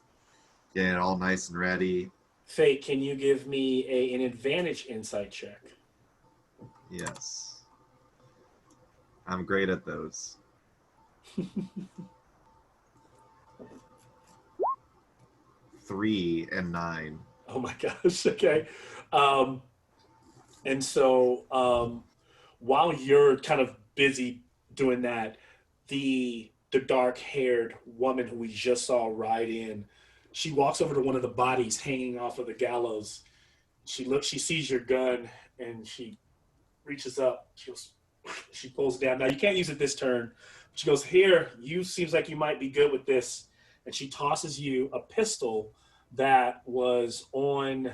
getting it all nice and ready. Fate, can you give me an advantage insight check? Yes, I'm great at those. 3 and 9. Oh my gosh. Okay. And so while you're kind of busy doing that, the dark-haired woman who we just saw ride in, she walks over to one of the bodies hanging off of the gallows. She sees your gun, and she reaches up. She pulls down. Now you can't use it this turn. She goes, "Here, you seems like you might be good with this," and she tosses you a pistol that was on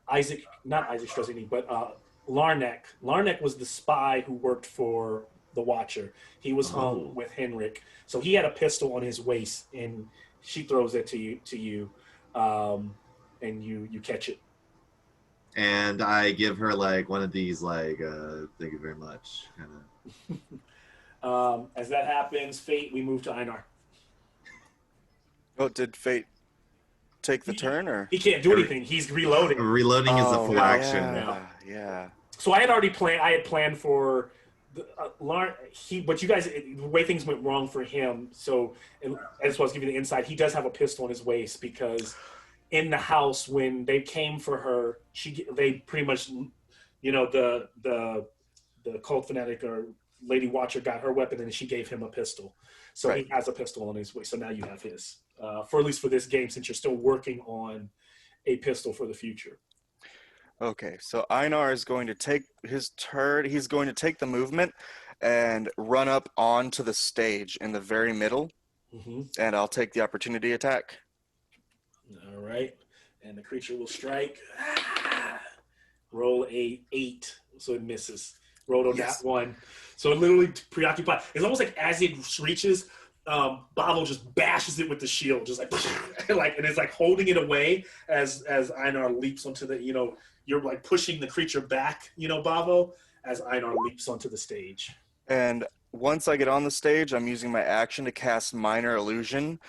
Isaac, not Isaac Strozini, but Larnack. Larnack was the spy who worked for the Watcher. He was hung with Henrik, so he had a pistol on his waist, and she throws it to you, and you catch it. And I give her like one of these, like, thank you very much, kind of. As that happens, Fate, we move to Einar. Oh, did Fate take the turn, or he can't do anything? He's reloading. Reloading is a full action. Yeah. So I had planned for but you guys, the way things went wrong for him. So, and as well as giving the insight, he does have a pistol on his waist because in the house when they came for her, they pretty much, the cult fanatic or Lady Watcher got her weapon and she gave him a pistol. So He has a pistol on his waist. So now you have his, for at least for this game, since you're still working on a pistol for the future. Okay, so Einar is going to take his turn. He's going to take the movement and run up onto the stage in the very middle, and I'll take the opportunity attack. All right, and the creature will strike. Roll a 8, so it misses. Rolled on that one, so it literally preoccupied. It's almost like as it reaches, Bavo just bashes it with the shield, just like, and it's like holding it away as Einar leaps onto the, you're like pushing the creature back, Bavo, as Einar leaps onto the stage. And once I get on the stage, I'm using my action to cast Minor Illusion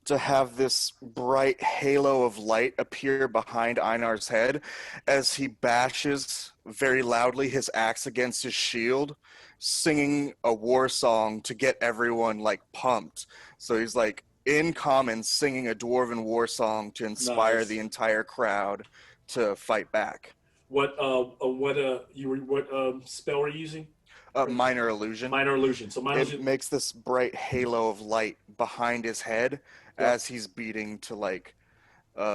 to have this bright halo of light appear behind Einar's head as he bashes very loudly his axe against his shield, singing a war song to get everyone like pumped. So he's like in common singing a dwarven war song to inspire the entire crowd to fight back. What spell were you using? Minor Illusion. Minor Illusion. So it makes this bright halo of light behind his head as he's beating to like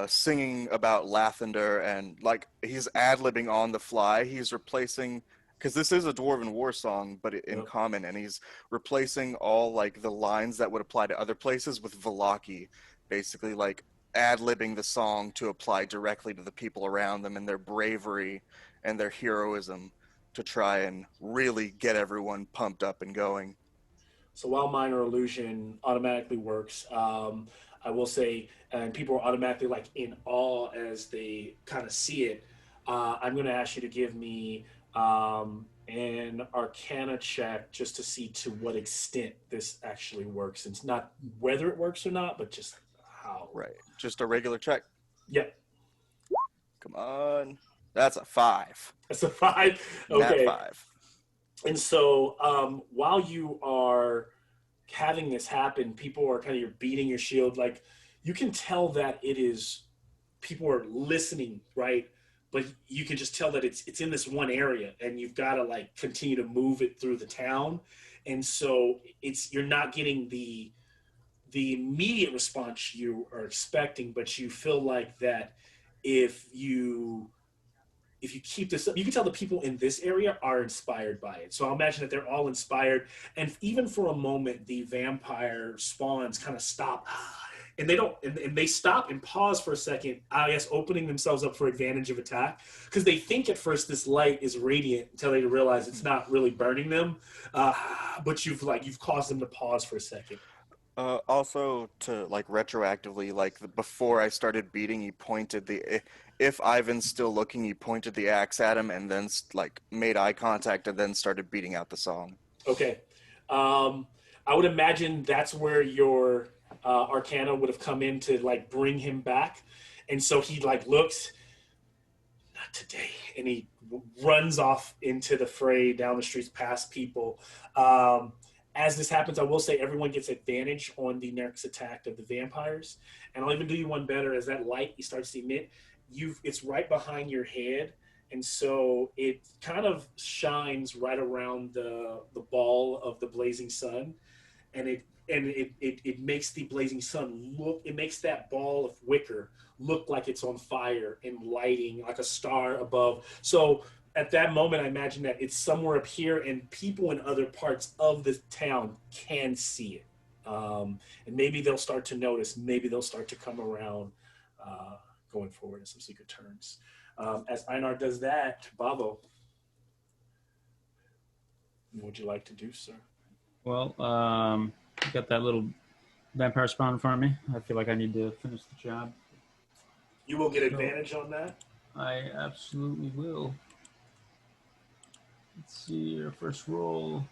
singing about Lathander, and like he's ad-libbing on the fly. He's replacing, because this is a dwarven war song, but in common, and he's replacing all like the lines that would apply to other places with Vallaki, basically like ad-libbing the song to apply directly to the people around them and their bravery and their heroism to try and really get everyone pumped up and going. So while Minor Illusion automatically works, I will say, and people are automatically like in awe as they kind of see it, I'm going to ask you to give me an Arcana check just to see to what extent this actually works. It's not whether it works or not, but just how. Right. Just a regular check. Yep. Come on. That's a 5. That's a 5? Okay. Nat 5. And so while you are having this happen, people are kind of, you're beating your shield. Like, you can tell that it is, people are listening, right? But you can just tell that it's in this one area, and you've got to like continue to move it through the town. And so you're not getting the immediate response you are expecting, but you feel like that if you if you keep this up, you can tell the people in this area are inspired by it. So I'll imagine that they're all inspired. And even for a moment, the vampire spawns kind of stop. And they don't, and they stop and pause for a second, I guess, opening themselves up for advantage of attack, because they think at first this light is radiant until they realize it's not really burning them. But you've caused them to pause for a second. Also, to like retroactively, like before I started beating, he pointed if Ivan's still looking, he pointed the axe at him and then like made eye contact and then started beating out the song. Okay, I would imagine that's where your Arcana would have come in to like bring him back, and so he like looks, not today, and he runs off into the fray down the streets past people. As this happens, I will say everyone gets advantage on the next attack of the vampires. And I'll even do you one better. As that light starts to emit, it's right behind your head. And so it kind of shines right around the ball of the blazing sun. And it makes the blazing sun it makes that ball of wicker look like it's on fire and lighting like a star above. So at that moment, I imagine that it's somewhere up here, and people in other parts of the town can see it. And maybe they'll start to notice. Maybe they'll start to come around going forward in some secret turns. As Einar does that, Bavo, what would you like to do, sir? Well, got that little vampire spawn in front of me. I feel like I need to finish the job. You will get advantage on that? I absolutely will. Let's see, our first roll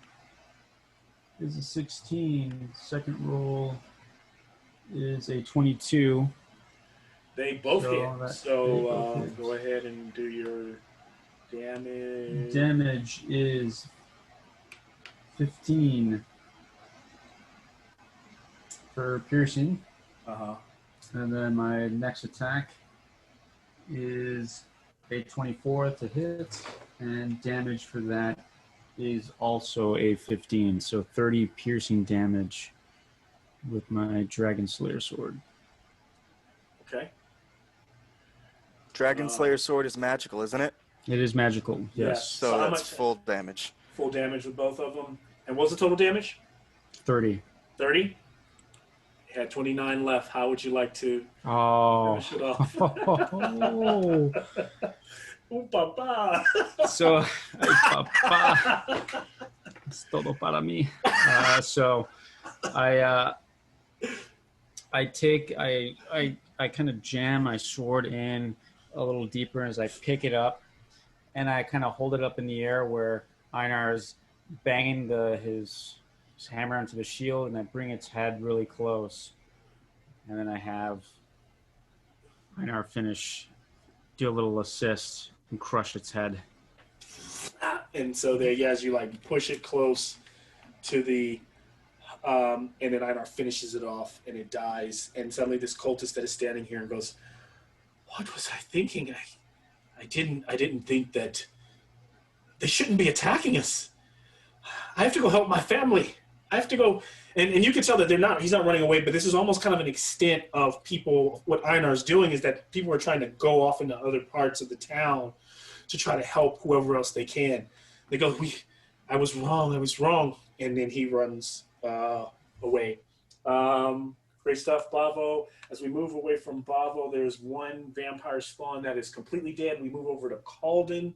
is a 16. Second roll is a 22. They both hit. So hit. Go ahead and do your damage. Damage is 15 for piercing. And then my next attack is a 24 to hit, and damage for that is also a 15. So 30 piercing damage with my Dragon Slayer sword. Okay. Dragon Slayer sword is magical, isn't it? It is magical, yes. Yes. So that's full damage. Full damage with both of them. And what's the total damage? 30. 30? You had 29 left. How would you like to finish it off? Oh, papa. So, papa. Es todo para mí. So, I kind of jam my sword in a little deeper as I pick it up, and I kind of hold it up in the air where Einar is banging his hammer into the shield, and I bring its head really close, and then I have Einar do a little assist and crush its head. And so there, as you like push it close to the and then Einar finishes it off and it dies, and suddenly this cultist that is standing here and goes, what was I thinking? I didn't think that they shouldn't be attacking us. I have to go help my family. I have to go, and you can tell that he's not running away, but this is almost kind of an extent of people. What Einar's doing is that people are trying to go off into other parts of the town to try to help whoever else they can. They go, I was wrong. And then he runs away. Great stuff, Bavo. As we move away from Bavo, there's one vampire spawn that is completely dead. We move over to Calden.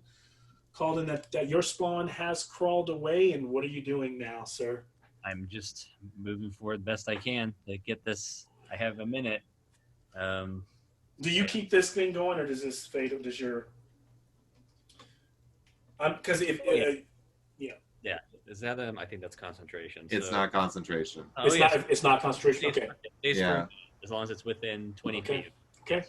Calden, that your spawn has crawled away, and what are you doing now, sir? I'm just moving forward best I can to get this. I have a minute. Do you keep this thing going, or does this fade? Does your because yeah. Is that I think that's concentration. It's not concentration. Oh, it's not concentration. Okay. Yeah. As long as it's within 20 Okay. feet. Okay.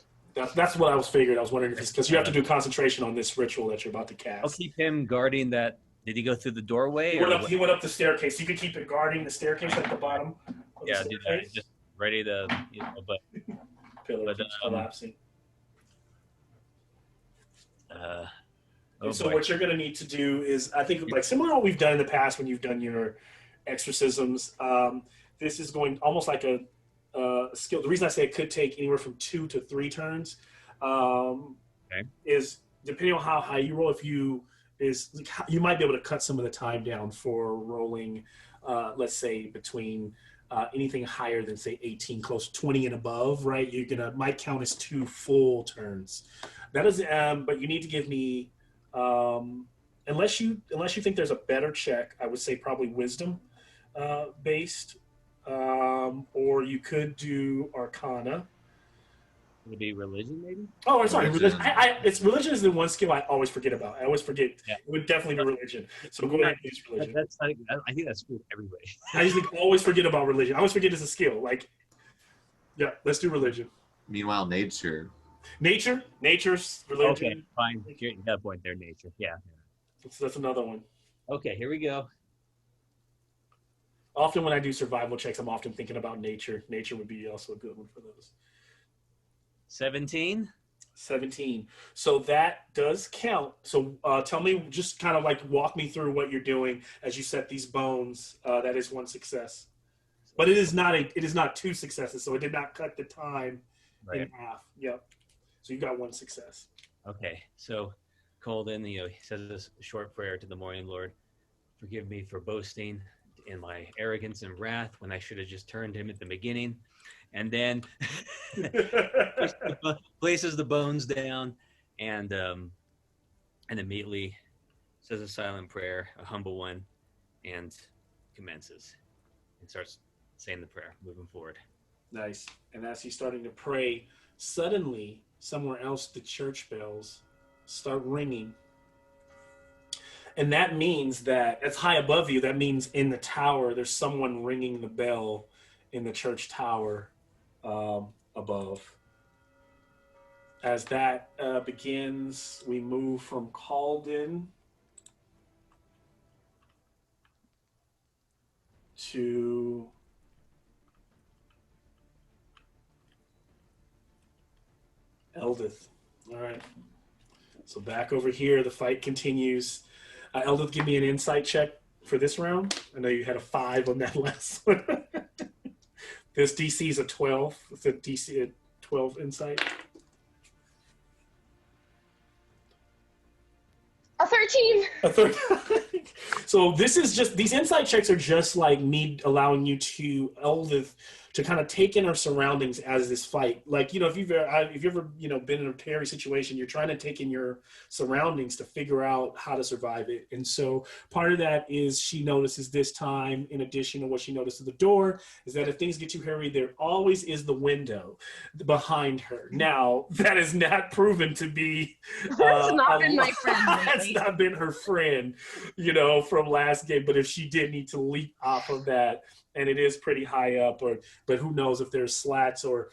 That's what I was figured. I was wondering if it's because you have to do concentration on this ritual that you're about to cast. I'll keep him guarding that. Did he go through the doorway? He went up the staircase. You could keep it guarding the staircase at the bottom. Yeah, do that. Just ready to, but Pillar keeps collapsing. So what you're going to need to do is, I think, like similar to what we've done in the past when you've done your exorcisms. This is going almost like a skill. The reason I say it could take anywhere from 2 to 3 turns is depending on how high you roll, if you might be able to cut some of the time down for rolling, let's say between anything higher than say 18, close 20 and above, right? You're gonna might count as 2 full turns. That is, but you need to give me, unless you think there's a better check, I would say probably wisdom based, or you could do Arcana. Would it be religion, maybe? Oh, I'm sorry. Religion. It's religion is the one skill I always forget about. I always forget. Yeah. It would definitely be religion. So go ahead and use religion. I think that's true everybody. I usually always forget about religion. I always forget it's a skill. Like, yeah, let's do religion. Meanwhile, nature. Nature's religion. Okay, fine. You got a point there, nature. Yeah. That's another one. Okay, here we go. Often when I do survival checks, I'm often thinking about nature. Nature would be also a good one for those. 17. 17. So that does count. So tell me, just kind of like walk me through what you're doing as you set these bones. That is one success, but it is not 2 successes. So it did not cut the time in half. Yep. So you got 1 success. Okay. So Colden, he says this short prayer to the Morning Lord. Forgive me for boasting in my arrogance and wrath when I should have just turned him at the beginning. And then places the bones down and immediately says a silent prayer, a humble one, and commences and starts saying the prayer, moving forward. Nice. And as he's starting to pray, suddenly somewhere else the church bells start ringing. And that means that it's high above you. That means in the tower, there's someone ringing the bell in the church tower above. As that begins, we move from Calden to Eldith. All right. So back over here, the fight continues. Eldith, give me an insight check for this round. I know you had a 5 on that last one. This DC is a 12. It's a DC at 12 insight. A 13. A 13. So this is just, these insight checks are just like me allowing you to, Eldith, to kind of take in our surroundings as this fight. Like, if you've ever, been in a Perry situation, you're trying to take in your surroundings to figure out how to survive it. And so part of that is she notices this time, in addition to what she noticed at the door, is that if things get too hairy, there always is the window behind her. Now, that is not proven to be... That's not been my friend That's lately. not been her friend, from last game. But if she did need to leap off of that, and it is pretty high up, but who knows if there's slats or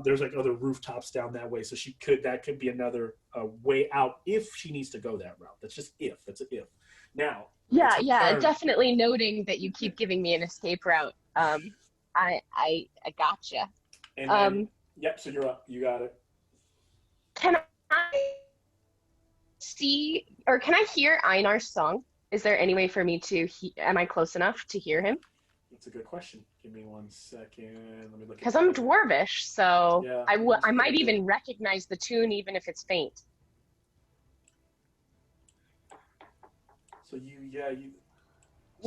there's like other rooftops down that way. So that could be another way out if she needs to go that route. That's just if. That's an if. Now. Yeah. Definitely noting that you keep giving me an escape route. I gotcha. And then, yep. So you're up. You got it. Can I see or can I hear Einar's song? Is there any way for me to? Am I close enough to hear him? That's a good question. Give me 1 second. Let me look. Because I'm dwarvish, so Yeah, I might even recognize the tune even if it's faint. So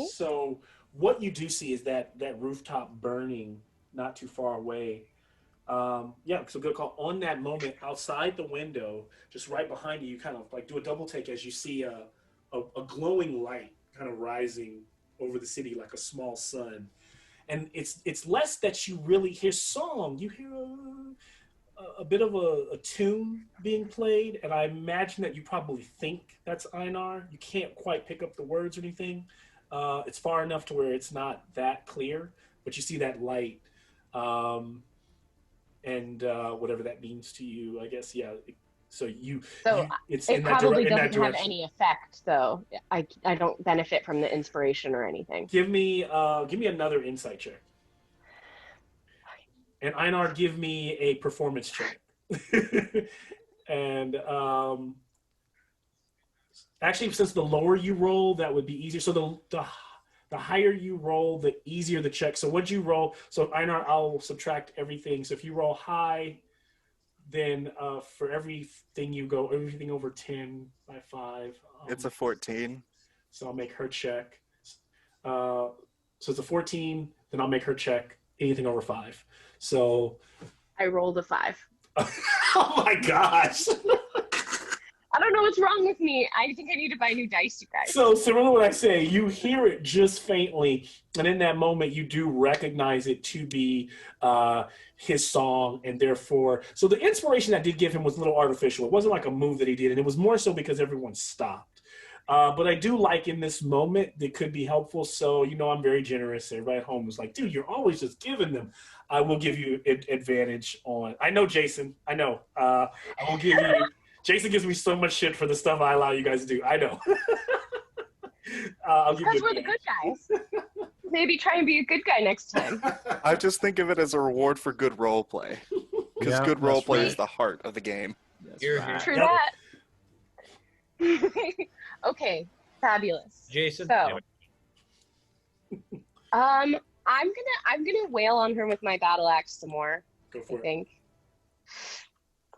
So what you do see is that rooftop burning not too far away. So good call. On that moment, outside the window, just right behind you, you kind of like do a double take as you see a glowing light kind of rising over the city like a small sun. And it's less that you really hear song. You hear a bit of a tune being played, and I imagine that you probably think that's Einar. You can't quite pick up the words or anything. It's far enough to where it's not that clear, but you see that light, and whatever that means to you, I guess. Yeah. It's it in probably in that doesn't have direction. any effect, though. I don't benefit from the inspiration or anything. Give me another insight check. And Einar, give me a performance check. And actually, since the lower you roll, that would be easier. So the higher you roll, the easier the check. So what'd you roll? So Einar, I'll subtract everything. So if you roll high, then for everything over 10 by 5. It's a 14. So I'll make her check. So it's a 14, then I'll make her check anything over 5. So. I rolled a 5. Oh my gosh. I don't know what's wrong with me. I think I need to buy new dice, you guys. So similar to what I say, you hear it just faintly, and in that moment, you do recognize it to be his song, and therefore, so the inspiration I did give him was a little artificial. It wasn't like a move that he did, and it was more so because everyone stopped. But I do like in this moment that could be helpful. So, I'm very generous. Everybody at home was like, dude, you're always just giving them. I will give you advantage on. I know, Jason. I know. I will give you. Jason gives me so much shit for the stuff I allow you guys to do. I know. I'll give because you we're the good guys. Maybe try and be a good guy next time. I just think of it as a reward for good role play. Because good role play is the heart of the game. Here. True that. Okay, fabulous. Jason. So, I'm gonna wail on her with my battle axe some more. Go for I think it's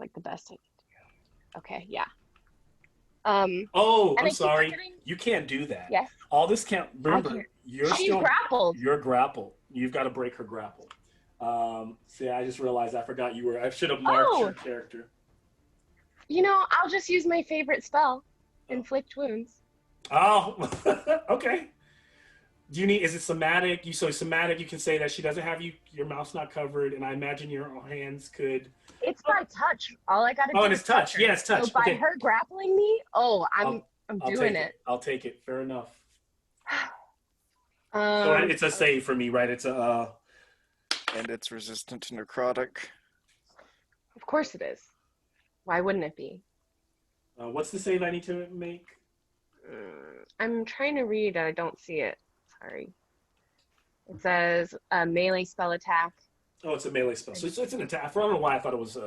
like the best I can do. Okay, yeah. Oh, and I'm sorry. You can't do that. Yes. All this can't. Remember, She's grappled. You're grappled. You've got to break her grapple. See, I just realized I forgot you were. I should have marked your character. I'll just use my favorite spell, inflict wounds. Oh, okay. Do you need? Is it somatic? So somatic. You can say that she doesn't have your mouth's not covered, and I imagine your hands could. It's by touch. All I gotta do. Oh, and it's touch. Her. Yeah, it's touch. So by her grappling me, I'm doing it. I'll take it. Fair enough. So Um, it's a save for me, right? It's a. And it's resistant to necrotic. Of course it is. Why wouldn't it be? What's the save I need to make? I'm trying to read. I don't see it. Sorry. It says melee spell attack. Oh, it's a melee spell. So it's an attack. I don't know why I thought it was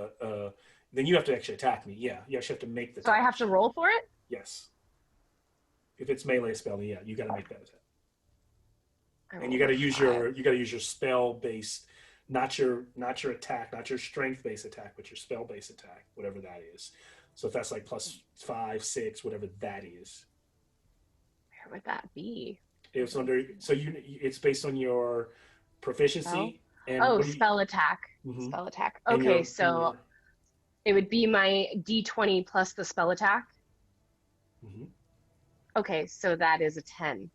then you have to actually attack me. Yeah, you actually have to make the. So I have to roll for it? Yes. If it's melee spell, then yeah, you got to make that attack. And you rolled got to a use 5. your spell based, not your attack, not your strength based attack, but your spell based attack, whatever that is. So if that's like +5, 6, whatever that is. Where would that be? It's under. So it's based on your proficiency. Spell? And Spell attack. Mhm. Spell attack. And Okay, so it would be my D20 plus the spell attack. Mhm. Okay, so that is a 10.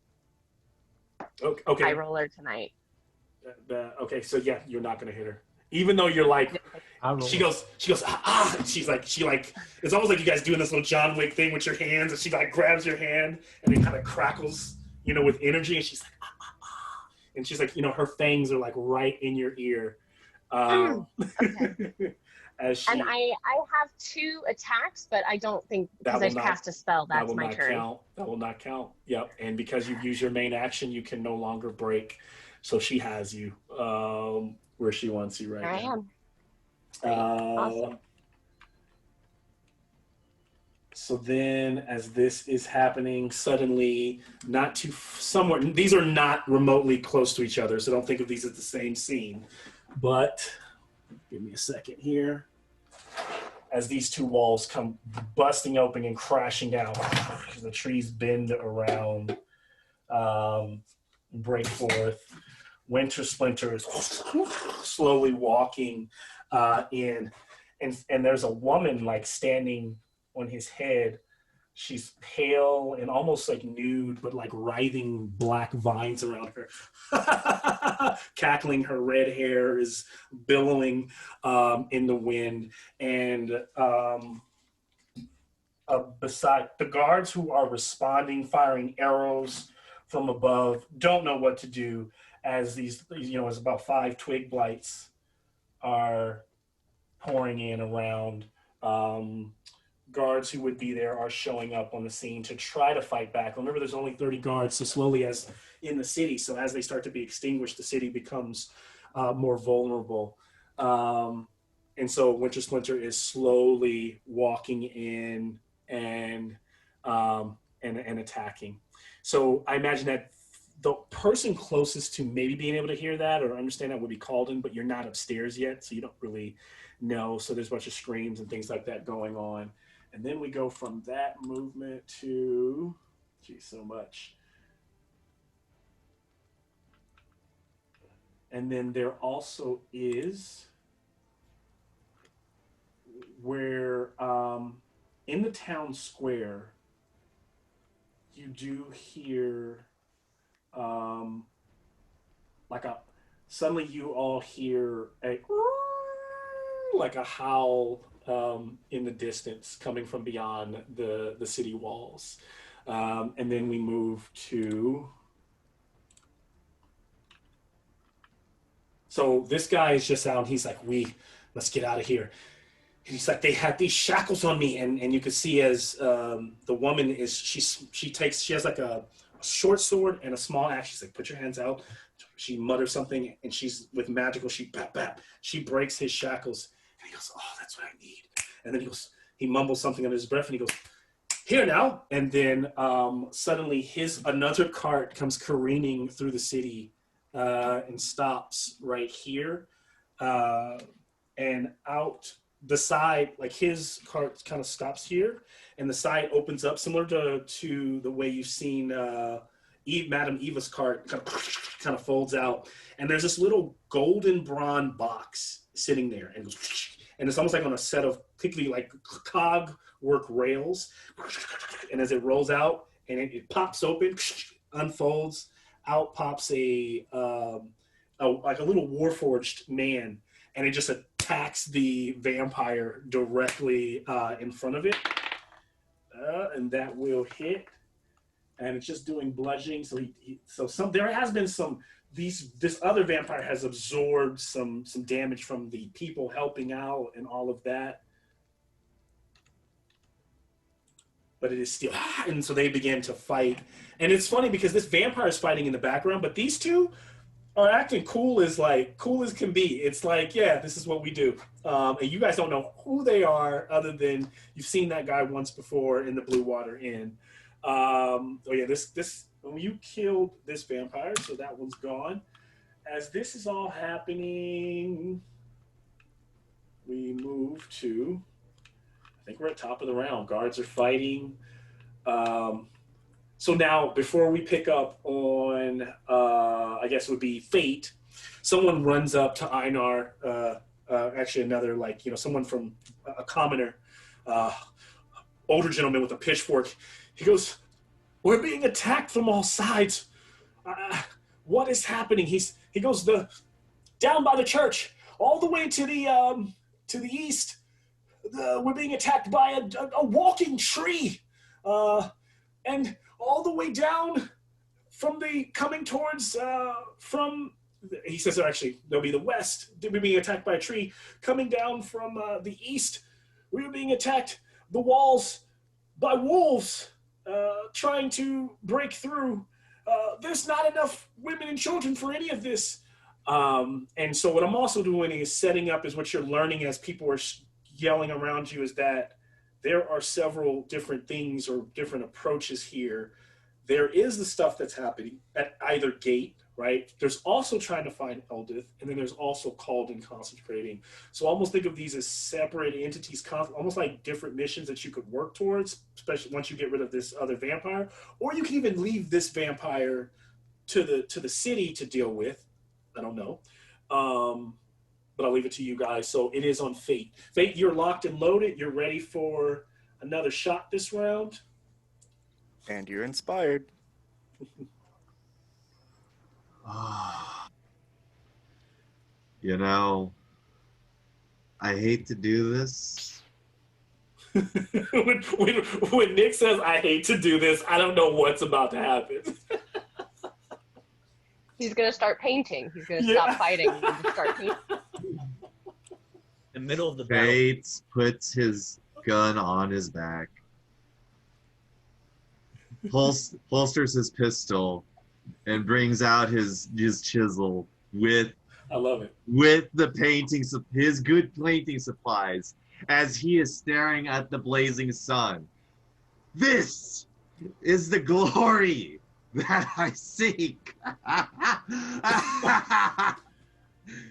Okay. High roller tonight. Okay, so yeah, you're not gonna hit her, even though you're like. She goes, she's like, it's almost like you guys doing this little John Wick thing with your hands, and she like grabs your hand and it kind of crackles, with energy, and she's like, and she's like, her fangs are like right in your ear. Okay. As she, And I have 2 attacks, but I don't think because I cast a spell, that's my turn. That will not count. Yep. And because you've used your main action, you can no longer break. So she has you where she wants you right I now. am. Awesome. So then, as this is happening, suddenly, these are not remotely close to each other, so don't think of these as the same scene. But give me a second here. As these 2 walls come busting open and crashing down, the trees bend around, break forth. Winter Splinter is slowly walking in, and there's a woman like standing on his head. She's pale and almost like nude, but like writhing black vines around her. Cackling, her red hair is billowing in the wind. And beside the guards who are responding, firing arrows from above, don't know what to do as these, as about 5 twig blights are pouring in around. Guards who would be there are showing up on the scene to try to fight back. Remember, there's only 30 guards, so slowly as in the city, so as they start to be extinguished, the city becomes more vulnerable. And so Winter Splinter is slowly walking in and attacking. So I imagine that the person closest to maybe being able to hear that or understand that would be Calden, but you're not upstairs yet, so you don't really know. So there's a bunch of screams and things like that going on. And then we go from that movement to, geez, so much. And then there also is where in the town square, you do hear like a, suddenly you all hear a like a howl in the distance coming from beyond the city walls. And then we move to, so this guy is just out and he's like, let's get out of here. He's like, they had these shackles on me, and you can see as the woman is, she has like a short sword and a small axe. She's like, put your hands out. She mutters something, and she's with magical. She she breaks his shackles, and he goes, oh, that's what I need. And then he mumbles something under his breath, and he goes, here now. And then suddenly another cart comes careening through the city and stops right here, and out the side, like his cart kind of stops here, and the side opens up similar to the way you've seen Madame Eva's cart kind of folds out, and there's this little golden bronze box sitting there, and it's almost like on a set of particularly like cog work rails, and as it rolls out and it pops open, unfolds, out pops like a little warforged man, and it just attacks the vampire directly in front of it, and that will hit. And it's just doing bludgeoning. So there has been some. This other vampire has absorbed some damage from the people helping out and all of that. But it is still, and so they begin to fight. And it's funny because this vampire is fighting in the background, but these two are acting cool as can be. It's like, yeah, this is what we do. And you guys don't know who they are other than you've seen that guy once before in the Blue Water Inn. This when you killed this vampire, so that one's gone. As this is all happening, we move to, I think we're at top of the round. Guards are fighting. So now, before we pick up on, I guess it would be Fate, someone runs up to Einar, actually another, someone from a commoner, older gentleman with a pitchfork. He goes, we're being attacked from all sides. What is happening? He goes, down by the church, all the way to the east. We're being attacked by a walking tree. And all the way down coming towards, he says, actually, they'll be the west. We're being attacked by a tree. Coming down from the east, we were being attacked, the walls, by wolves trying to break through. There's not enough women and children for any of this. And so what I'm also doing is setting up is what you're learning as people are yelling around you is that there are several different things or different approaches here. There is the stuff that's happening at either gate, right? There's also trying to find Eldith, and then there's also called and consecrating. So almost think of these as separate entities, almost like different missions that you could work towards, especially once you get rid of this other vampire. Or you can even leave this vampire to the city to deal with. I don't know. But I'll leave it to you guys. So it is on Fate. Fate, you're locked and loaded. You're ready for another shot this round. And you're inspired. You know, I hate to do this. when Nick says, I hate to do this, I don't know what's about to happen. He's going to start painting. He's going to stop fighting and just start painting. The middle of the battle. Bates puts his gun on his back, holsters his pistol, and brings out his chisel with, I love it, with his good painting supplies, as he is staring at the blazing sun. This is the glory that I seek.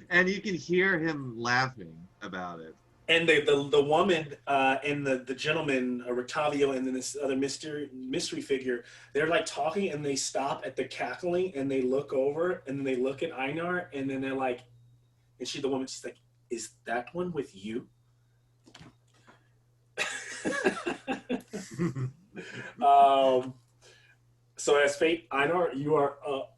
And you can hear him laughing about it. And the woman and the gentleman, Rictavio, and then this other mystery figure, they're like talking, and they stop at the cackling, and they look over, and then they look at Einar, and then they're like, and she's like, is that one with you? So as fate, Einar, you are up.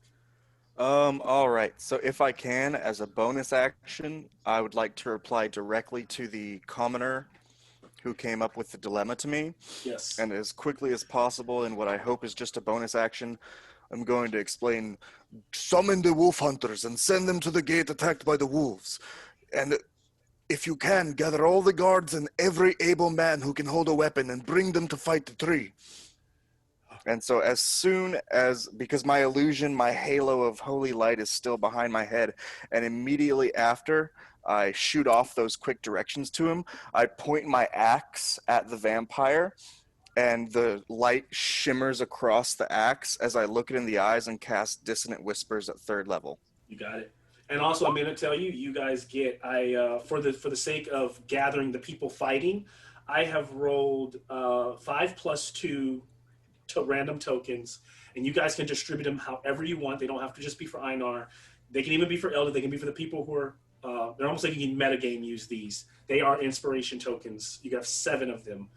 All right. So if I can, as a bonus action, I would like to reply directly to the commoner who came up with the dilemma to me. Yes. And as quickly as possible, in what I hope is just a bonus action, I'm going to explain, summon the wolf hunters and send them to the gate attacked by the wolves. And if you can, gather all the guards and every able man who can hold a weapon and bring them to fight the tree. And so as soon as, because my illusion, my halo of holy light is still behind my head, and immediately after I shoot off those quick directions to him, I point my axe at the vampire, and the light shimmers across the axe as I look it in the eyes and cast Dissonant Whispers at 3rd level. You got it. And also, I'm going to tell you, you guys get, for the sake of gathering the people fighting, I have rolled 5 + 2 to random tokens, and you guys can distribute them however you want. They don't have to just be for Einar. They can even be for Elder. They can be for the people who are, they're almost like you can metagame use these. They are inspiration tokens. You have 7 of them.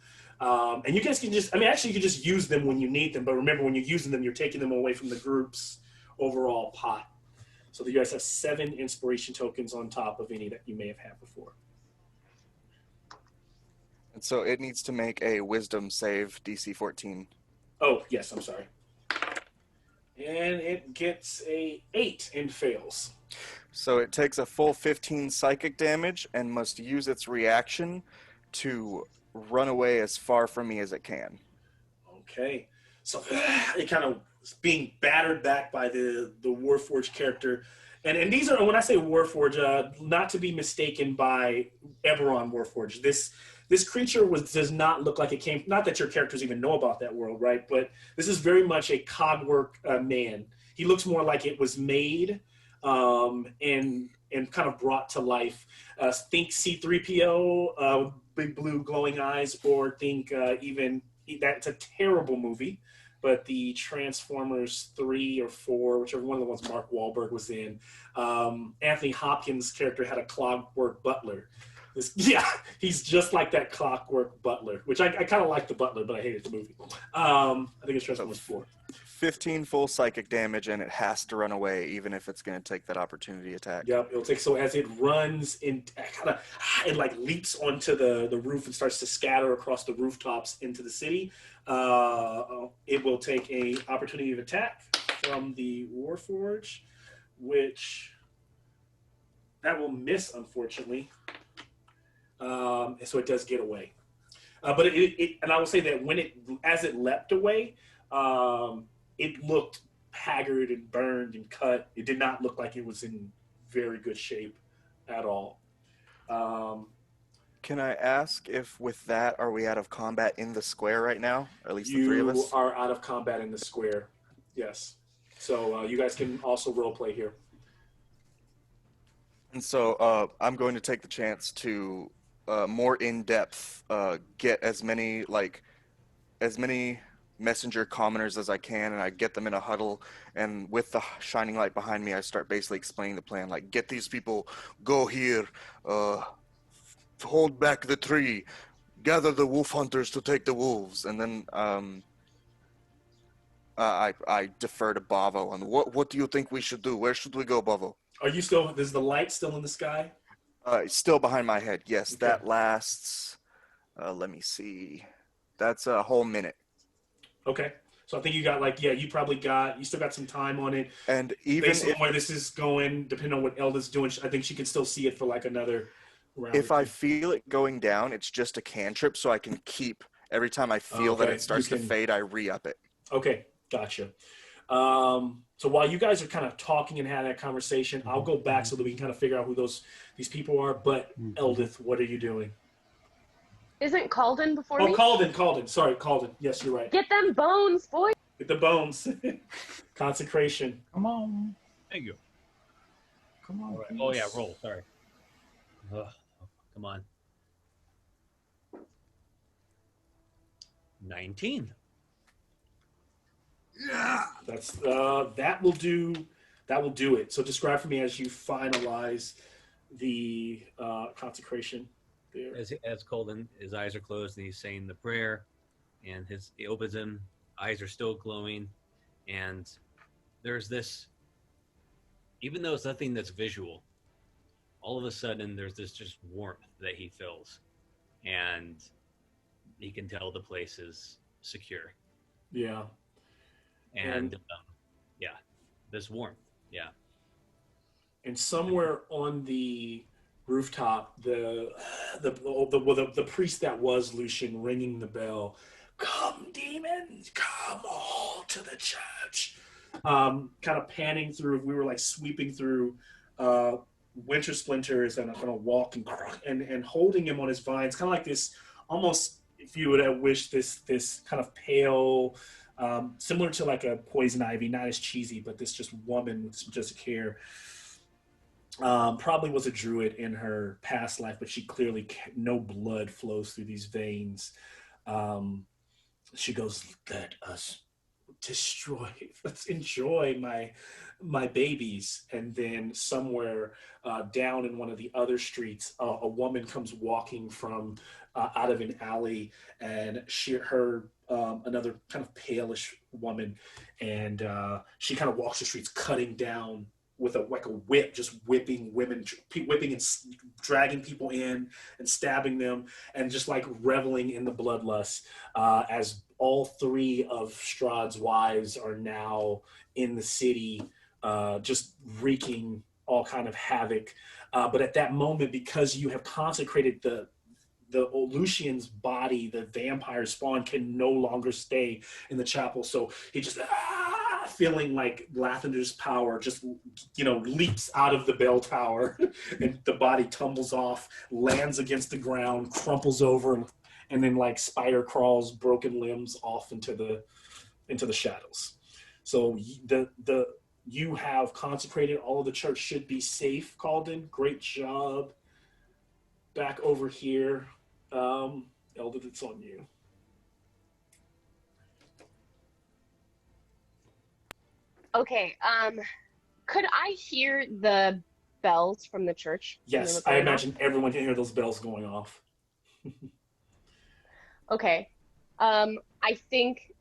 And you guys can just, actually you can just use them when you need them, but remember when you're using them, you're taking them away from the group's overall pot. So you guys have 7 inspiration tokens on top of any that you may have had before. And so it needs to make a wisdom save, DC 14. Oh, yes, I'm sorry. And it gets a 8 and fails. So it takes a full 15 psychic damage and must use its reaction to run away as far from me as it can. Okay. So it kind of is being battered back by the Warforged character. And these are, when I say Warforged, not to be mistaken by Eberron Warforged. This creature does not look like it came, not that your characters even know about that world, right? But this is very much a cogwork man. He looks more like it was made and kind of brought to life. Think C-3PO, big blue glowing eyes, or think even, that's a terrible movie, but the Transformers 3 or 4, whichever one of the ones Mark Wahlberg was in, Anthony Hopkins' character had a clockwork butler. He's just like that clockwork butler, which I kind of like the butler, but I hated the movie. I think it's Transformers 4. 15 full psychic damage, and it has to run away, even if it's going to take that opportunity attack. Yep, it'll take, so as it runs in, it like leaps onto the roof and starts to scatter across the rooftops into the city. It will take a opportunity of attack from the Warforged, which that will miss, unfortunately. So it does get away. But and I will say that as it leapt away, it looked haggard and burned and cut. It did not look like it was in very good shape at all. Can I ask if with that, are we out of combat in the square right now? Or at least the 3 of us? You are out of combat in the square, yes. So you guys can also role play here. And so I'm going to take the chance to more in depth get as many messenger commoners as I can, and I get them in a huddle, and with the shining light behind me, I start basically explaining the plan, like, get these people, go here, hold back the tree, gather the wolf hunters to take the wolves, and then I defer to Bavo on what do you think we should do? Where should we go, Bavo? Is the light still in the sky? Still behind my head, yes. Okay. That lasts, let me see, that's a whole minute. Okay. So I think you got you still got some time on it. And even based on where this is going, depending on what Elda's doing, I think she can still see it for like another round. If I feel it going down, it's just a cantrip, so I can keep, every time I feel that it starts to fade, I re-up it. Okay, gotcha. So while you guys are kind of talking and having that conversation, I'll go back so that we can kind of figure out who these people are. But Eldith, what are you doing? Isn't Calden before me? Oh, Calden. Sorry, Calden. Yes, you're right. Get them bones, boy. Get the bones. Consecration. Come on. Thank you. Come on. All right. Oh yeah, roll. Sorry. Ugh, come on. 19. Yeah. That's that will do. That will do it. So describe for me as you finalize the consecration there. As Colden, his eyes are closed and he's saying the prayer, and he opens them. Eyes are still glowing, and there's this. Even though it's nothing that's visual, all of a sudden there's this just warmth that he feels, and he can tell the place is secure. Yeah. And yeah, this warmth. Yeah. And somewhere on the rooftop, the priest that was Lucian ringing the bell, "Come, demons, come all to the church." Kind of panning through. We were like sweeping through winter splinters and kind of walking and holding him on his vines, kind of like this, almost, if you would have wished, this kind of pale, similar to like a poison ivy, not as cheesy, but this just woman with majestic hair. Probably was a druid in her past life, but she clearly, no blood flows through these veins. She goes, "Let us destroy, let's enjoy my babies." And then somewhere down in one of the other streets, a woman comes walking from out of an alley, and her another kind of palish woman, and she kind of walks the streets cutting down with a whip, just whipping women, whipping and dragging people in and stabbing them, and just like reveling in the bloodlust, as all three of Strahd's wives are now in the city, just wreaking all kind of havoc. But at that moment, because you have consecrated the Lucian's body, the vampire spawn can no longer stay in the chapel. So he just, feeling like Lathander's power, just, leaps out of the bell tower and the body tumbles off, lands against the ground, crumples over, and then like spider crawls, broken limbs off into the shadows. So you have consecrated. All of the church should be safe. Calden, great job. Back over here, Eldith, it's on you. Okay. Could I hear the bells from the church? Yes, I imagine everyone can hear those bells going off. Okay. I think,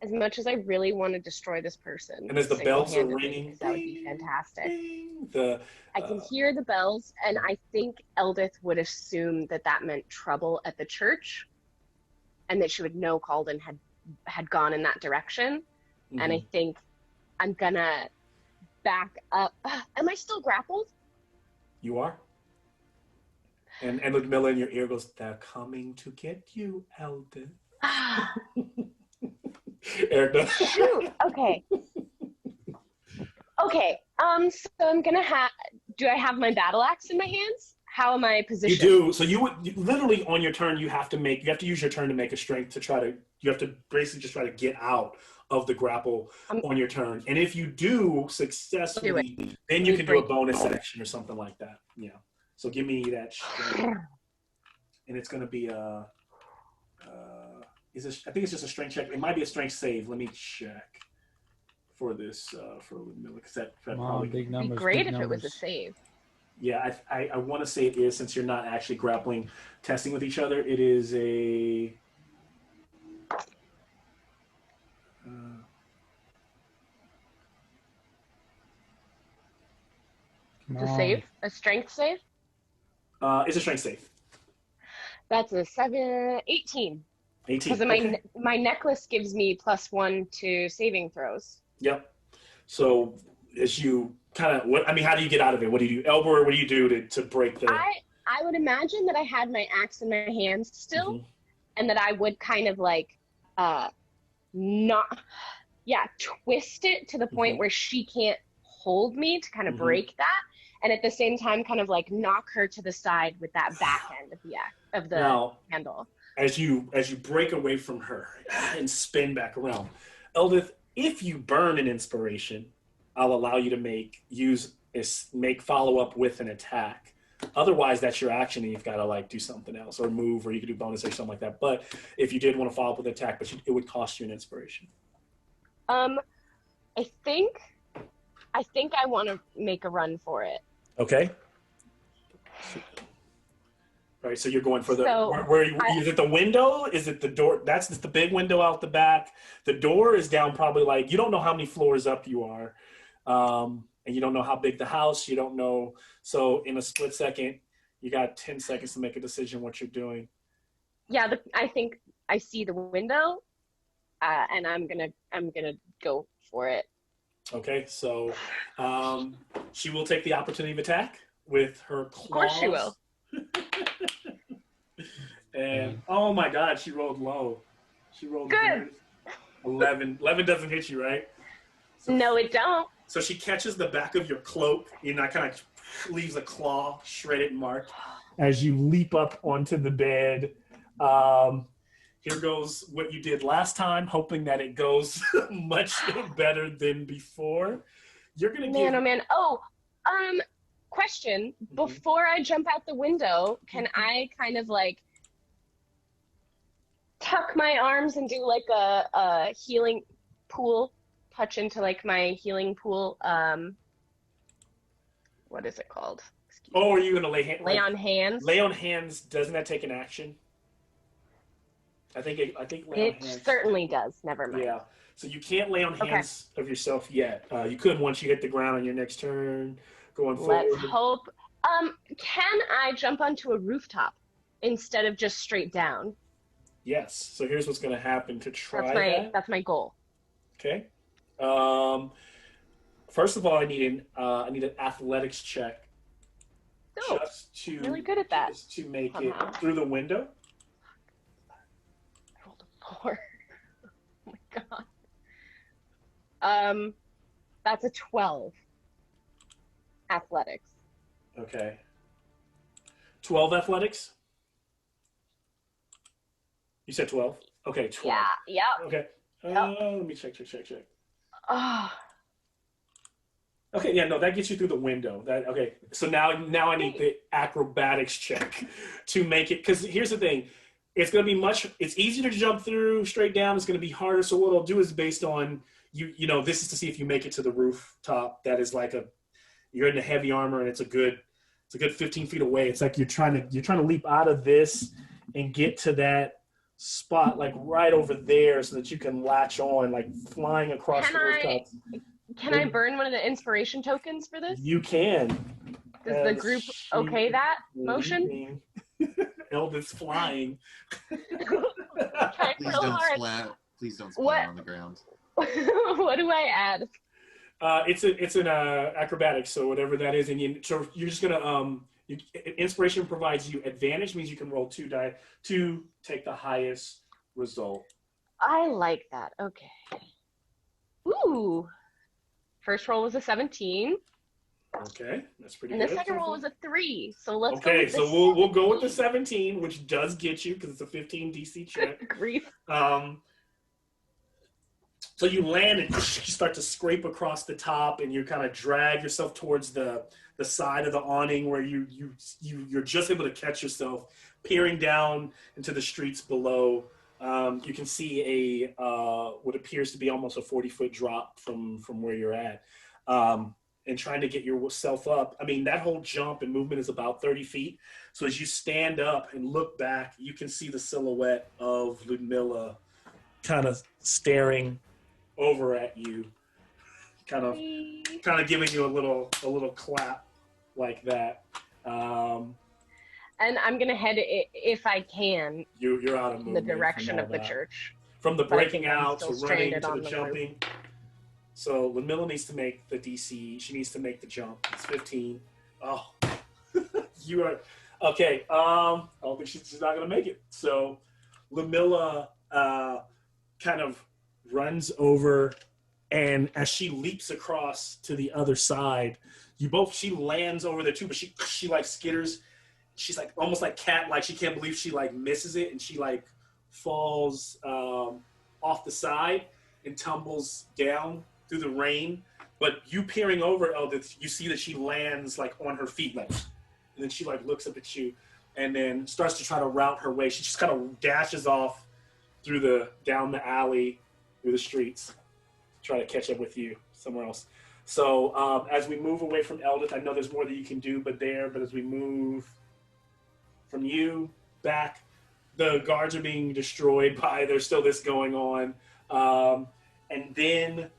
as much as I really want to destroy this person, and as the bells are ringing, that would be fantastic. I can hear the bells, and I think Eldith would assume that meant trouble at the church, and that she would know Calden had gone in that direction. Mm-hmm. And I think I'm gonna back up. Am I still grappled? You are. And Ludmilla in your ear goes, "They're coming to get you, Eldith." Eric, shoot. Okay. Okay. So I'm gonna do I have my battle axe in my hands? How am I positioned? You do. So literally on your turn, you have to use your turn to make a strength you have to basically just try to get out of the grapple on your turn. And if you do successfully, then you can do a bonus action or something like that. Yeah. So give me that strength. And it's gonna be I think it's just a strength check. It might be a strength save. Let me check for this for Ludmilla, because that probably big numbers. It'd be great if it was a save. Yeah, I want to say it is, since you're not actually grappling, testing with each other. It is a save, a strength save. It's a strength save. That's a 18. 18. Because my necklace gives me +1 to saving throws. Yep. So as you kind of, how do you get out of it? What do you do, Elbor? What do you do to break the? I would imagine that I had my axe in my hands still, mm-hmm. and that I would kind of like, twist it to the point mm-hmm. where she can't hold me to kind of mm-hmm. break that, and at the same time kind of like knock her to the side with that back end of the handle. as you break away from her and spin back around. Eldith, if you burn an inspiration, I'll allow you to make follow up with an attack. Otherwise, that's your action, and you've got to like do something else or move, or you could do bonus or something like that. But if you did want to follow up with an attack, it would cost you an inspiration. I think I want to make a run for it. Okay. All right, so you're going for the is it the window? Is it the door? That's just the big window out the back. The door is down probably like you don't know how many floors up you are, and you don't know how big the house. You don't know. So in a split second, you got 10 seconds to make a decision what you're doing. Yeah, I think I see the window, and I'm gonna go for it. Okay, so she will take the opportunity of attack with her claws. Of course she will. And oh my God, she rolled low. She rolled good. 11. 11 doesn't hit you, right? So, no, it don't. So she catches the back of your cloak, and that kind of leaves a claw shredded mark as you leap up onto the bed. Here goes what you did last time, hoping that it goes much better than before. You're gonna question. Before I jump out the window, can I kind of like tuck my arms and do like a healing pool, touch into like my healing pool? What is it called? Are you gonna lay on hands? Lay on hands. Doesn't that take an action? I think lay on hands. It certainly does. Never mind. Yeah. So you can't lay on hands of yourself yet. You could once you hit the ground on your next turn. Going forward. Let's hope. Can I jump onto a rooftop instead of just straight down? Yes. So here's what's going to happen to try That's my goal. Okay. First of all, I need an athletics check. Oh, just to really good at that. Just to make it through the window. I rolled a 4. Oh my God. That's a 12. Athletics. Okay. 12 athletics? You said 12? Okay, 12. Yeah. Okay. Yep. Let me check. Oh. Okay, yeah, no, that gets you through the window. Okay. So now I need the acrobatics check to make it, because here's the thing. It's going to be it's easier to jump through straight down. It's going to be harder. So what I'll do is based on, this is to see if you make it to the rooftop. That is like you're in the heavy armor, and it's a good 15 feet away. It's like you're trying to leap out of this and get to that spot, like right over there, so that you can latch on, like flying across the rooftop. Can I burn one of the inspiration tokens for this? You can. Does the group okay that motion? Eldith's flying. Please don't splat on the ground. What do I add? It's an acrobatics, so whatever that is, and you're just gonna inspiration provides you advantage, means you can roll 2 die to take the highest result. I like that. Okay. Ooh. First roll was a 17. Okay, that's pretty good. And the second roll was a 3. So let's go with so we'll go with the 17, which does get you because it's a 15 DC check. Grief. So you land and you start to scrape across the top, and you kind of drag yourself towards the side of the awning, where you're just able to catch yourself peering down into the streets below. You can see what appears to be almost a 40-foot drop from where you're at, and trying to get yourself up. I mean, that whole jump and movement is about 30 feet. So as you stand up and look back, you can see the silhouette of Ludmilla kind of staring over at you, kind of giving you a little clap like that. And I'm gonna head, if I can, you're out of movement the direction of the church. From the breaking out to running to the jumping. So Ludmilla needs to make the DC. She needs to make the jump. It's 15. Oh, you are okay. I don't think she's not gonna make it. So Ludmilla kind of runs over, and as she leaps across to the other side, she lands over there too, but she like skitters she's like almost like cat, like she can't believe she like misses it, and she like falls off the side and tumbles down through the rain. But you peering over Eldith, you see that she lands like on her feet, like, and then she like looks up at you, and then starts to try to route her way. She just kind of dashes off down the alley, through the streets, try to catch up with you somewhere else. So as we move away from Eldith, I know there's more that you can do, but as we move from you back, the guards are being destroyed by, there's still this going on. And then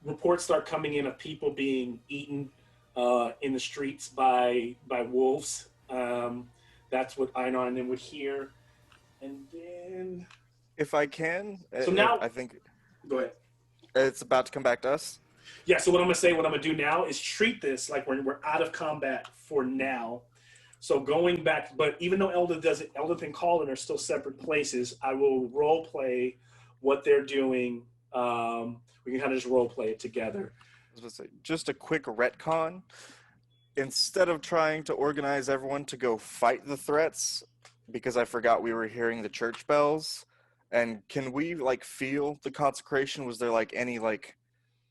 reports start coming in of people being eaten in the streets by wolves. That's what Einar and them would hear. And then... If I can, So now... I think... Go ahead. It's about to come back to us? Yeah, so what I'm going to do now is treat this like we're out of combat for now. So going back, but even though Eldith and Colin are still separate places, I will role play what they're doing. We can kind of just role play it together. I was going to say, just a quick retcon. Instead of trying to organize everyone to go fight the threats, because I forgot we were hearing the church bells, and can we like feel the consecration? Was there like any like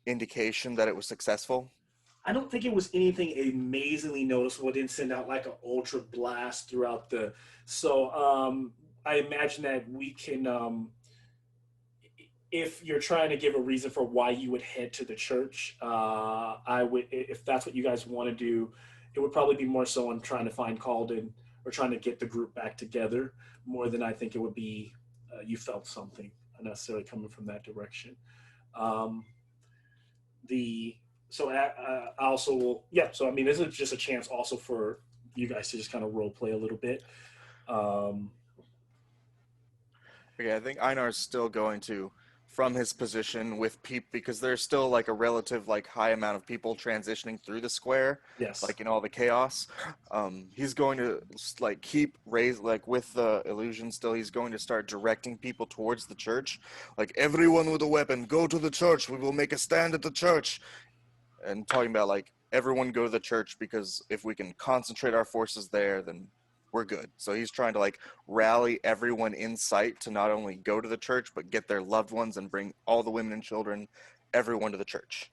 indication that it was successful? I don't think it was anything amazingly noticeable. It didn't send out like an ultra blast throughout the. So I imagine that we can, if you're trying to give a reason for why you would head to the church, I would, if that's what you guys want to do, it would probably be more so on trying to find Calden or trying to get the group back together more than I think it would be you felt something necessarily coming from that direction. So I also will, so I mean, this is just a chance also for you guys to just kind of role play a little bit. Okay, I think Einar's still going to, from his position with people, because there's still like a relative like high amount of people transitioning through the square. Yes. Like in all the chaos. He's going to like keep like with the illusion still, he's going to start directing people towards the church. Like, everyone with a weapon, go to the church. We will make a stand at the church. And talking about like, everyone go to the church, because if we can concentrate our forces there, then we're good. So he's trying to like rally everyone in sight to not only go to the church, but get their loved ones and bring all the women and children, everyone to the church.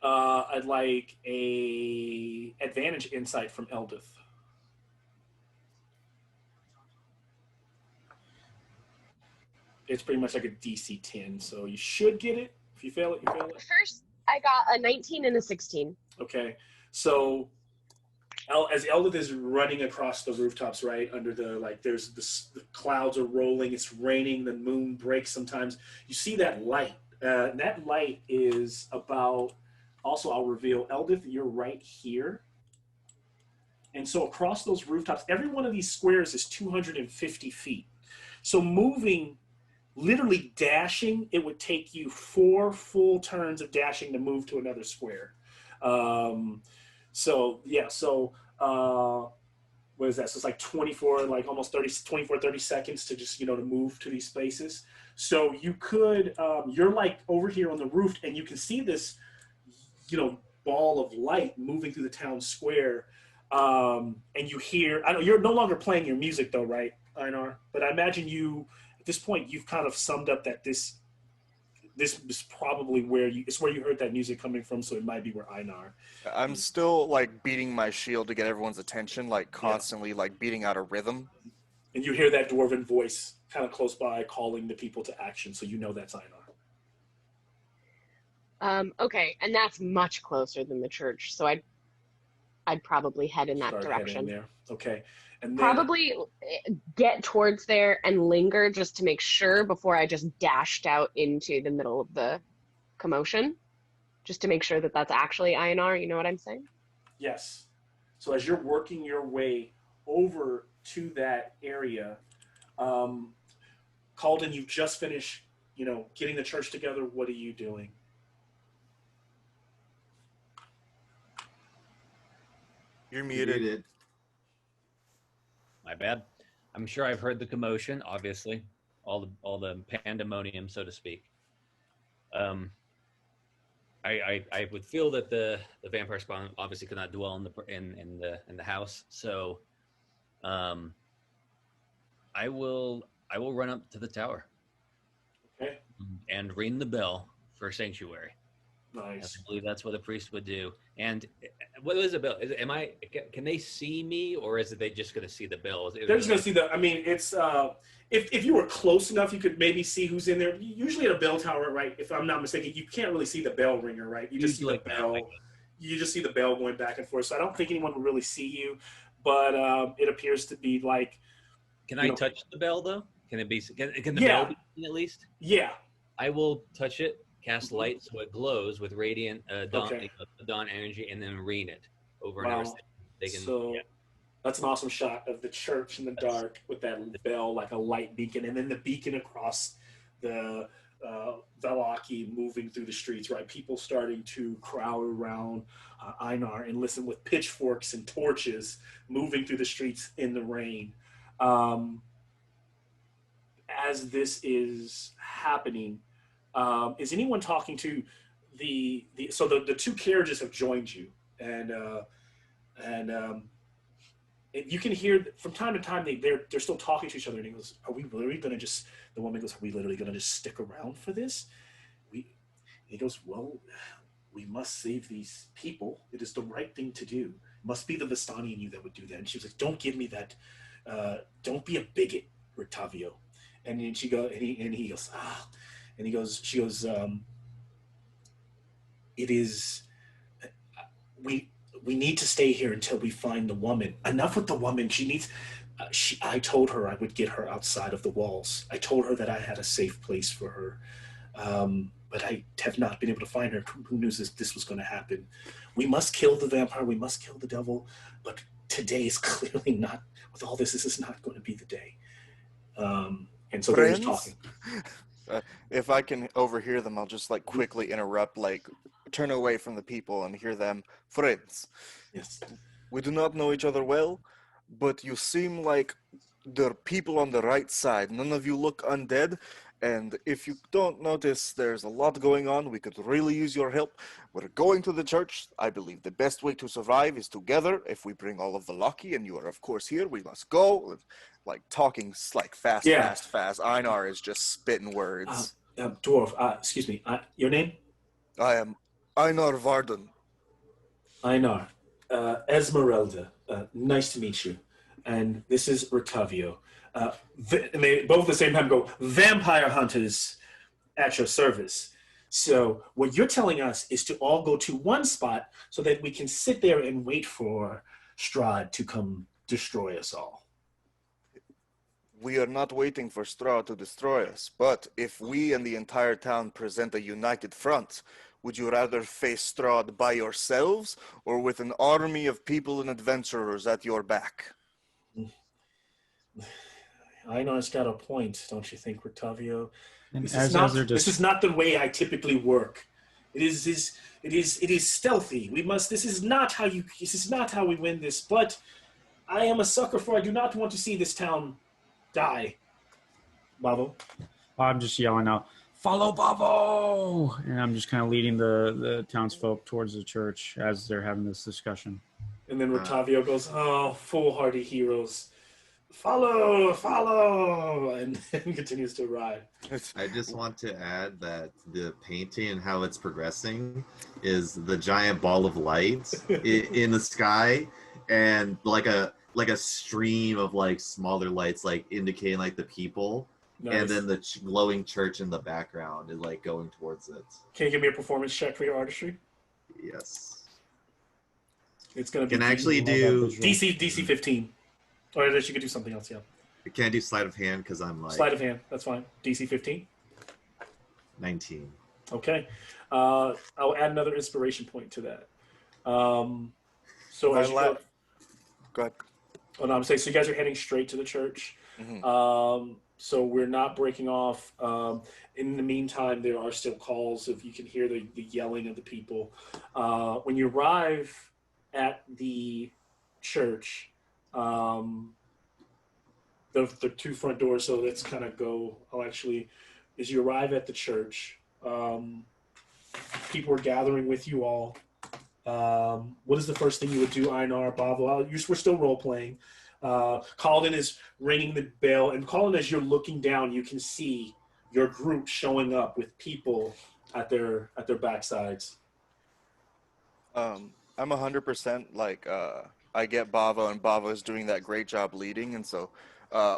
I'd like a advantage insight from Eldith. It's pretty much like a DC 10, so you should get it. If you fail it, you fail it. First, I got a 19 and a 16. Okay, so as Eldith is running across the rooftops, right, under the, like, the clouds are rolling, it's raining, the moon breaks sometimes. You see that light. And that light is about, also I'll reveal, Eldith, you're right here. And so across those rooftops, every one of these squares is 250 feet. So moving, literally dashing, it would take you 4 full turns of dashing to move to another square. What is that? So it's like 24, like almost 30 seconds to just, to move to these spaces. So you could, you're like over here on the roof and you can see this, ball of light moving through the town square. And you hear, you're no longer playing your music though, right, Einar? But I imagine at this point, you've kind of summed up that this is probably where you heard that music coming from, so it might be where Einar. I'm still like beating my shield to get everyone's attention, like constantly like beating out a rhythm. And you hear that dwarven voice kind of close by calling the people to action, so you know that's Einar. Okay, and that's much closer than the church, so I'd probably head in that direction. There. Okay. And then, probably get towards there and linger just to make sure before I just dashed out into the middle of the commotion, just to make sure that that's actually Einar. You know what I'm saying? Yes. So as you're working your way over to that area, Calden, you've just finished, getting the church together. What are you doing? You're muted. My bad. I'm sure I've heard the commotion, obviously, all the pandemonium, so to speak. I I would feel that the vampire spawn obviously could not dwell in the house, so I will run up to the tower Okay. and ring the bell for sanctuary. I Nice. believe that's what a priest would do. And what is a bell? Can they see me, or is it they just going to see the bell? They're just gonna see the. I mean, it's if you were close enough, you could maybe see who's in there. Usually at a bell tower, right? If I'm not mistaken, you can't really see the bell ringer, right? You just see the bell. You just see the bell going back and forth. So I don't think anyone will really see you, but it appears to be like. Can I touch the bell though? Can it be? Can the Yeah. bell be seen at least? Yeah. I will touch it, cast light so it glows with radiant dawn energy, and then ring it over and over. Wow. They can. So Yeah. that's an awesome shot of the church in the dark with that bell like a light beacon, and then the beacon across the Valaki moving through the streets, right? People starting to crowd around Einar and listen with pitchforks and torches moving through the streets in the rain. As this is happening, is anyone talking to so the two carriages have joined you, and you can hear from time to time they're still talking to each other, and he goes, "Are we literally going to just?" The woman goes, "Are we literally going to just stick around for this?" He goes, "Well, we must save these people. It is the right thing to do. It must be the Vistani in you that would do that." And she was like, "Don't give me that. Don't be a bigot, Rictavio." And then she goes, and he goes, "Ah," and she goes, "It is. We need to stay here until we find the woman. Enough with the woman. She needs. I told her I would get her outside of the walls. I told her that I had a safe place for her, but I have not been able to find her. Who knew this was going to happen? We must kill the vampire. We must kill the devil. But today is clearly not. With all this is not going to be the day." And so they're just talking. If I can overhear them, I'll just like quickly interrupt, like turn away from the people and hear them. Friends, Yes. we do not know each other well, but you seem like the people on the right side. None of you look undead, and if you don't notice, there's a lot going on. We could really use your help. We're going to the church. I believe the best way to survive is together. If we bring all of the lucky, and you are of course here, we must go. Like talking like fast. Einar is just spitting words. Dwarf, excuse me. Your name? I am Einar Varden. Einar. Esmeralda. Nice to meet you. And this is Rictavio. And they both at the same time go, "Vampire hunters at your service." So what you're telling us is to all go to one spot so that we can sit there and wait for Strahd to come destroy us all. We are not waiting for Strahd to destroy us, but if we and the entire town present a united front, would you rather face Strahd by yourselves or with an army of people and adventurers at your back? Einar's got a point, don't you think, Rictavio? And This is not the way I typically work. It is stealthy. This is not how we win this, but I am a sucker for. I do not want to see this town die. Bavo? I'm just yelling out, "Follow Bavo!" And I'm just kind of leading the townsfolk towards the church as they're having this discussion. And then Rictavio goes, "Oh, foolhardy heroes. Follow," and continues to ride. I just want to add that the painting and how it's progressing is the giant ball of light in the sky, and like a stream of like smaller lights, like indicating like the people, nice. And then the glowing church in the background is like going towards it. Can you give me a performance check for your artistry? Yes. It's gonna be. Can I actually do DC 15, or unless you could do something else. Yeah. Can I do sleight of hand because I'm like sleight of hand? That's fine. DC 15. 19. Okay. I'll add another inspiration point to that. So as you go ahead. Oh, no, I'm saying, so you guys are heading straight to the church. Mm-hmm. So we're not breaking off. In the meantime, there are still calls. If you can hear the yelling of the people. When you arrive at the church, the two front doors, so let's kind of go, as you arrive at the church, people are gathering with you all. What is the first thing you would do, Einar, Bavo? We're still role playing. Calden is ringing the bell, and Calden, as you're looking down, you can see your group showing up with people at their backsides. I'm 100% like I get Bavo, and Bavo is doing that great job leading, and so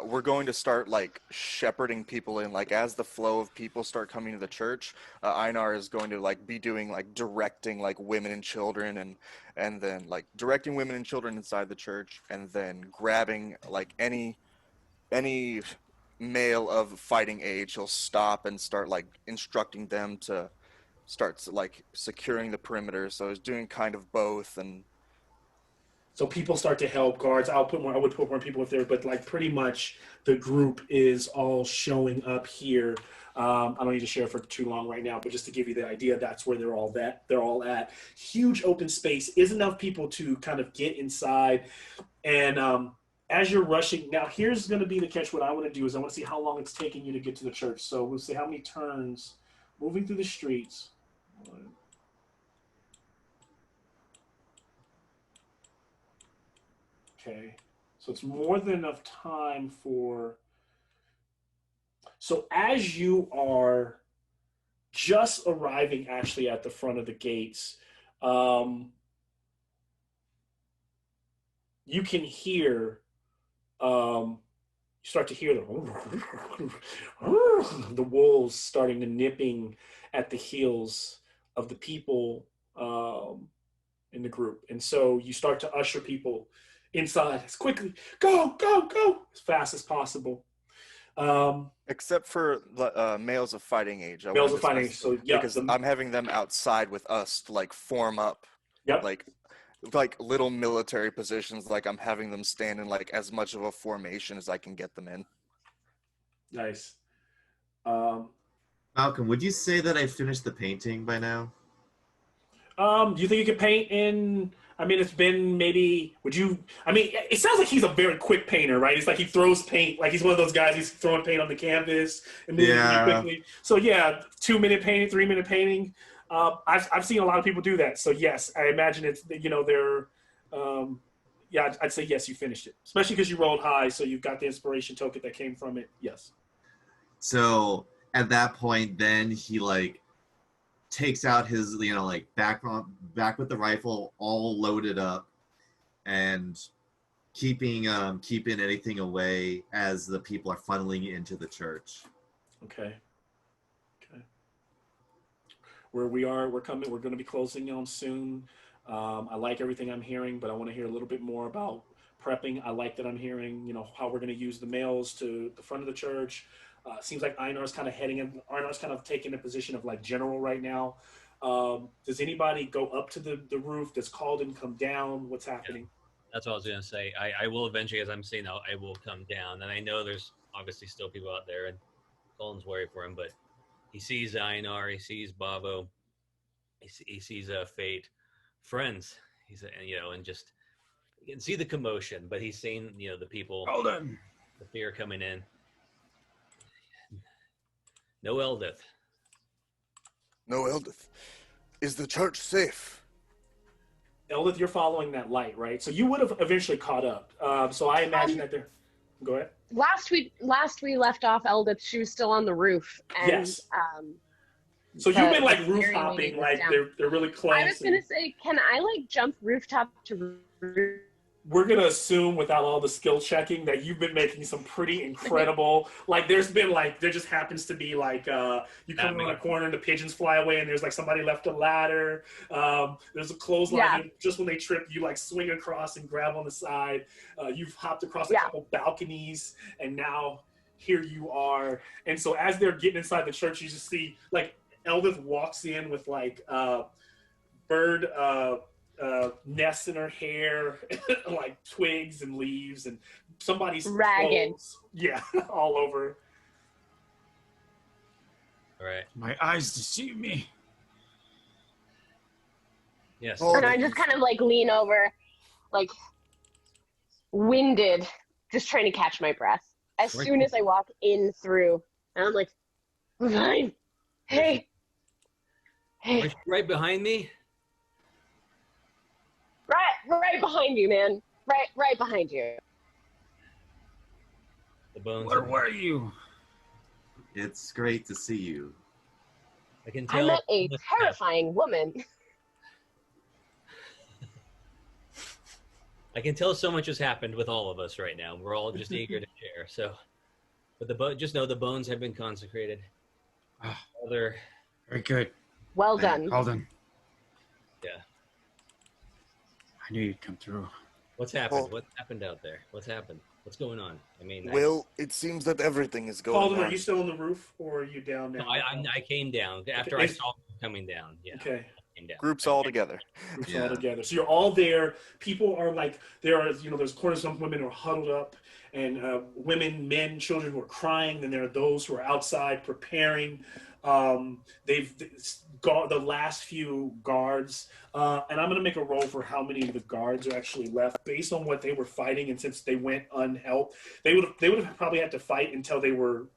we're going to start like shepherding people in. Like as the flow of people start coming to the church, Einar is going to like be doing like directing like women and children, and then like directing women and children inside the church, and then grabbing like any male of fighting age. He'll stop and start like instructing them to start like securing the perimeter. So he's doing kind of both. And So people start to help guards. I would put more people up there, but like pretty much the group is all showing up here. I don't need to share for too long right now, but just to give you the idea, that's where they're all at. Huge open space, is enough people to kind of get inside. And as you're rushing, now here's going to be the catch. What I want to do is I want to see how long it's taking you to get to the church. So we'll see how many turns moving through the streets. Okay, so it's more than enough time for. So as you are just arriving actually at the front of the gates, you can hear, you start to hear the wolves starting to nipping at the heels of the people in the group. And so you start to usher people inside as quickly, go, as fast as possible. except for the males of fighting age, I Males wanted of to fighting. specify, So yeah, because I'm having them outside with us to like form up, yep. like little military positions. Like I'm having them stand in like as much of a formation as I can get them in. Nice. Malcolm, would you say that I finished the painting by now? Do you think you could paint in? I mean, it's been maybe. Would you? I mean, it sounds like he's a very quick painter, right? It's like he throws paint. Like he's one of those guys. He's throwing paint on the canvas and moving pretty quickly. So yeah, 2-minute painting, 3-minute painting. I've seen a lot of people do that. So yes, I imagine it's they're. Yeah, I'd say yes, you finished it, especially because you rolled high, so you've got the inspiration token that came from it. Yes. So at that point, then he like takes out his like back with the rifle all loaded up, and keeping anything away as the people are funneling into the church. Okay. Where we are, we're going to be closing on soon. I like everything I'm hearing, but I want to hear a little bit more about prepping. I like that I'm hearing, how we're going to use the males to the front of the church. Seems like Einar's kind of Einar's kind of taking a position of like general right now. Does anybody go up to the roof? Does Calden come down? What's happening? Yeah, that's what I was going to say. I will eventually, as I'm saying now, I will come down. And I know there's obviously still people out there, and Calden's worried for him, but he sees Einar, he sees Bavo, he sees Fate, friends. He's and just you can see the commotion, but he's seeing the people, Calden, the fear coming in. No Eldith. No, Eldith. Is the church safe? Eldith, you're following that light, right? So you would have eventually caught up. So I imagine that they're. Go ahead. Last we left off Eldith, she was still on the roof. And, yes. So you've been like roof hopping, like they're really close. I was gonna say, can I like jump rooftop to roof? We're gonna assume without all the skill checking that you've been making some pretty incredible. Like there just happens to be like you come around a corner and the pigeons fly away and there's like somebody left a ladder. There's a clothesline. Yeah. Just when they trip, you like swing across and grab on the side. You've hopped across a couple balconies and now here you are. And so as they're getting inside the church, you just see like Eldith walks in with like bird. Nests in her hair, like twigs and leaves, and somebody's ragged. Yeah, all over. All right. My eyes deceive me. Yes. And I just kind of like lean over, like winded, just trying to catch my breath. As soon as I walk in through, and I'm like, fine. Hey. Aren't you right behind me? Right behind you, man. Right behind you. The bones. Where were you? It's great to see you. I can I tell. met a terrifying woman. I can tell so much has happened with all of us right now. We're all just eager to share. So, but just know the bones have been consecrated. Ah, Other, very good. Well Man, done. Calden, yeah. I knew you'd come through. What's happened? Well- What happened out there? What's happened? What's going on? I mean, Well, it seems that everything is going Calden, on. are you still on the roof or are you down now? I came down after Okay. I saw them coming down. Yeah, Okay. I came down. Groups all together. Groups Yeah. all together. So you're all there. People are like, there's corners of women who are huddled up, and women, men, children who are crying. Then there are those who are outside preparing. They've got the last few guards, and I'm going to make a roll for how many of the guards are actually left based on what they were fighting. And since they went unhelped, they would have probably had to fight until they were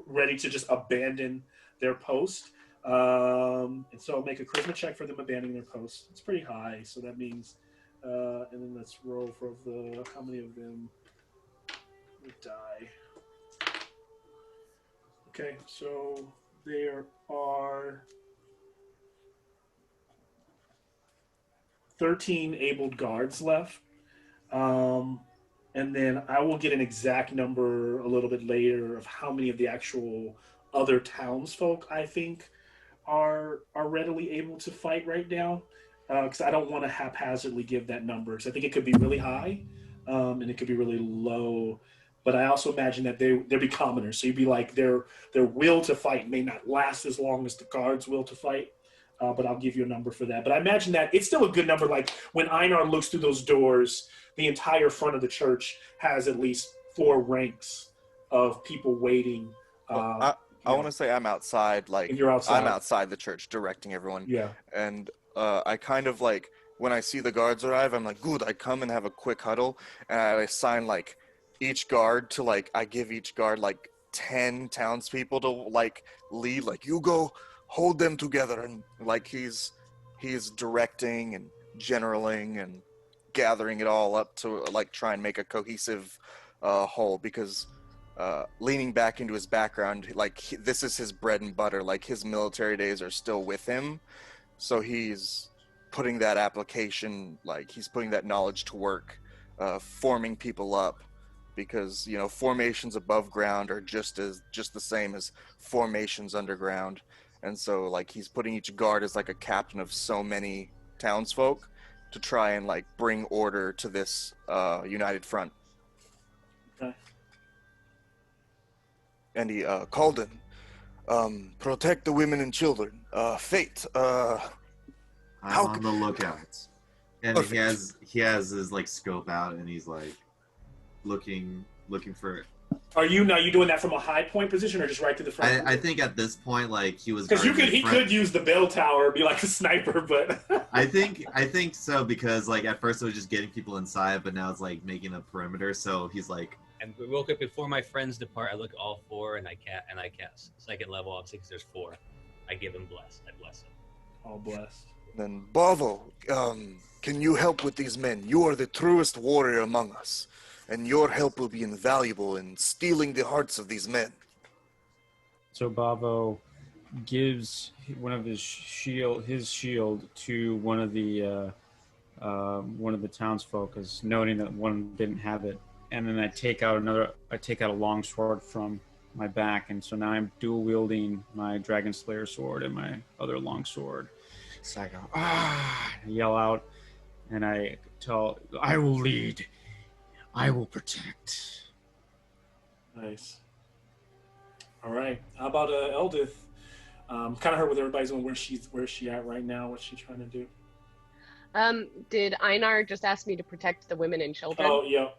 ready to just abandon their post. And so I'll make a charisma check for them abandoning their post. It's pretty high, so that means, and then let's roll for how many of them would die. Okay, so there are 13 abled guards left. And then I will get an exact number a little bit later of how many of the actual other townsfolk I think are readily able to fight right now, because I don't want to haphazardly give that number, because I think it could be really high, and it could be really low. But I also imagine that there'd be commoners, so you'd be like their will to fight may not last as long as the guards' will to fight. But I'll give you a number for that. But I imagine that it's still a good number. Like when Einar looks through those doors, the entire front of the church has at least 4 ranks of people waiting. I want to say I'm outside, like And you're outside. I'm outside the church directing everyone. Yeah. And I kind of like, when I see the guards arrive, I'm like, good, I come and have a quick huddle, and I assign like each guard to like, I give each guard like 10 townspeople to like lead, like you go hold them together, and like he's directing and generaling and gathering it all up to like try and make a cohesive whole, because leaning back into his background, like this is his bread and butter, like his military days are still with him, so he's putting that application, like he's putting that knowledge to work, forming people up, because formations above ground are just the same as formations underground. And so like he's putting each guard as like a captain of so many townsfolk to try and like bring order to this united front. Okay. And he called in, protect the women and children. Fate. I'm How on the lookout. And Perfect. he has his like scope out, and he's like looking for. Are you doing that from a high point position or just right to the front? I think at this point, like he was. Because guarding he the front. could use the bell tower, be like a sniper, but I think so, because like at first it was just getting people inside, but now it's like making a perimeter. So he's like, And real quick, before my friends depart, I look at all 4 and I cast second level, obviously, because there's 4. I give him bless. I bless him. all blessed. Then Bavo, can you help with these men? You are the truest warrior among us, and your help will be invaluable in stealing the hearts of these men. So Bavo gives one of his shield to one of the townsfolk, as noting that one didn't have it. And then I take out a long sword from my back, and so now I'm dual wielding my Dragon Slayer sword and my other long sword. So I go, I yell out, and I will lead, I will protect. Nice. All right. How about Eldith? Kind of heard what everybody's doing. Where's she at right now? What's she trying to do? Did Einar just ask me to protect the women and children? Oh yeah.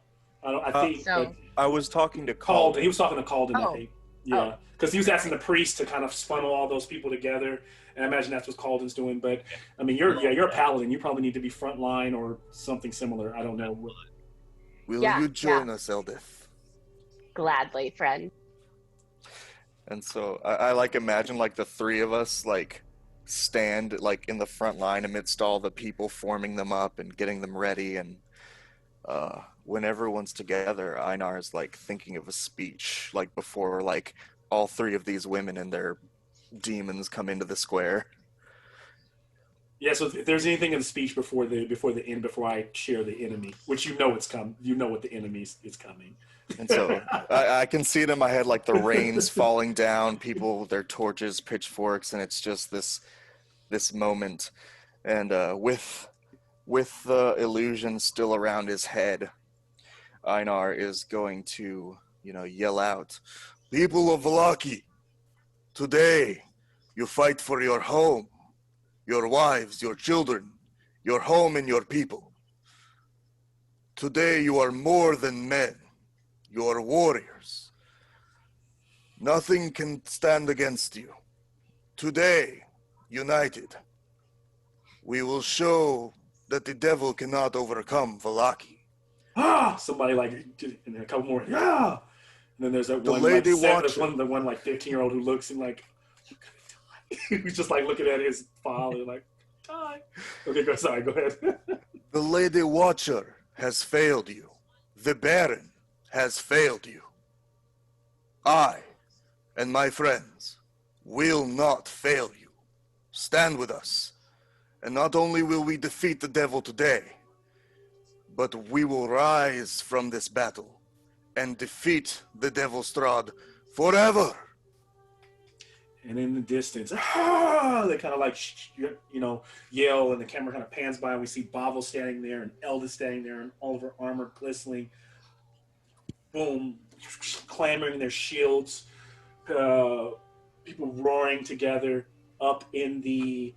I think So- I was talking to Calden. He was talking to Calden, I Oh. think. Yeah, because he was asking the priest to kind of funnel all those people together, and I imagine that's what Calden's doing. But I mean, you're a paladin. You probably need to be frontline or something similar. I don't know. Will Yeah, you join us, Eldith? Gladly, friend. And so I like imagine like the 3 of us like stand like in the front line amidst all the people forming them up and getting them ready. And when everyone's together, Einar is like thinking of a speech, like before like all three of these women and their demons come into the square. Yeah, so if there's anything in the speech before the end, before I share the enemy, which you know it's come, you know what the enemy is coming. And so I can see it in my head, like the rains falling down, people with their torches, pitchforks, and it's just this moment. And with the illusion still around his head, Einar is going to, yell out, "People of Valaki, today you fight for your home, your wives, your children, your home and your people. Today you are more than men. You are warriors. Nothing can stand against you. Today, united, we will show that the devil cannot overcome Valaki." Ah! Somebody like, and then a couple more, yeah! And then there's that The one, lady like, watcher. the one like 15-year-old who looks and like, "You're gonna die." He's just like looking at his father like, die. Okay, sorry, go ahead. The Lady Watcher has failed you. The Baron has failed you. I and my friends will not fail you. Stand with us, and not only will we defeat the devil today, but we will rise from this battle and defeat the Devil's Strahd forever. And in the distance, ah! They kind of like, yell, and the camera kind of pans by, and we see Bavel standing there, and Elda standing there, and all of her armor glistening. Boom, clamoring their shields, people roaring together up in the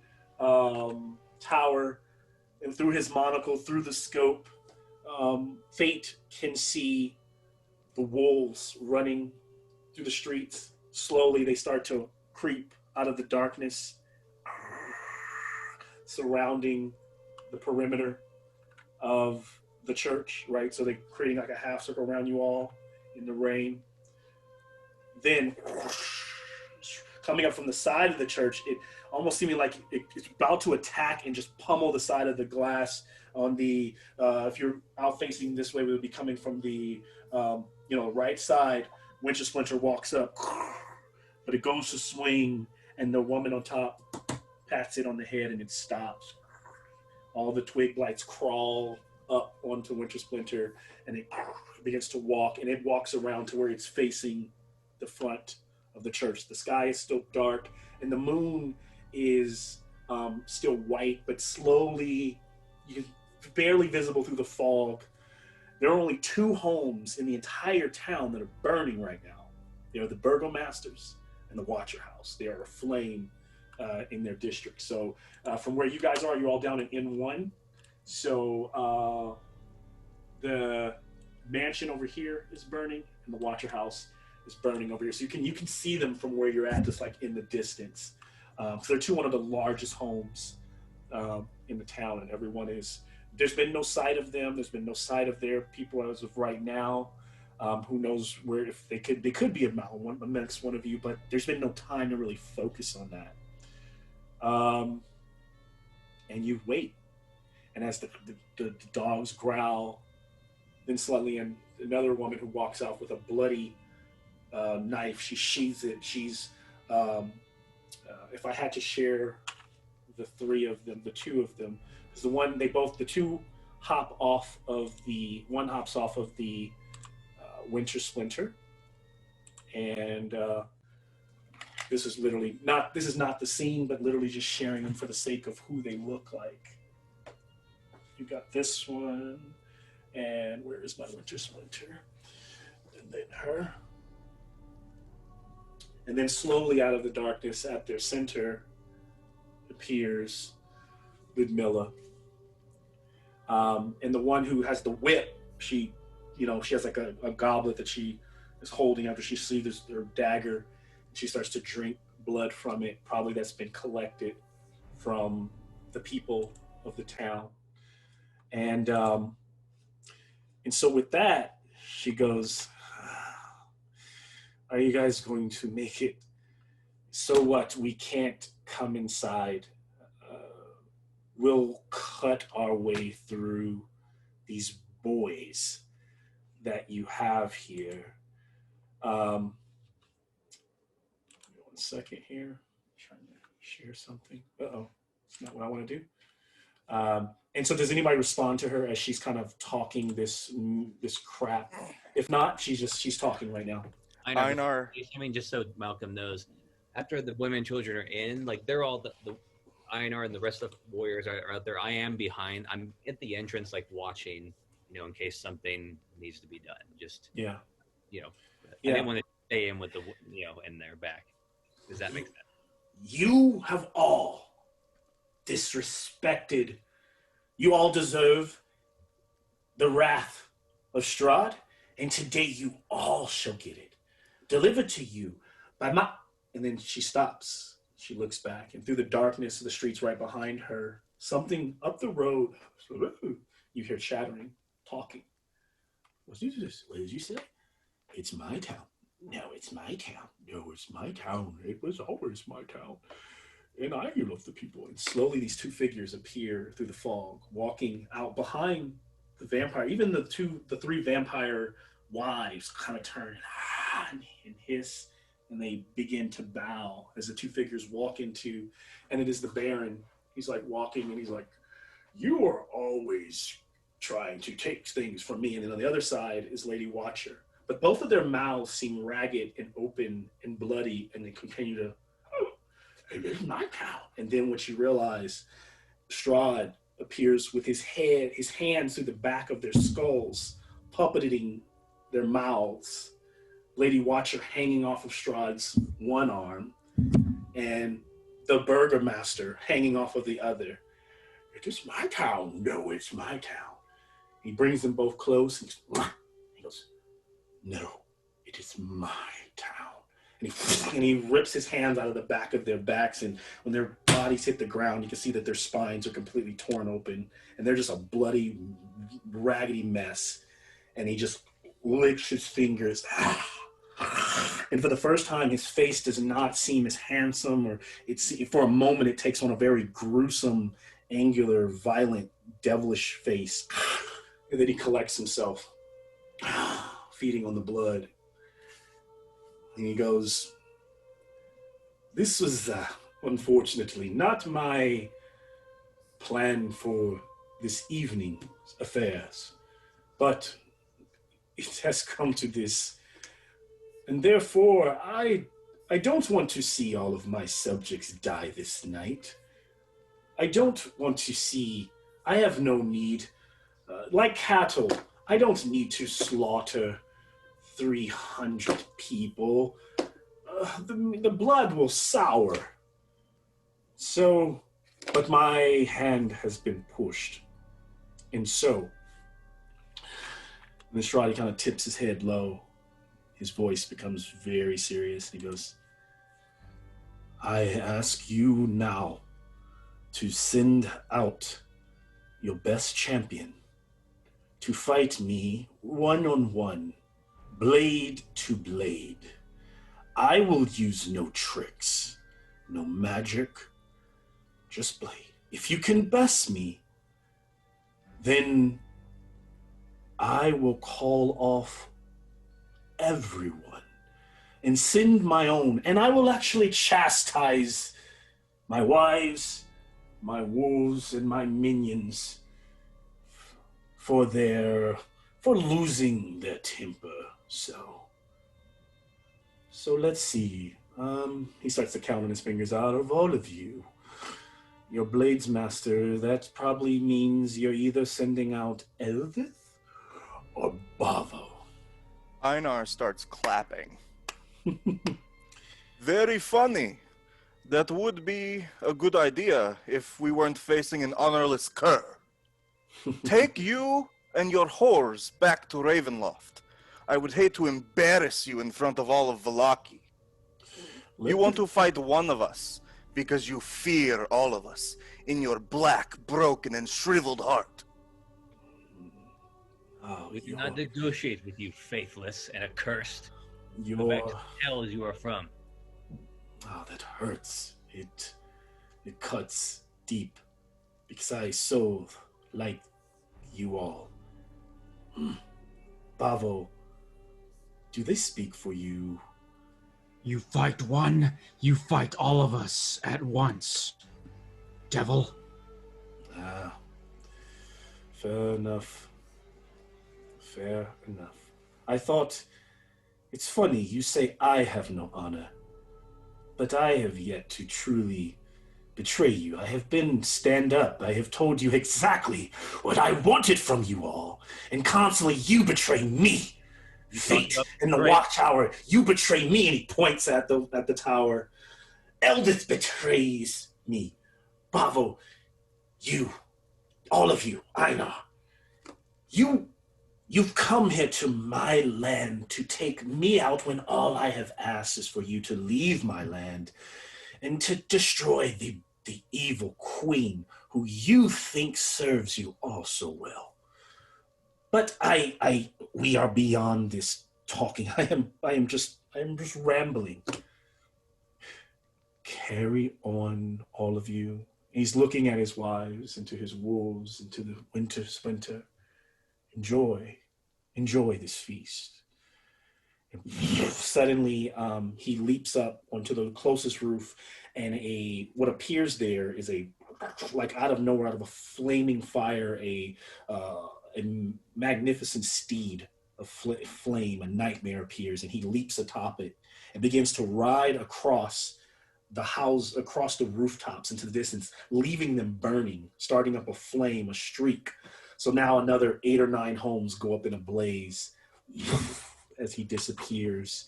tower, and through his monocle, through the scope, Fate can see the wolves running through the streets. Slowly, they start to creep out of the darkness, surrounding the perimeter of the church, right? So they're creating like a half circle around you all in the rain. Then, coming up from the side of the church, it almost seeming like it's about to attack and just pummel the side of the glass on the, if you're out facing this way, we would be coming from the, right side. Winter Splinter walks up, but it goes to swing, and the woman on top pats it on the head, and it stops. All the twig blights crawl up onto Winter Splinter, and it begins to walk, and it walks around to where it's facing the front of the church. The sky is still dark, and the moon is still white, but slowly, barely visible through the fog. There are only 2 homes in the entire town that are burning right now. They are the Burgomasters and the Watcher House. They are aflame in their district. So from where you guys are, you're all down in N1. So the mansion over here is burning, and the Watcher House is burning over here. So you can see them from where you're at, just like in the distance. So they're one of the largest homes in the town, and everyone is. There's been no sight of them. There's been no sight of their people as of right now. Who knows where, if they could be amongst one of you, but there's been no time to really focus on that. And you wait, and as the dogs growl, then suddenly another woman who walks out with a bloody knife. She sheathes it. She's if I had to share the 3 of them, the 2 of them, because the 2 hop off of the one hops off of the Winter Splinter, and this is not the scene, but literally just sharing them for the sake of who they look like. You got this one, and where is my Winter Splinter? And then her. And then slowly out of the darkness at their center appears Ludmilla. And the one who has the whip, she has like a goblet that she is holding after she sees her dagger. She starts to drink blood from it, probably that's been collected from the people of the town. And so with that, she goes, "Are you guys going to make it So what? We can't come inside. We'll cut our way through these boys that you have here. Um, 1 second here. I'm trying to share something. Uh-oh. It's not what I want to do. And so, does anybody respond to her as she's kind of talking this crap? If not, she's talking right now. Einar. I mean, just so Malcolm knows, after the women and children are in, like they're all the Einar and the rest of the warriors are out there. I am behind. I'm at the entrance, like watching, in case something needs to be done. Just Yeah. I didn't want to stay in with the in their back. Does that make sense? You have all disrespected. You all deserve the wrath of Strahd, and today you all shall get it. Delivered to you by my... And then she stops. She looks back, and through the darkness of the streets right behind her, something up the road, you hear chattering, talking. What did you say? It's my town. No, it's my town. No, it's my town. It was always my town. And I love the people. And slowly these two figures appear through the fog, walking out behind the vampire. Even the three vampire wives kind of turn and hiss, and they begin to bow as the two figures walk into, and it is the Baron. He's like walking, and he's like, "You are always trying to take things from me." And then on the other side is Lady Watcher. But both of their mouths seem ragged and open and bloody, and they continue to, "Oh, it is my cow." And then what you realize, Strahd appears with his hands through the back of their skulls, puppeting their mouths. Lady Watcher hanging off of Strahd's one arm, and the Burgomaster hanging off of the other. "It is my town." "No, it's my town." He brings them both close, and he goes, "No, it is my town." And he rips his hands out of the back of their backs, and when their bodies hit the ground, you can see that their spines are completely torn open, and they're just a bloody, raggedy mess. And he just licks his fingers. And for the first time, his face does not seem as handsome, or for a moment it takes on a very gruesome, angular, violent, devilish face. And then he collects himself, feeding on the blood. And he goes, "This was, unfortunately, not my plan for this evening's affairs, but it has come to this. And therefore, I don't want to see all of my subjects die this night. I don't want to see... I have no need. Like cattle, I don't need to slaughter 300 people. The blood will sour. So, but my hand has been pushed. And so..." And then Strahd kind of tips his head low. His voice becomes very serious. And he goes, "I ask you now to send out your best champion to fight me one-on-one, blade to blade. I will use no tricks, no magic, just blade. If you can best me, then I will call off everyone and send my own, and I will actually chastise my wives, my wolves, and my minions for losing their temper. So let's see." He starts to count on his fingers. "Out of all of you, your Blades Master, that probably means you're either sending out Elvith or Bavo." Einar starts clapping. "Very funny. That would be a good idea if we weren't facing an honorless cur. Take you and your whores back to Ravenloft. I would hate to embarrass you in front of all of Vallaki. You want to fight one of us because you fear all of us in your black, broken, and shriveled heart. Oh, We do not negotiate with you, faithless and accursed. Go Your back to the hell as you are from." Ah, that hurts. It cuts deep because I so like you all. Bavo, do they speak for you? You fight one, you fight all of us at once. Devil. Ah, fair enough. Fair enough. I thought it's funny you say I have no honor, but I have yet to truly betray you. I have been stand up. I have told you exactly what I wanted from you all, and constantly you betray me. Fate in the watchtower, you betray me, and he points at the tower. Eldith betrays me. Bavo, you, all of you, Einar, you've come here to my land to take me out when all I have asked is for you to leave my land and to destroy the evil queen who you think serves you all so well. But we are beyond this talking. I am just rambling. Carry on, all of you. He's looking at his wives and to his wolves and to the winter. Enjoy this feast. And suddenly, he leaps up onto the closest roof, and what appears there is like out of nowhere, out of a flaming fire, a magnificent steed of flame, a nightmare appears, and he leaps atop it and begins to ride across the house, across the rooftops into the distance, leaving them burning, starting up a flame, a streak. So now another 8 or 9 homes go up in a blaze as he disappears.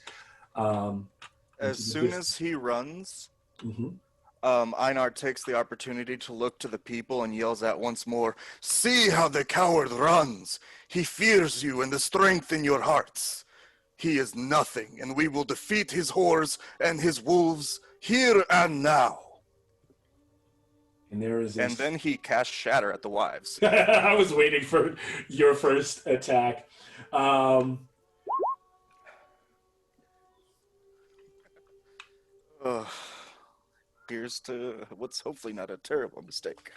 As soon as he runs, mm-hmm. Einar takes the opportunity to look to the people and yells out once more, "See how the coward runs! He fears you and the strength in your hearts. He is nothing, and we will defeat his whores and his wolves here and now." And then he casts Shatter at the wives. I was waiting for your first attack. Here's to what's hopefully not a terrible mistake.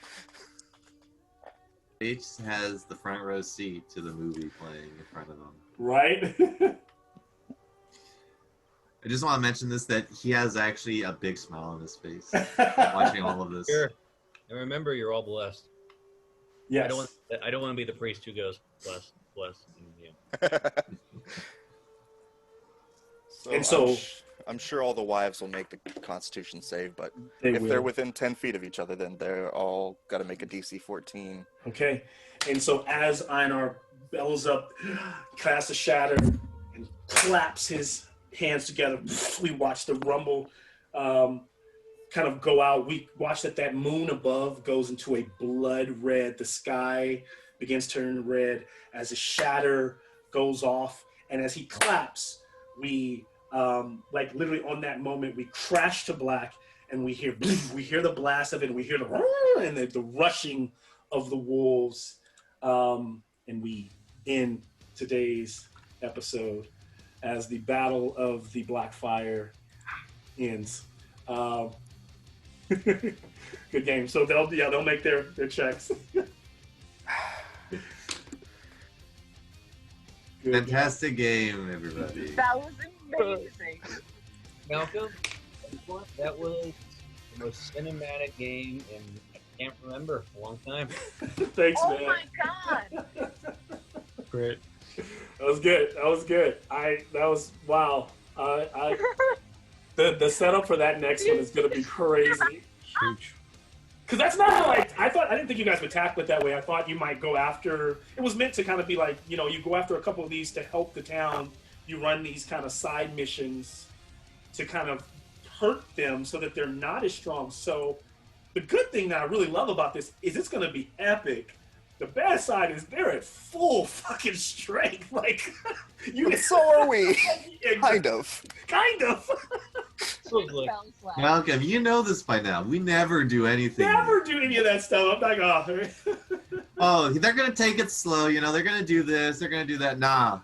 H has the front row seat to the movie playing in front of him. Right? I just want to mention this, that he has actually a big smile on his face watching all of this. Sure. And remember, you're all blessed. Yes. I don't want to be the priest who goes blessed. So I'm sure all the wives will make the Constitution save, but they're within 10 feet of each other, then they're all got to make a DC 14. Okay. And so as Einar bellows up, casts a Shatter, and claps his hands together, we watch the rumble kind of go out. We watch that moon above goes into a blood red. The sky begins turning red as a Shatter goes off. And as he claps, we, like literally on that moment, we crash to black, and we hear the blast of it, and we hear the rushing of the wolves. And we end today's episode as the Battle of the Blackfire ends. Good game. So they'll make their checks. Fantastic game, everybody. That was amazing. Malcolm, that was the most cinematic game in I can't remember a long time. Thanks, oh man. Oh my god. Great. That was good. Wow. The setup for that next one is gonna be crazy. Huge. Because that's not how I didn't think you guys would tackle it that way. I thought you might go after, it was meant to kind of be like, you go after a couple of these to help the town. You run these kind of side missions to kind of hurt them so that they're not as strong. So the good thing that I really love about this is it's going to be epic. The bad side is they're at full fucking strength. Like, so are we. Kind of. Malcolm, you know this by now. We never do anything. Never do any of that stuff. I'm like, oh, they're going to take it slow. They're going to do this. They're going to do that. Nah.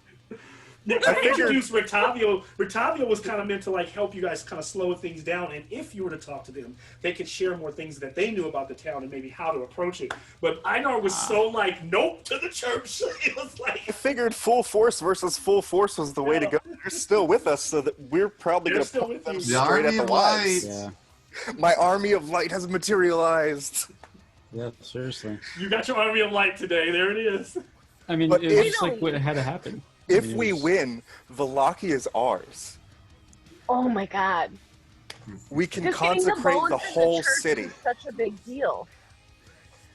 I introduced Rictavio. Rictavio was kind of meant to like help you guys kind of slow things down, and if you were to talk to them, they could share more things that they knew about the town and maybe how to approach it. But Einar was so like, nope, to the church. It was like I figured full force versus full force was the way to go. They're still with us, so that we're probably They're going to still put with them you. The straight army at of the wise. light. Yeah. My army of light has materialized. Yeah, seriously. you got your army of light today. There it is. I mean, But it was if- just like what had to happen. If I mean, we it was- win, Vallaki is ours. Oh my god. We can Just getting consecrate bones the in whole church city. is such a big deal.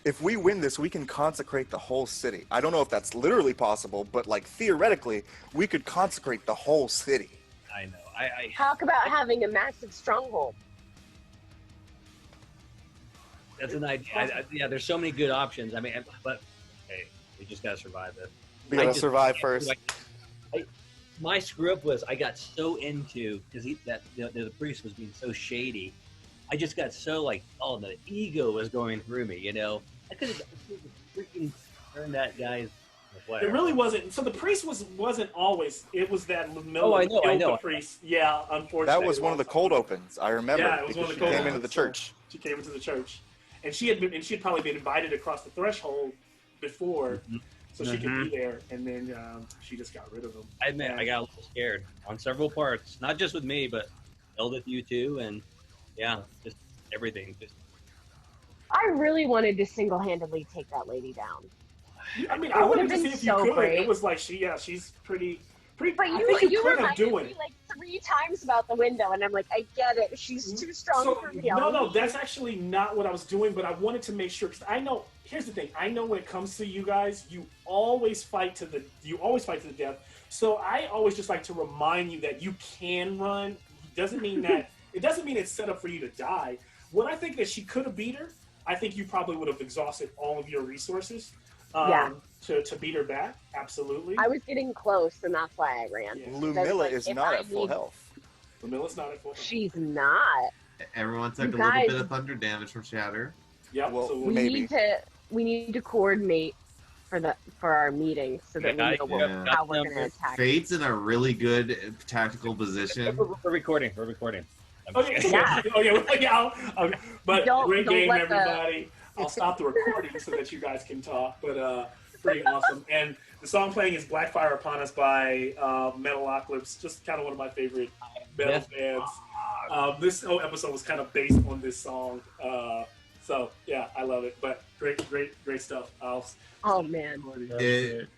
If we win this, we can consecrate the whole city. I don't know if that's literally possible, but like theoretically, we could consecrate the whole city. I know. I Talk about having a massive stronghold. that's an idea. Yeah, there's so many good options. I mean, but hey, we just gotta survive this. We I gotta just survive can't first. do my screw up was I got so into because the priest was being so shady. I just got so like, oh, the ego was going through me. You know, I could have freaking turned that guy's. It really wasn't. So the priest wasn't always. It was that Miller Oh, I know, killed I know. the priest. Yeah, unfortunately. That was one of the cold opens. I remember. Yeah, it was one because of the she cold came into opens, the so- church. She came into the church, and she had probably been invited across the threshold before, so she could be there. And then she just got rid of him. I admit I got a little scared on several parts, not just with me, but Eldith, you too, and yeah, just everything. Just I really wanted to single-handedly take that lady down. I mean, It I would've wanted to been see if so you could. great. It was like she's pretty. But I think you could have reminded doing. me like 3 times about the window, and I'm like, I get it. She's too strong So, for me. no, that's actually not what I was doing, but I wanted to make sure because I know. Here's the thing: I know when it comes to you guys, you always fight to the death. So I always just like to remind you that you can run. Doesn't mean that it doesn't mean it's set up for you to die. What I think that she could have beat her, I think you probably would have exhausted all of your resources. To beat her back, absolutely. I was getting close, and that's why I ran. Yeah. Lumilla like, is if not I at full need- health. Camilla's not at full health. She's not. Everyone took You a little guys- bit of thunder damage from Shatter. Yep. Well, so We Maybe. need to coordinate for our meeting so that Yeah, we know yeah. how we're going to attack. Fate's in a really good tactical position. we're recording. We're recording. I'm Okay. just- Yeah. But Don't great game, let the- everybody. I'll stop the recording so that you guys can talk. But pretty awesome. And the song playing is "Blackfire Upon Us" by Metalocalypse. Just kind of one of my favorite metal bands. This whole episode was kind of based on this song. So yeah, I love it. But great stuff. Oh man. It,